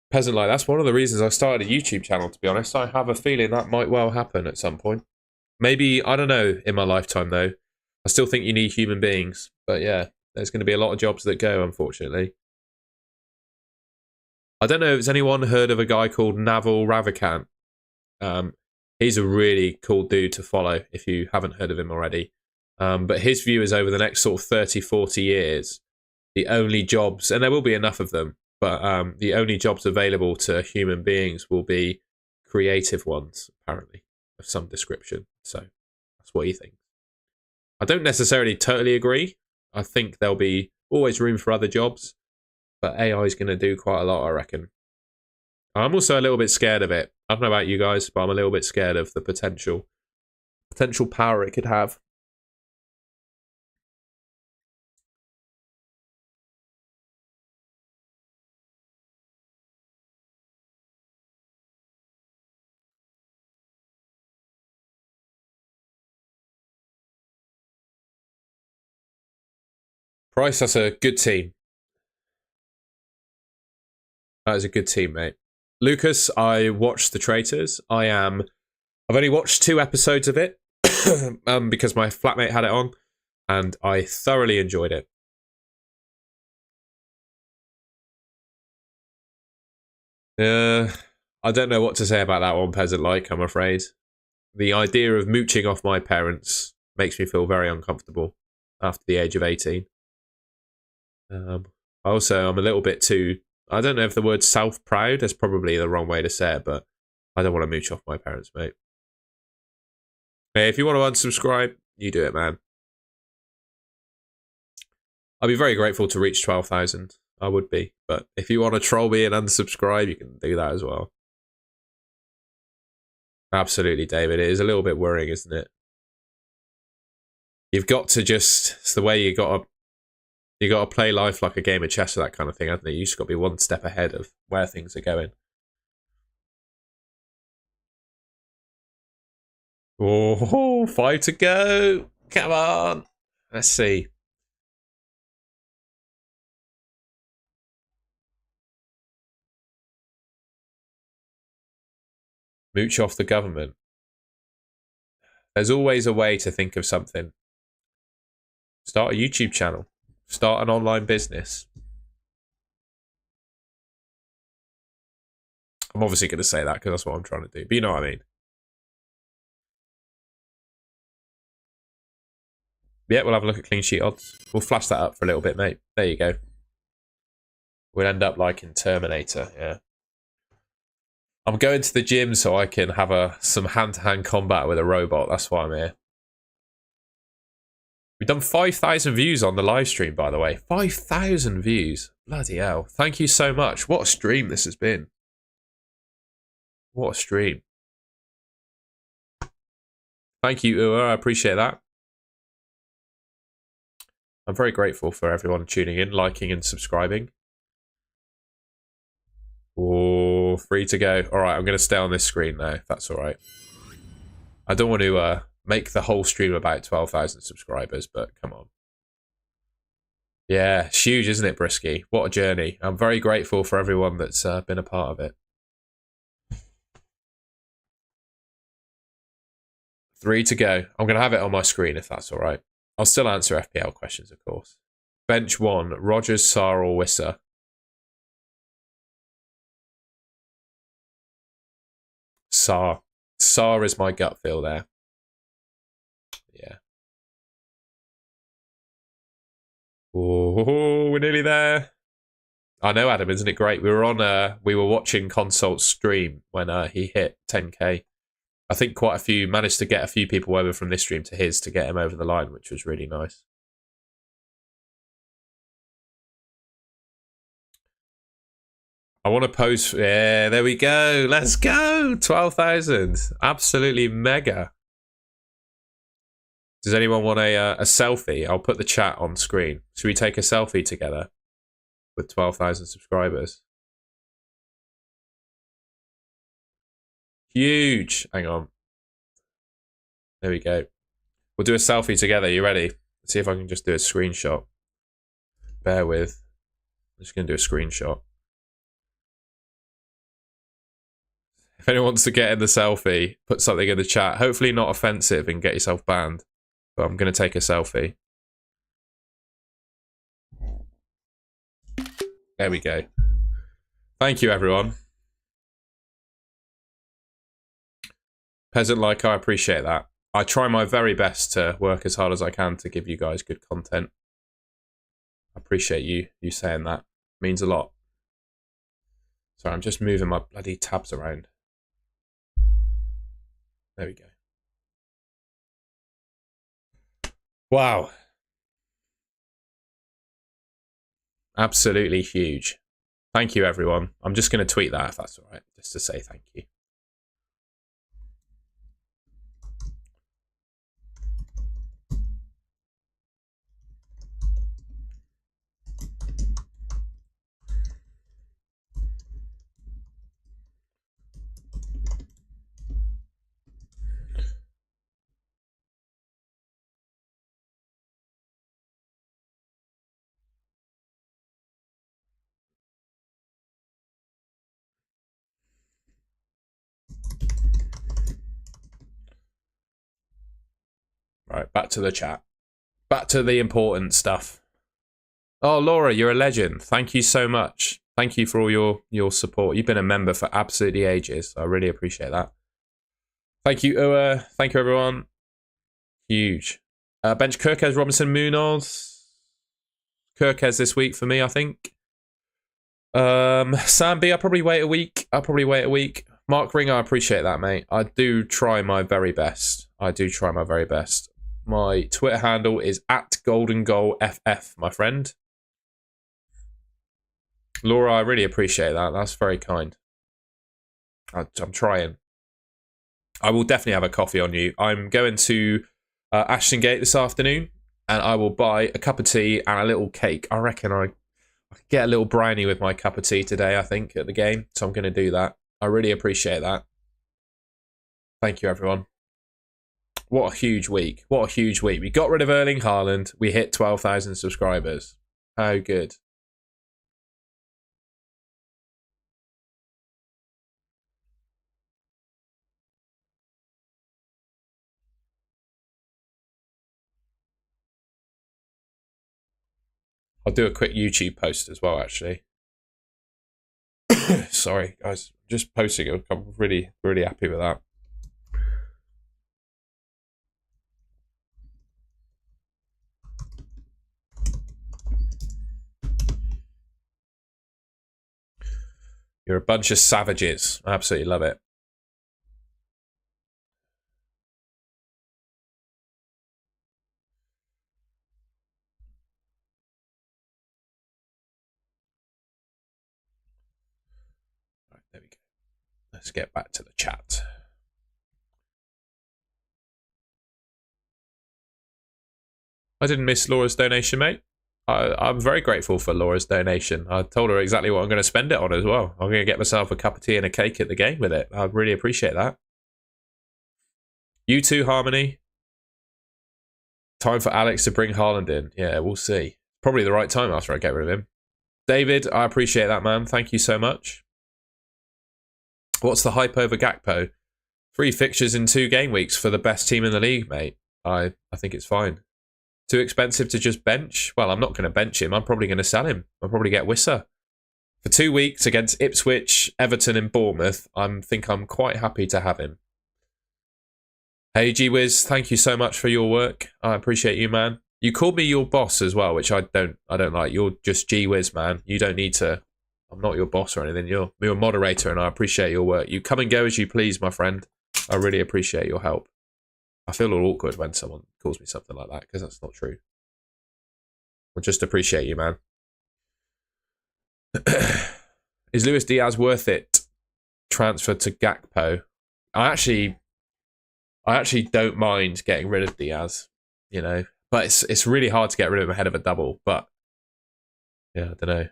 Peasant Light, that's one of the reasons I started a YouTube channel, to be honest. I have a feeling that might well happen at some point. Maybe, I don't know, in my lifetime, though. I still think you need human beings. But yeah, there's going to be a lot of jobs that go, unfortunately. I don't know if anyone heard of a guy called Naval Ravikant. He's a really cool dude to follow, if you haven't heard of him already. But his view is over the next sort of 30, 40 years, the only jobs, and there will be enough of them, but the only jobs available to human beings will be creative ones, apparently, of some description. So that's what he thinks. I don't necessarily totally agree. I think there'll be always room for other jobs, but AI is going to do quite a lot, I reckon. I'm also a little bit scared of it. I don't know about you guys, but I'm a little bit scared of the potential power it could have. Price, that's a good team. That is a good team, mate. Lucas, I watched The Traitors. I've only watched 2 episodes of it because my flatmate had it on, and I thoroughly enjoyed it. I don't know what to say about that one, Peasant Like, I'm afraid. The idea of mooching off my parents makes me feel very uncomfortable after the age of 18. Also, I'm a little bit too... I don't know if the word self-proud is probably the wrong way to say it, but I don't want to mooch off my parents, mate. Hey, if you want to unsubscribe, you do it, man. I'd be very grateful to reach 12,000. I would be. But if you want to troll me and unsubscribe, you can do that as well. Absolutely, David. It is a little bit worrying, isn't it? You've got to just... It's the way you got to play life like a game of chess or that kind of thing, hasn't it? You just got to be one step ahead of where things are going. Oh, 5 to go. Come on. Let's see. Mooch off the government. There's always a way to think of something. Start a YouTube channel. Start an online business. I'm obviously going to say that because that's what I'm trying to do. But you know what I mean. Yeah, we'll have a look at clean sheet odds. We'll flash that up for a little bit, mate. There you go. We'll end up like in Terminator, yeah. I'm going to the gym so I can have some hand-to-hand combat with a robot. That's why I'm here. We've done 5,000 views on the live stream, by the way. 5,000 views. Bloody hell. Thank you so much. What a stream this has been. What a stream. Thank you, Ua. I appreciate that. I'm very grateful for everyone tuning in, liking and subscribing. Oh, 3 to go. All right, I'm going to stay on this screen now, if that's all right. I don't want to make the whole stream about 12,000 subscribers, but come on. Yeah, it's huge, isn't it, Brisky? What a journey. I'm very grateful for everyone that's been a part of it. 3 to go. I'm going to have it on my screen, if that's all right. I'll still answer FPL questions, of course. Bench 1, Rogers, Sarr or Wissa? Sarr. Saar is my gut feel there. Yeah. Oh, we're nearly there. I know, Adam, isn't it great? We were watching Consult's stream when he hit 10k. I think quite a few managed to get a few people over from this stream to his to get him over the line, which was really nice. I want to post. Yeah, there we go. Let's go. 12,000. Absolutely mega. Does anyone want a selfie? I'll put the chat on screen. Should we take a selfie together with 12,000 subscribers? Huge. Hang on. There we go. We'll do a selfie together. You ready? Let's see if I can just do a screenshot. Bear with. I'm just going to do a screenshot. If anyone wants to get in the selfie, put something in the chat. Hopefully not offensive and get yourself banned. But I'm going to take a selfie. There we go. Thank you, everyone. Peasant like, I appreciate that. I try my very best to work as hard as I can to give you guys good content. I appreciate you saying that. It means a lot. Sorry, I'm just moving my bloody tabs around. There we go. Wow. Absolutely huge. Thank you, everyone. I'm just going to tweet that if that's all right, just to say thank you. Right, back to the chat. Back to the important stuff. Oh, Laura, you're a legend. Thank you so much. Thank you for all your support. You've been a member for absolutely ages. I really appreciate that. Thank you, Ua. Thank you, everyone. Huge. Bench Kirkez, Robinson, Munoz. Kirkez this week for me, I think. Sam B, I'll probably wait a week. Mark Ring, I appreciate that, mate. I do try my very best. My Twitter handle is @GoldenGoalFF, my friend. Laura, I really appreciate that. That's very kind. I'm trying. I will definitely have a coffee on you. I'm going to Ashton Gate this afternoon, and I will buy a cup of tea and a little cake. I reckon I could get a little brownie with my cup of tea today, I think, at the game. So I'm going to do that. I really appreciate that. Thank you, everyone. What a huge week. We got rid of Erling Haaland. We hit 12,000 subscribers. How good. I'll do a quick YouTube post as well, actually. Sorry, guys. Just posting it. I'm really, really happy with that. You're a bunch of savages. I absolutely love it. Right, there we go. Let's get back to the chat. I didn't miss Laura's donation, mate. I'm very grateful for Laura's donation. I told her exactly what I'm going to spend it on as well. I'm going to get myself a cup of tea and a cake at the game with it. I really appreciate that. You too, Harmony. Time for Alex to bring Haaland in. Yeah, we'll see. Probably the right time after I get rid of him. David, I appreciate that, man. Thank you so much. What's the hype over Gakpo? 3 fixtures in 2 game weeks for the best team in the league, mate. I think it's fine. Too expensive to just bench? Well, I'm not going to bench him. I'm probably going to sell him. I'll probably get Wissa. For 2 weeks against Ipswich, Everton and Bournemouth, I think I'm quite happy to have him. Hey, G-Wiz, thank you so much for your work. I appreciate you, man. You called me your boss as well, which I don't like. You're just G-Wiz, man. You don't need to... I'm not your boss or anything. You're a moderator, and I appreciate your work. You come and go as you please, my friend. I really appreciate your help. I feel all awkward when someone calls me something like that, because that's not true. I just appreciate you, man. Is Luis Diaz worth it? Transfer to Gakpo. I actually don't mind getting rid of Diaz, you know, but it's really hard to get rid of him ahead of a double. But yeah, I don't know.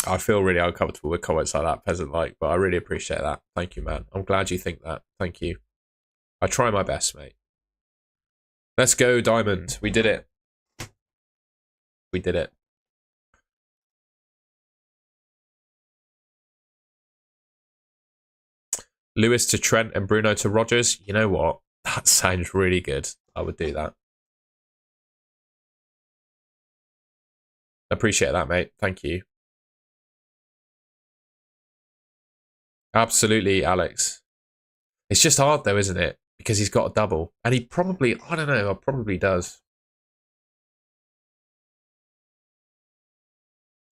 I feel really uncomfortable with comments like that, peasant like, but I really appreciate that. Thank you, man. I'm glad you think that. Thank you. I try my best, mate. Let's go, Diamond. We did it. We did it. Lewis to Trent and Bruno to Rodgers. You know what? That sounds really good. I would do that. Appreciate that, mate. Thank you. Absolutely, Alex. It's just hard though, isn't it? Because he's got a double. And he probably, I don't know, probably does.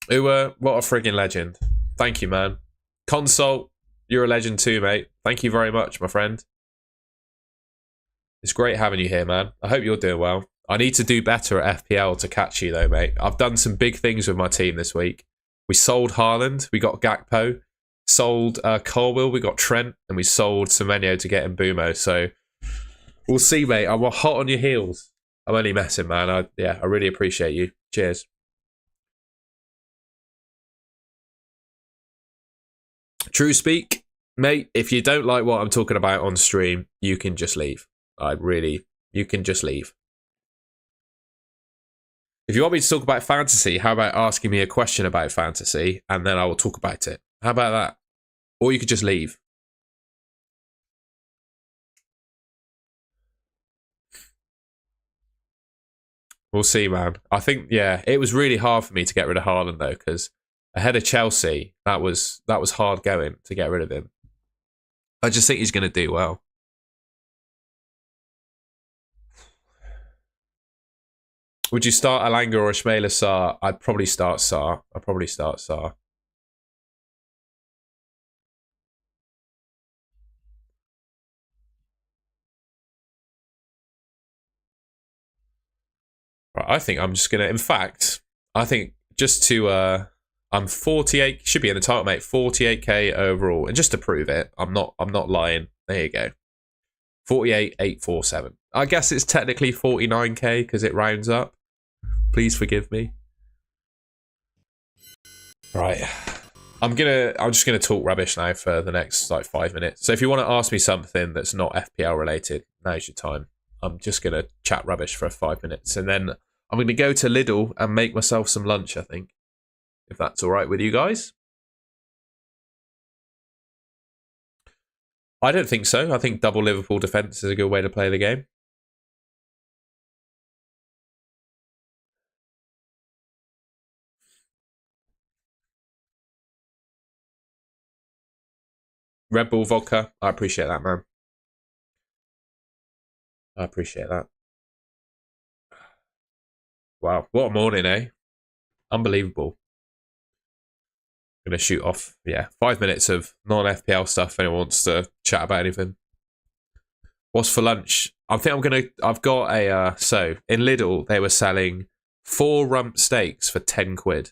Uwe, what a friggin' legend. Thank you, man. Consult, you're a legend too, mate. Thank you very much, my friend. It's great having you here, man. I hope you're doing well. I need to do better at FPL to catch you, though, mate. I've done some big things with my team this week. We sold Haaland. We got Gakpo. Sold Colwill. We got Trent. And we sold Semenyo to get Mbumo. So we'll see, mate. I'm hot on your heels. I'm only messing, man. I really appreciate you. Cheers. True speak, mate, if you don't like what I'm talking about on stream, you can just leave. You can just leave. If you want me to talk about fantasy, how about asking me a question about fantasy and then I will talk about it? How about that? Or you could just leave. We'll see, man. I think, yeah, it was really hard for me to get rid of Haaland, though, because ahead of Chelsea, that was hard going to get rid of him. I just think he's going to do well. Would you start Alanga or Ismaila Sarr? I'd probably start Sarr. Right, I think I'm just going to... In fact, I think just to... I'm 48... Should be in the title, mate. 48k overall. And just to prove it, I'm not lying. There you go. 48,847. I guess it's technically 49k because it rounds up. Please forgive me. Right. I'm just gonna talk rubbish now for the next like 5 minutes. So if you want to ask me something that's not FPL related, now's your time. I'm just gonna chat rubbish for 5 minutes, and then I'm gonna go to Lidl and make myself some lunch, I think. If that's all right with you guys. I don't think so. I think double Liverpool defence is a good way to play the game. Red Bull vodka. I appreciate that, man. I appreciate that. Wow, what a morning, eh? Unbelievable. I'm going to shoot off, 5 minutes of non-FPL stuff if anyone wants to chat about anything. What's for lunch? I've got a, so in Lidl, they were selling 4 rump steaks for 10 quid.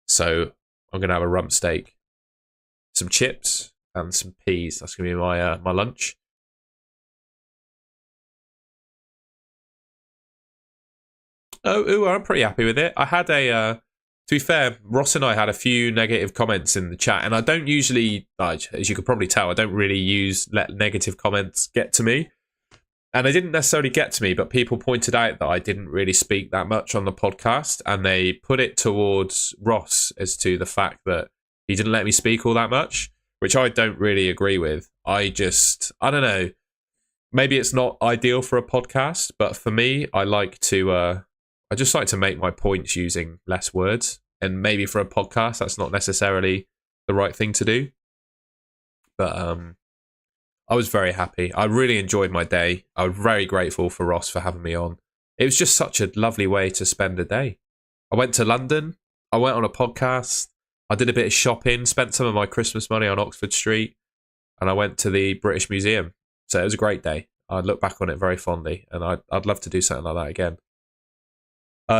So I'm going to have a rump steak, some chips, and some peas. That's going to be my lunch. Oh, I'm pretty happy with it. I had to be fair, Ross and I had a few negative comments in the chat, and I don't usually, as you could probably tell, I don't really let negative comments get to me. And they didn't necessarily get to me, but people pointed out that I didn't really speak that much on the podcast, and they put it towards Ross as to the fact that he didn't let me speak all that much, which I don't really agree with. I don't know. Maybe it's not ideal for a podcast, but for me, I just like to make my points using less words. And maybe for a podcast, that's not necessarily the right thing to do. But I was very happy. I really enjoyed my day. I was very grateful for Ross for having me on. It was just such a lovely way to spend a day. I went to London. I went on a podcast. I did a bit of shopping, spent some of my Christmas money on Oxford Street, and I went to the British Museum. So it was a great day. I look back on it very fondly, and I'd love to do something like that again.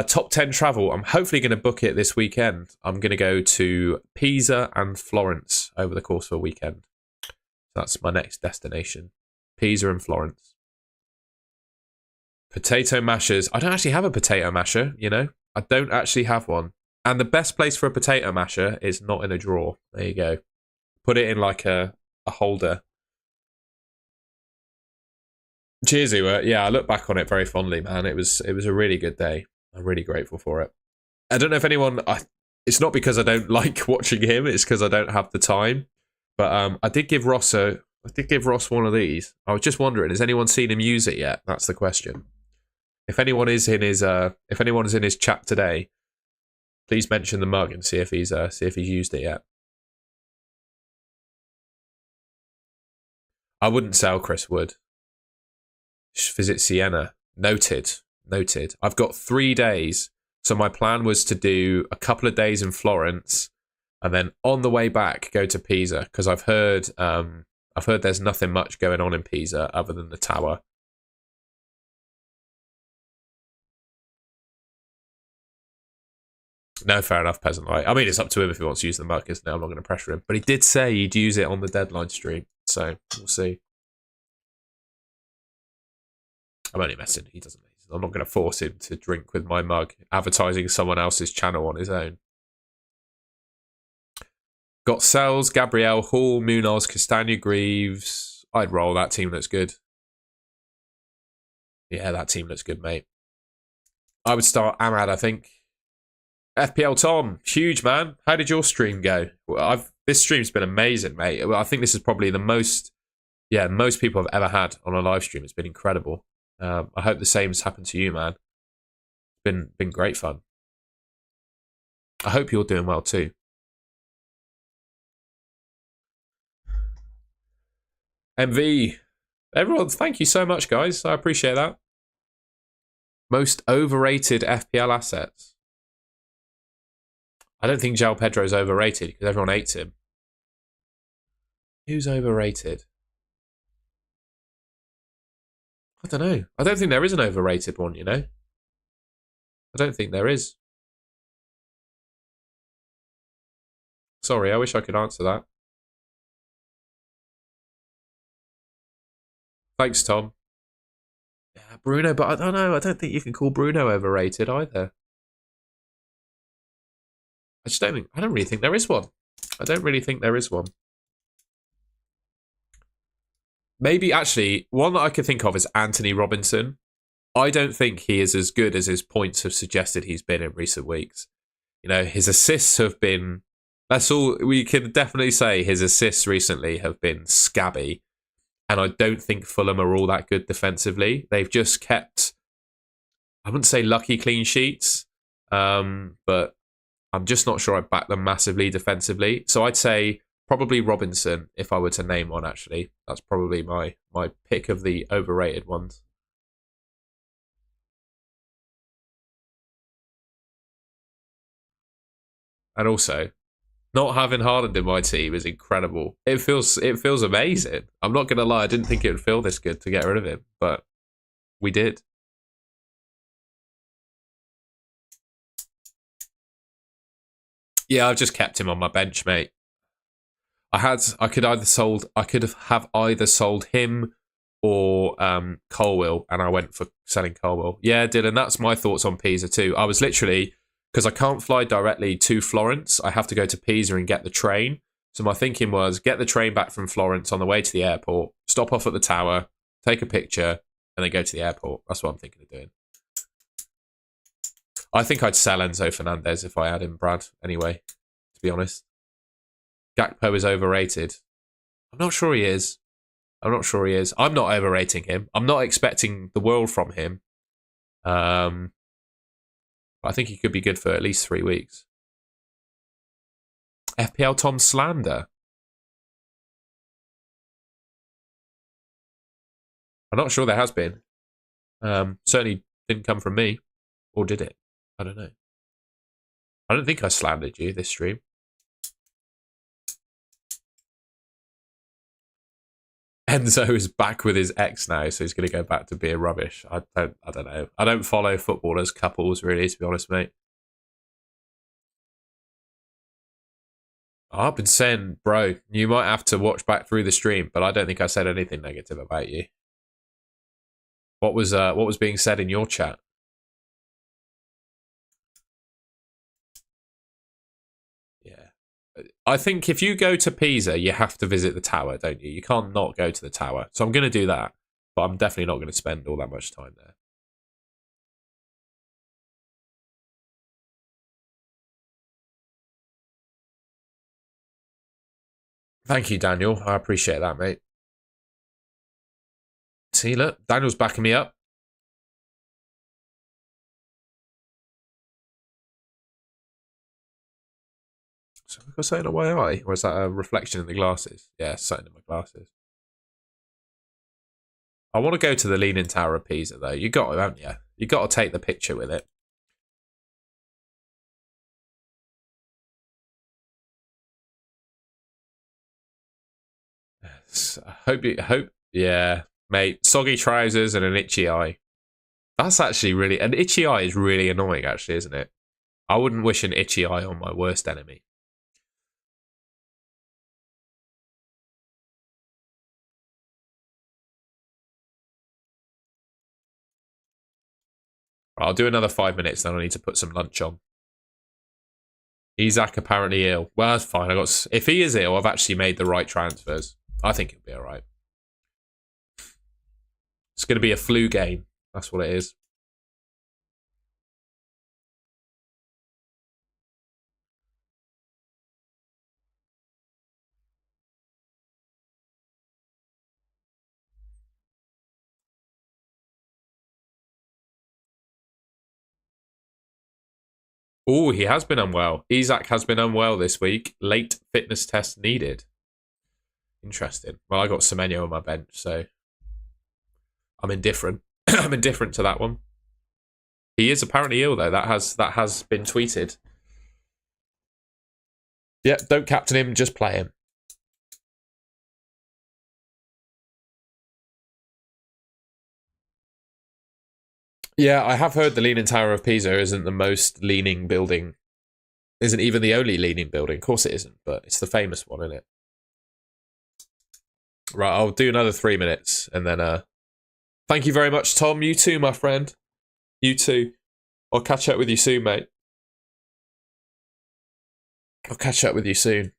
Top 10 travel. I'm hopefully going to book it this weekend. I'm going to go to Pisa and Florence over the course of a weekend. That's my next destination. Pisa and Florence. Potato mashers. I don't actually have a potato masher, you know. I don't actually have one. And the best place for a potato masher is not in a drawer. There you go. Put it in like a holder. Cheers, Ewa. Yeah, I look back on it very fondly, man. It was a really good day. I'm really grateful for it. I don't know if anyone... it's not because I don't like watching him. It's because I don't have the time. But I did give Ross one of these. I was just wondering, has anyone seen him use it yet? That's the question. If anyone is in his chat today, please mention the mug and see if he's used it yet. I wouldn't sell Chris Wood. Just visit Siena. Noted. I've got 3 days. So my plan was to do a couple of days in Florence and then on the way back go to Pisa, because I've heard there's nothing much going on in Pisa other than the tower. No, fair enough, Peasant Light. I mean, it's up to him if he wants to use the mug, isn't it? I'm not going to pressure him. But he did say he'd use it on the deadline stream, so we'll see. I'm only messing. He doesn't. I'm not going to force him to drink with my mug, advertising someone else's channel on his own. Got Sells, Gabrielle, Hall, Munoz, Castagna, Greaves. I'd roll. That team looks good. Yeah, that team looks good, mate. I would start Ahmad, I think. FPL Tom, huge, man. How did your stream go? This stream's been amazing, mate. I think this is probably the most people I've ever had on a live stream. It's been incredible. I hope the same has happened to you, man. Been great fun. I hope you're doing well too. MV, everyone, thank you so much, guys. I appreciate that. Most overrated FPL assets. I don't think João Pedro's overrated because everyone hates him. Who's overrated? I don't know. I don't think there is an overrated one, you know? I don't think there is. Sorry, I wish I could answer that. Thanks, Tom. Yeah, Bruno, but I don't know. I don't think you can call Bruno overrated either. I don't really think there is one. I don't really think there is one. Maybe, actually, one that I could think of is Anthony Robinson. I don't think he is as good as his points have suggested he's been in recent weeks. You know, his assists have been... That's all we can definitely say. His assists recently have been scabby. And I don't think Fulham are all that good defensively. They've just kept, I wouldn't say lucky clean sheets, but I'm just not sure I back them massively defensively. So I'd say probably Robinson, if I were to name one, actually. That's probably my pick of the overrated ones. And also, not having Haaland in my team is incredible. It feels amazing. I'm not going to lie, I didn't think it would feel this good to get rid of him, but we did. Yeah, I've just kept him on my bench, mate. I could have either sold him or Colwill, and I went for selling Colwill. Yeah, Dylan, that's my thoughts on Pisa too. I was literally, because I can't fly directly to Florence, I have to go to Pisa and get the train. So my thinking was get the train back from Florence on the way to the airport, stop off at the tower, take a picture, and then go to the airport. That's what I'm thinking of doing. I think I'd sell Enzo Fernandez if I had him, Brad, anyway, to be honest. Gakpo is overrated. I'm not sure he is. I'm not overrating him. I'm not expecting the world from him. But I think he could be good for at least 3 weeks. FPL Tom slander. I'm not sure there has been. Certainly didn't come from me. Or did it? I don't know. I don't think I slandered you this stream. Enzo is back with his ex now, so he's going to go back to being rubbish. I don't know. I don't follow footballers, couples, really, to be honest, mate. I've been saying, bro, you might have to watch back through the stream, but I don't think I said anything negative about you. What was being said in your chat? Yeah. I think if you go to Pisa, you have to visit the tower, don't you? You can't not go to the tower. So I'm going to do that, but I'm definitely not going to spend all that much time there. Thank you, Daniel. I appreciate that, mate. See, look, Daniel's backing me up. So have I got something on my eye? Or is that a reflection in the glasses? Yeah, something in my glasses. I want to go to the Leaning Tower of Pisa, though. You got to, haven't you? You got to take the picture with it. Hope, yeah, mate. Soggy trousers and an itchy eye. That's actually really, an itchy eye is really annoying, actually, isn't it? I wouldn't wish an itchy eye on my worst enemy. I'll do another 5 minutes, then I need to put some lunch on. Isaac apparently ill. Well, that's fine. If he is ill, I've actually made the right transfers. I think it'll be all right. It's going to be a flu game. That's what it is. Oh, he has been unwell. Isaac has been unwell this week. Late fitness test needed. Interesting. Well, I got Semenyo on my bench, so I'm indifferent. I'm indifferent to that one. He is apparently ill, though. That has been tweeted. Yeah, don't captain him, just play him. Yeah, I have heard the Leaning Tower of Pisa isn't the most leaning building. Isn't even the only leaning building. Of course it isn't, but it's the famous one, isn't it? Right, I'll do another 3 minutes, and then thank you very much, Tom. You too, my friend. You too. I'll catch up with you soon, mate. I'll catch up with you soon.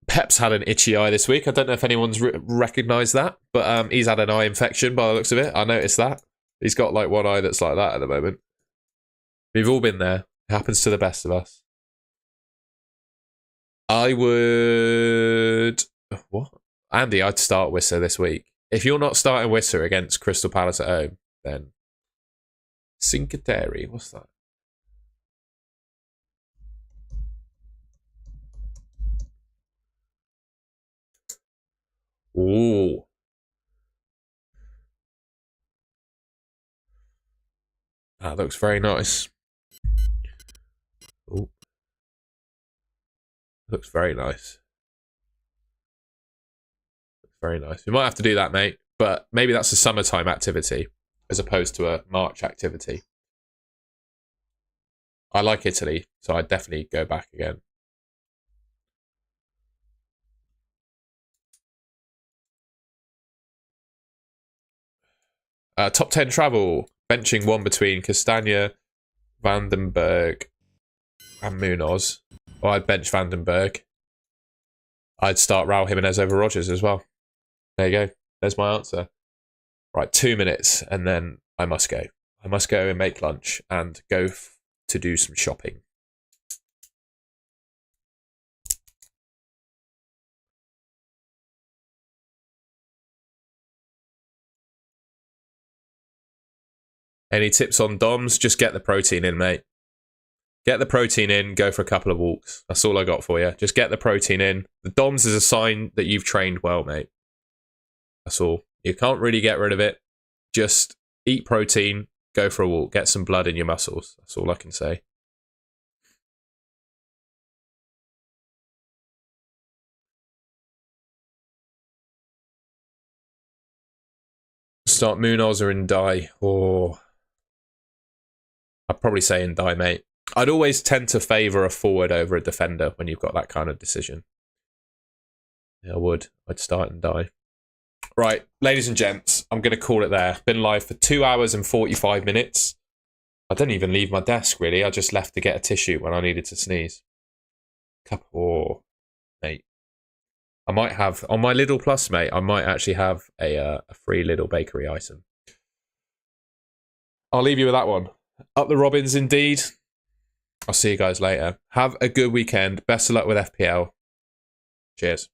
Pep's had an itchy eye this week. I don't know if anyone's recognised that, but he's had an eye infection by the looks of it. I noticed that. He's got like one eye that's like that at the moment. We've all been there. It happens to the best of us. I would... What? Andy, I'd start Wissa this week. If you're not starting Wissa against Crystal Palace at home, then... Cincateri, what's that? Ooh. That looks very nice. Ooh. Looks very nice. Very nice. We might have to do that, mate. But maybe that's a summertime activity as opposed to a March activity. I like Italy, so I'd definitely go back again. Top 10 travel. Benching one between Castagna, Vandenberg, and Munoz. Or I'd bench Vandenberg. I'd start Raul Jimenez over Rodgers as well. There you go. There's my answer. Right, 2 minutes, and then I must go. I must go and make lunch and go to do some shopping. Any tips on DOMs? Just get the protein in, mate. Get the protein in, go for a couple of walks. That's all I got for you. Just get the protein in. The DOMs is a sign that you've trained well, mate. That's all. You can't really get rid of it. Just eat protein, go for a walk, get some blood in your muscles. That's all I can say. Start Munoz or in die. Or I'd probably say in die, mate. I'd always tend to favour a forward over a defender when you've got that kind of decision. Yeah, I would. I'd start and die. Right, ladies and gents, I'm going to call it there. Been live for 2 hours and 45 minutes. I didn't even leave my desk, really. I just left to get a tissue when I needed to sneeze. Oh, mate. I might have, on my Lidl Plus, mate, I might actually have a free Lidl bakery item. I'll leave you with that one. Up the Robins, indeed. I'll see you guys later. Have a good weekend. Best of luck with FPL. Cheers.